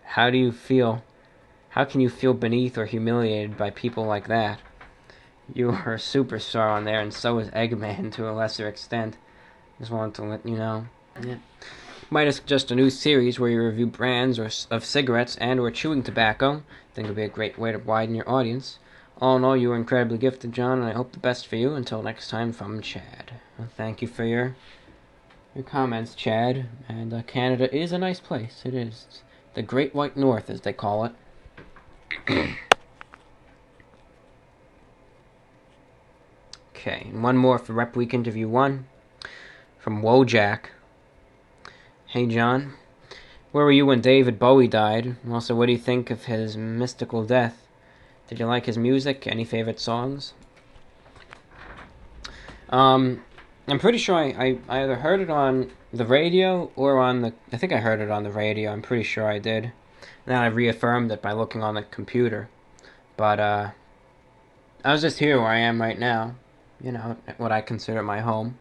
How do you feel? How can you feel beneath or humiliated by people like that? You are a superstar on there, and so is Eggman to a lesser extent. Just wanted to let you know. Yeah. Might suggest a new series where you review brands of cigarettes and or chewing tobacco. I think it would be a great way to widen your audience. All in all, you are incredibly gifted, John, and I hope the best for you. Until next time, from Chad. Well, thank you for your comments, Chad. And Canada is a nice place. It is. It's the Great White North, as they call it. Okay, and one more for Rep Week Interview 1 from Wojak. Hey, John. Where were you when David Bowie died? Also, what do you think of his mystical death? Did you like his music? Any favorite songs? I'm pretty sure I either heard it on the radio or I think I heard it on the radio. I'm pretty sure I did. Then I reaffirmed it by looking on the computer. But, I was just here where I am right now. You know, what I consider my home.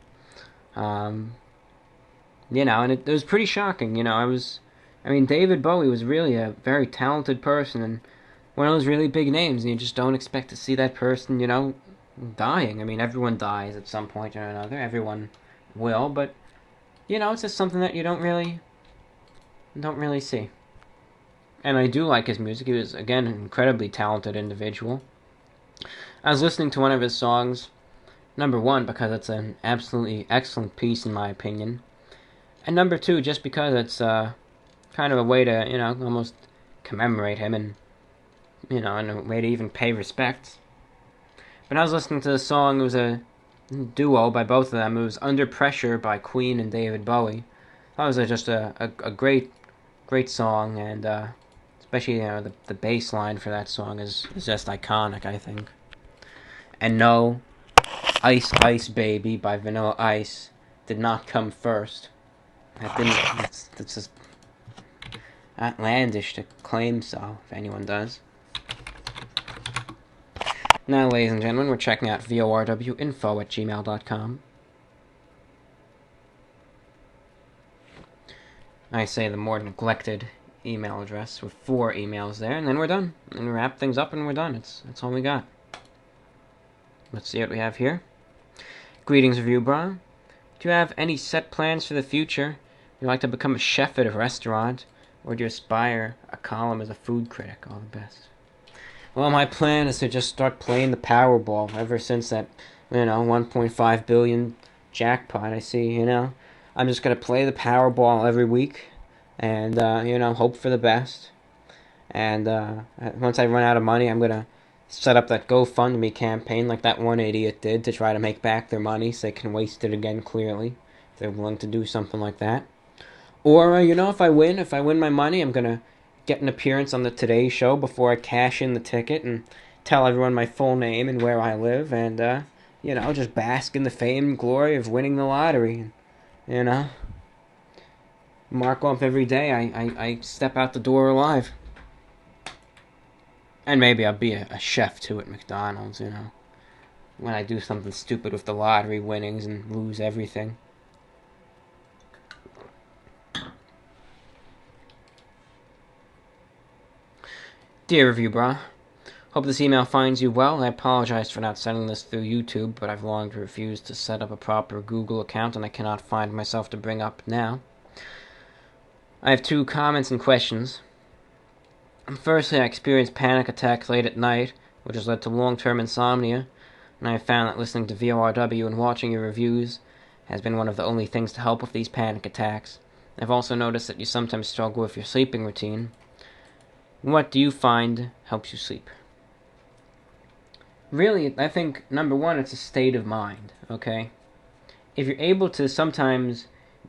You know, and it was pretty shocking. You know, David Bowie was really a very talented person and one of those really big names, and you just don't expect to see that person, you know, dying. I mean, everyone dies at some point or another. Everyone will, but, you know, it's just something that you don't really see. And I do like his music. He was, again, an incredibly talented individual. I was listening to one of his songs, number 1, because it's an absolutely excellent piece in my opinion. And number 2, just because it's kind of a way to, you know, almost commemorate him and, you know, and a way to even pay respects. But I was listening to the song, it was a duo by both of them. It was Under Pressure by Queen and David Bowie. That was just a great song, and especially, you know, the bass line for that song is just iconic, I think. And no, Ice Ice Baby by Vanilla Ice did not come first. That's just outlandish to claim so, if anyone does. Now, ladies and gentlemen, we're checking out VORWinfo@gmail.com. I say the more neglected email address with 4 emails there, and then we're done. And we wrap things up and we're done. That's all we got. Let's see what we have here. Greetings, Review Bra. Do you have any set plans for the future? Would you like to become a chef at a restaurant? Or do you aspire a column as a food critic? All the best. Well, my plan is to just start playing the Powerball ever since that, you know, 1.5 billion jackpot I see, you know. I'm just going to play the Powerball every week and, you know, hope for the best. And once I run out of money, I'm going to set up that GoFundMe campaign like that one idiot did to try to make back their money so they can waste it again clearly, if they're willing to do something like that. Or, you know, if I win my money, I'm going to get an appearance on the Today Show before I cash in the ticket and tell everyone my full name and where I live and, you know, just bask in the fame and glory of winning the lottery. You know, mark off every day I step out the door alive. And maybe I'll be a chef, too, at McDonald's, you know, when I do something stupid with the lottery winnings and lose everything. Dear Review Bra, hope this email finds you well. I apologize for not sending this through YouTube, but I've long refused to set up a proper Google account, and I cannot find myself to bring up now. I have 2 comments and questions. Firstly, I experienced panic attacks late at night, which has led to long-term insomnia, and I have found that listening to VORW and watching your reviews has been one of the only things to help with these panic attacks. I've also noticed that you sometimes struggle with your sleeping routine. What do you find helps you sleep? Really, I think, number one, it's a state of mind, okay? If you're able to sometimes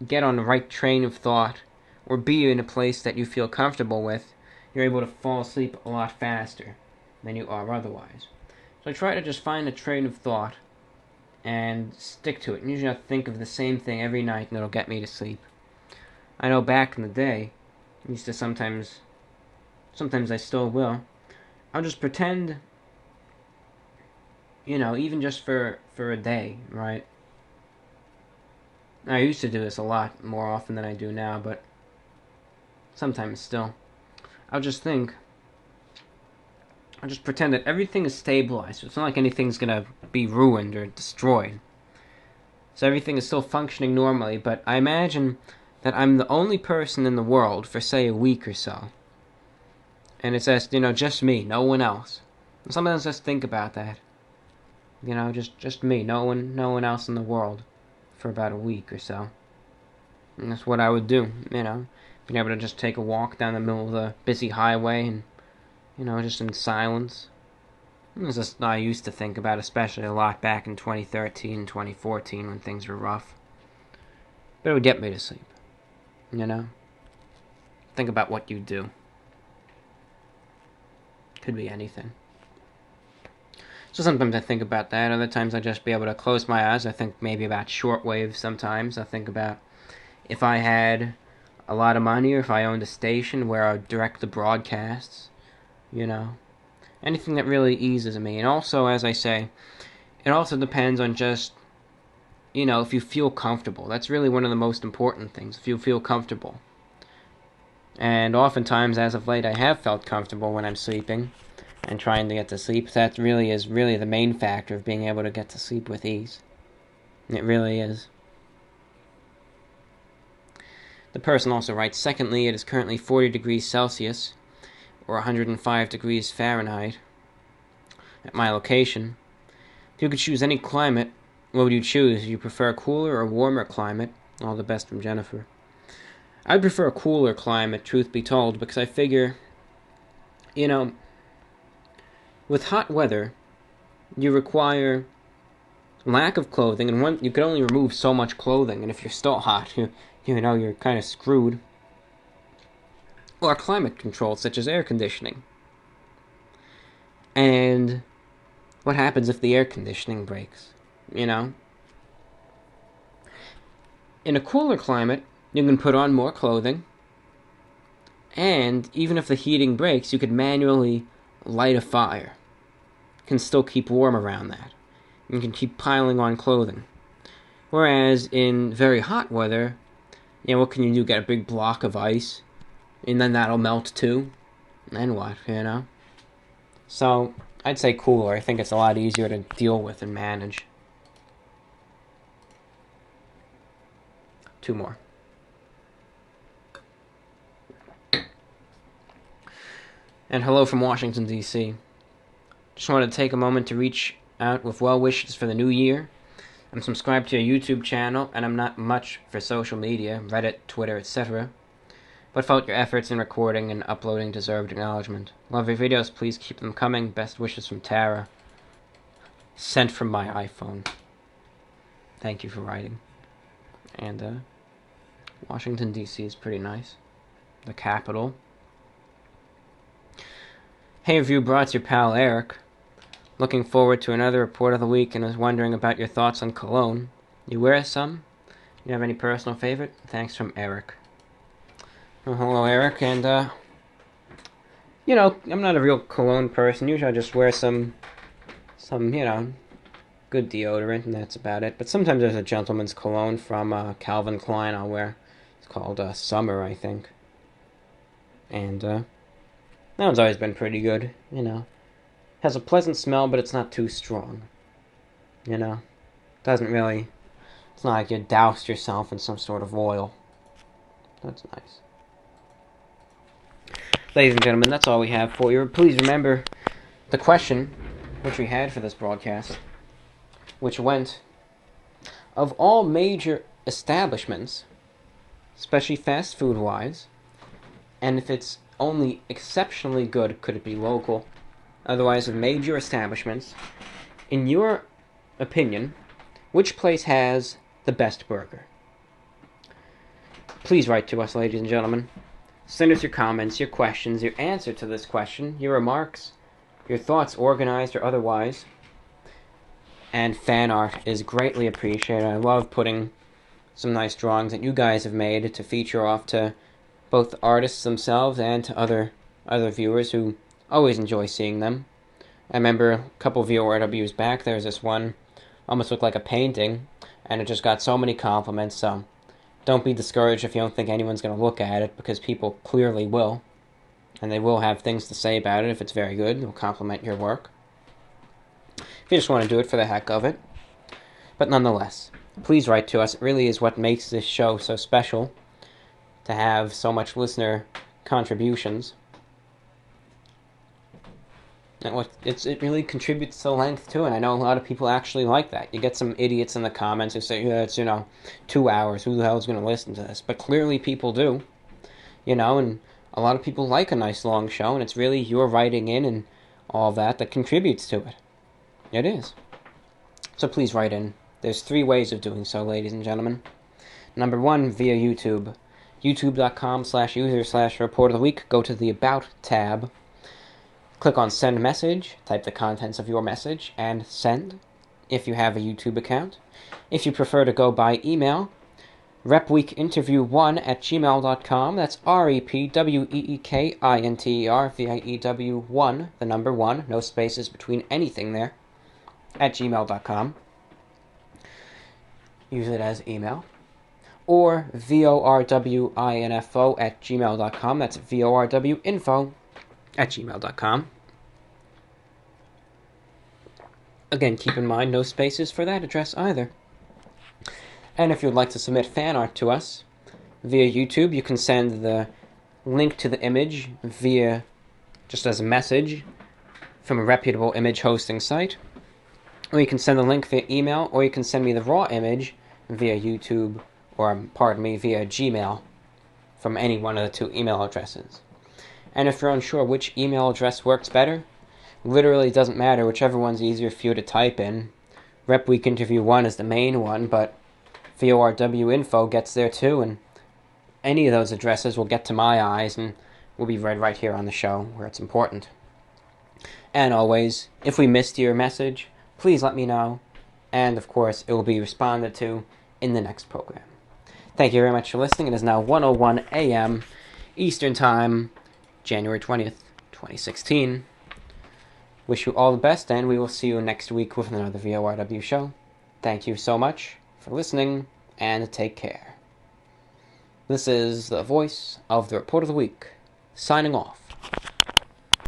get on the right train of thought, or be in a place that you feel comfortable with, you're able to fall asleep a lot faster than you are otherwise. So I try to just find a train of thought and stick to it. And usually I think of the same thing every night and it'll get me to sleep. I know back in the day, I used to sometimes I still will, I'll just pretend, even just for a day, right? I used to do this a lot more often than I do now, but sometimes still. I'll just pretend that everything is stabilized. So it's not like anything's gonna be ruined or destroyed. So everything is still functioning normally, but I imagine that I'm the only person in the world for, say, a week or so. And it's just me, no one else. And sometimes I just think about that. Just me, no one else in the world for about a week or so. And that's what I would do, being able to just take a walk down the middle of the busy highway and, just in silence. It was just I used to think about, especially a lot back in 2013, 2014 when things were rough. But it would get me to sleep, Think about what you do. Could be anything. So sometimes I think about that. Other times I just be able to close my eyes. I think maybe about shortwave sometimes. I think about if I had a lot of money or if I owned a station where I would direct the broadcasts, Anything that really eases me. And also, as I say, it also depends on just, if you feel comfortable. That's really one of the most important things, if you feel comfortable. And oftentimes, as of late, I have felt comfortable when I'm sleeping and trying to get to sleep. That really is the main factor of being able to get to sleep with ease. It really is. The person also writes, secondly, it is currently 40 degrees Celsius, or 105 degrees Fahrenheit, at my location. If you could choose any climate, what would you choose? Do you prefer a cooler or warmer climate? All the best from Jennifer. I'd prefer a cooler climate, truth be told, because I figure, with hot weather, you require lack of clothing, and you can only remove so much clothing, and if you're still hot, you're kind of screwed. Or climate control, such as air conditioning. And what happens if the air conditioning breaks? In a cooler climate, you can put on more clothing, and even if the heating breaks, you could manually light a fire. You can still keep warm around that. You can keep piling on clothing. Whereas in very hot weather, what can you do? Get a big block of ice, and then that'll melt too. And then what, So, I'd say cooler. I think it's a lot easier to deal with and manage. 2 more. And hello from Washington, D.C. Just wanted to take a moment to reach out with well wishes for the new year. I'm subscribed to your YouTube channel, and I'm not much for social media, Reddit, Twitter, etc., but felt your efforts in recording and uploading deserved acknowledgement. Love your videos, please keep them coming. Best wishes from Tara. Sent from my iPhone. Thank you for writing. And, Washington, D.C. is pretty nice. The capital. Hey, review brought to your pal Eric. Looking forward to another report of the week and was wondering about your thoughts on cologne. You wear some? You have any personal favorite? Thanks from Eric. Well, hello, Eric, and, I'm not a real cologne person. Usually I just wear some, good deodorant, and that's about it. But sometimes there's a gentleman's cologne from Calvin Klein I'll wear. It's called Summer, I think. And that one's always been pretty good, Has a pleasant smell, but it's not too strong. Doesn't really... It's not like you doused yourself in some sort of oil. That's nice. Ladies and gentlemen, that's all we have for you. Please remember the question which we had for this broadcast, which went, of all major establishments, especially fast food-wise, and if it's only exceptionally good could it be local. Otherwise, with major establishments, in your opinion, which place has the best burger? Please write to us, ladies and gentlemen. Send us your comments, your questions, your answer to this question, your remarks, your thoughts, organized or otherwise. And fan art is greatly appreciated. I love putting some nice drawings that you guys have made to feature off to both the artists themselves and to other viewers who always enjoy seeing them. I remember a couple VORWs back, there was this one, almost looked like a painting, and it just got so many compliments, so don't be discouraged if you don't think anyone's going to look at it, because people clearly will, and they will have things to say about it if it's very good. They'll compliment your work. If you just want to do it for the heck of it. But nonetheless, please write to us. It really is what makes this show so special, to have so much listener contributions. And it really contributes to the length too, and I know a lot of people actually like that. You get some idiots in the comments who say, yeah, it's, 2 hours, who the hell is going to listen to this? But clearly people do, and a lot of people like a nice long show, and it's really your writing in and all that contributes to it. It is. So please write in. There's 3 ways of doing so, ladies and gentlemen. Number 1, via YouTube. youtube.com/user/report of the week. Go to the About tab. Click on Send Message, type the contents of your message, and send, if you have a YouTube account. If you prefer to go by email, repweekinterview1@gmail.com. That's REPWEEKINTERVIEW1, the number 1, no spaces between anything there, at gmail.com. Use it as email. Or VORWINFO@gmail.com. That's VORWinfo@gmail.com. Again, keep in mind, no spaces for that address either. And if you'd like to submit fan art to us via YouTube, you can send the link to the image via, just as a message, from a reputable image hosting site. Or you can send the link via email, or you can send me the raw image via YouTube, or, via Gmail, from any one of the 2 email addresses. And if you're unsure which email address works better, literally doesn't matter, whichever one's easier for you to type in. RepWeekInterview1 is the main one, but VORWinfo gets there too, and any of those addresses will get to my eyes and will be read right here on the show, where it's important. And always, if we missed your message, please let me know, and of course, it will be responded to in the next program. Thank you very much for listening. It is now 1:01 a.m. Eastern Time, January 20th, 2016. Wish you all the best, and we will see you next week with another VORW show. Thank you so much for listening, and take care. This is the voice of the Report of the Week, signing off.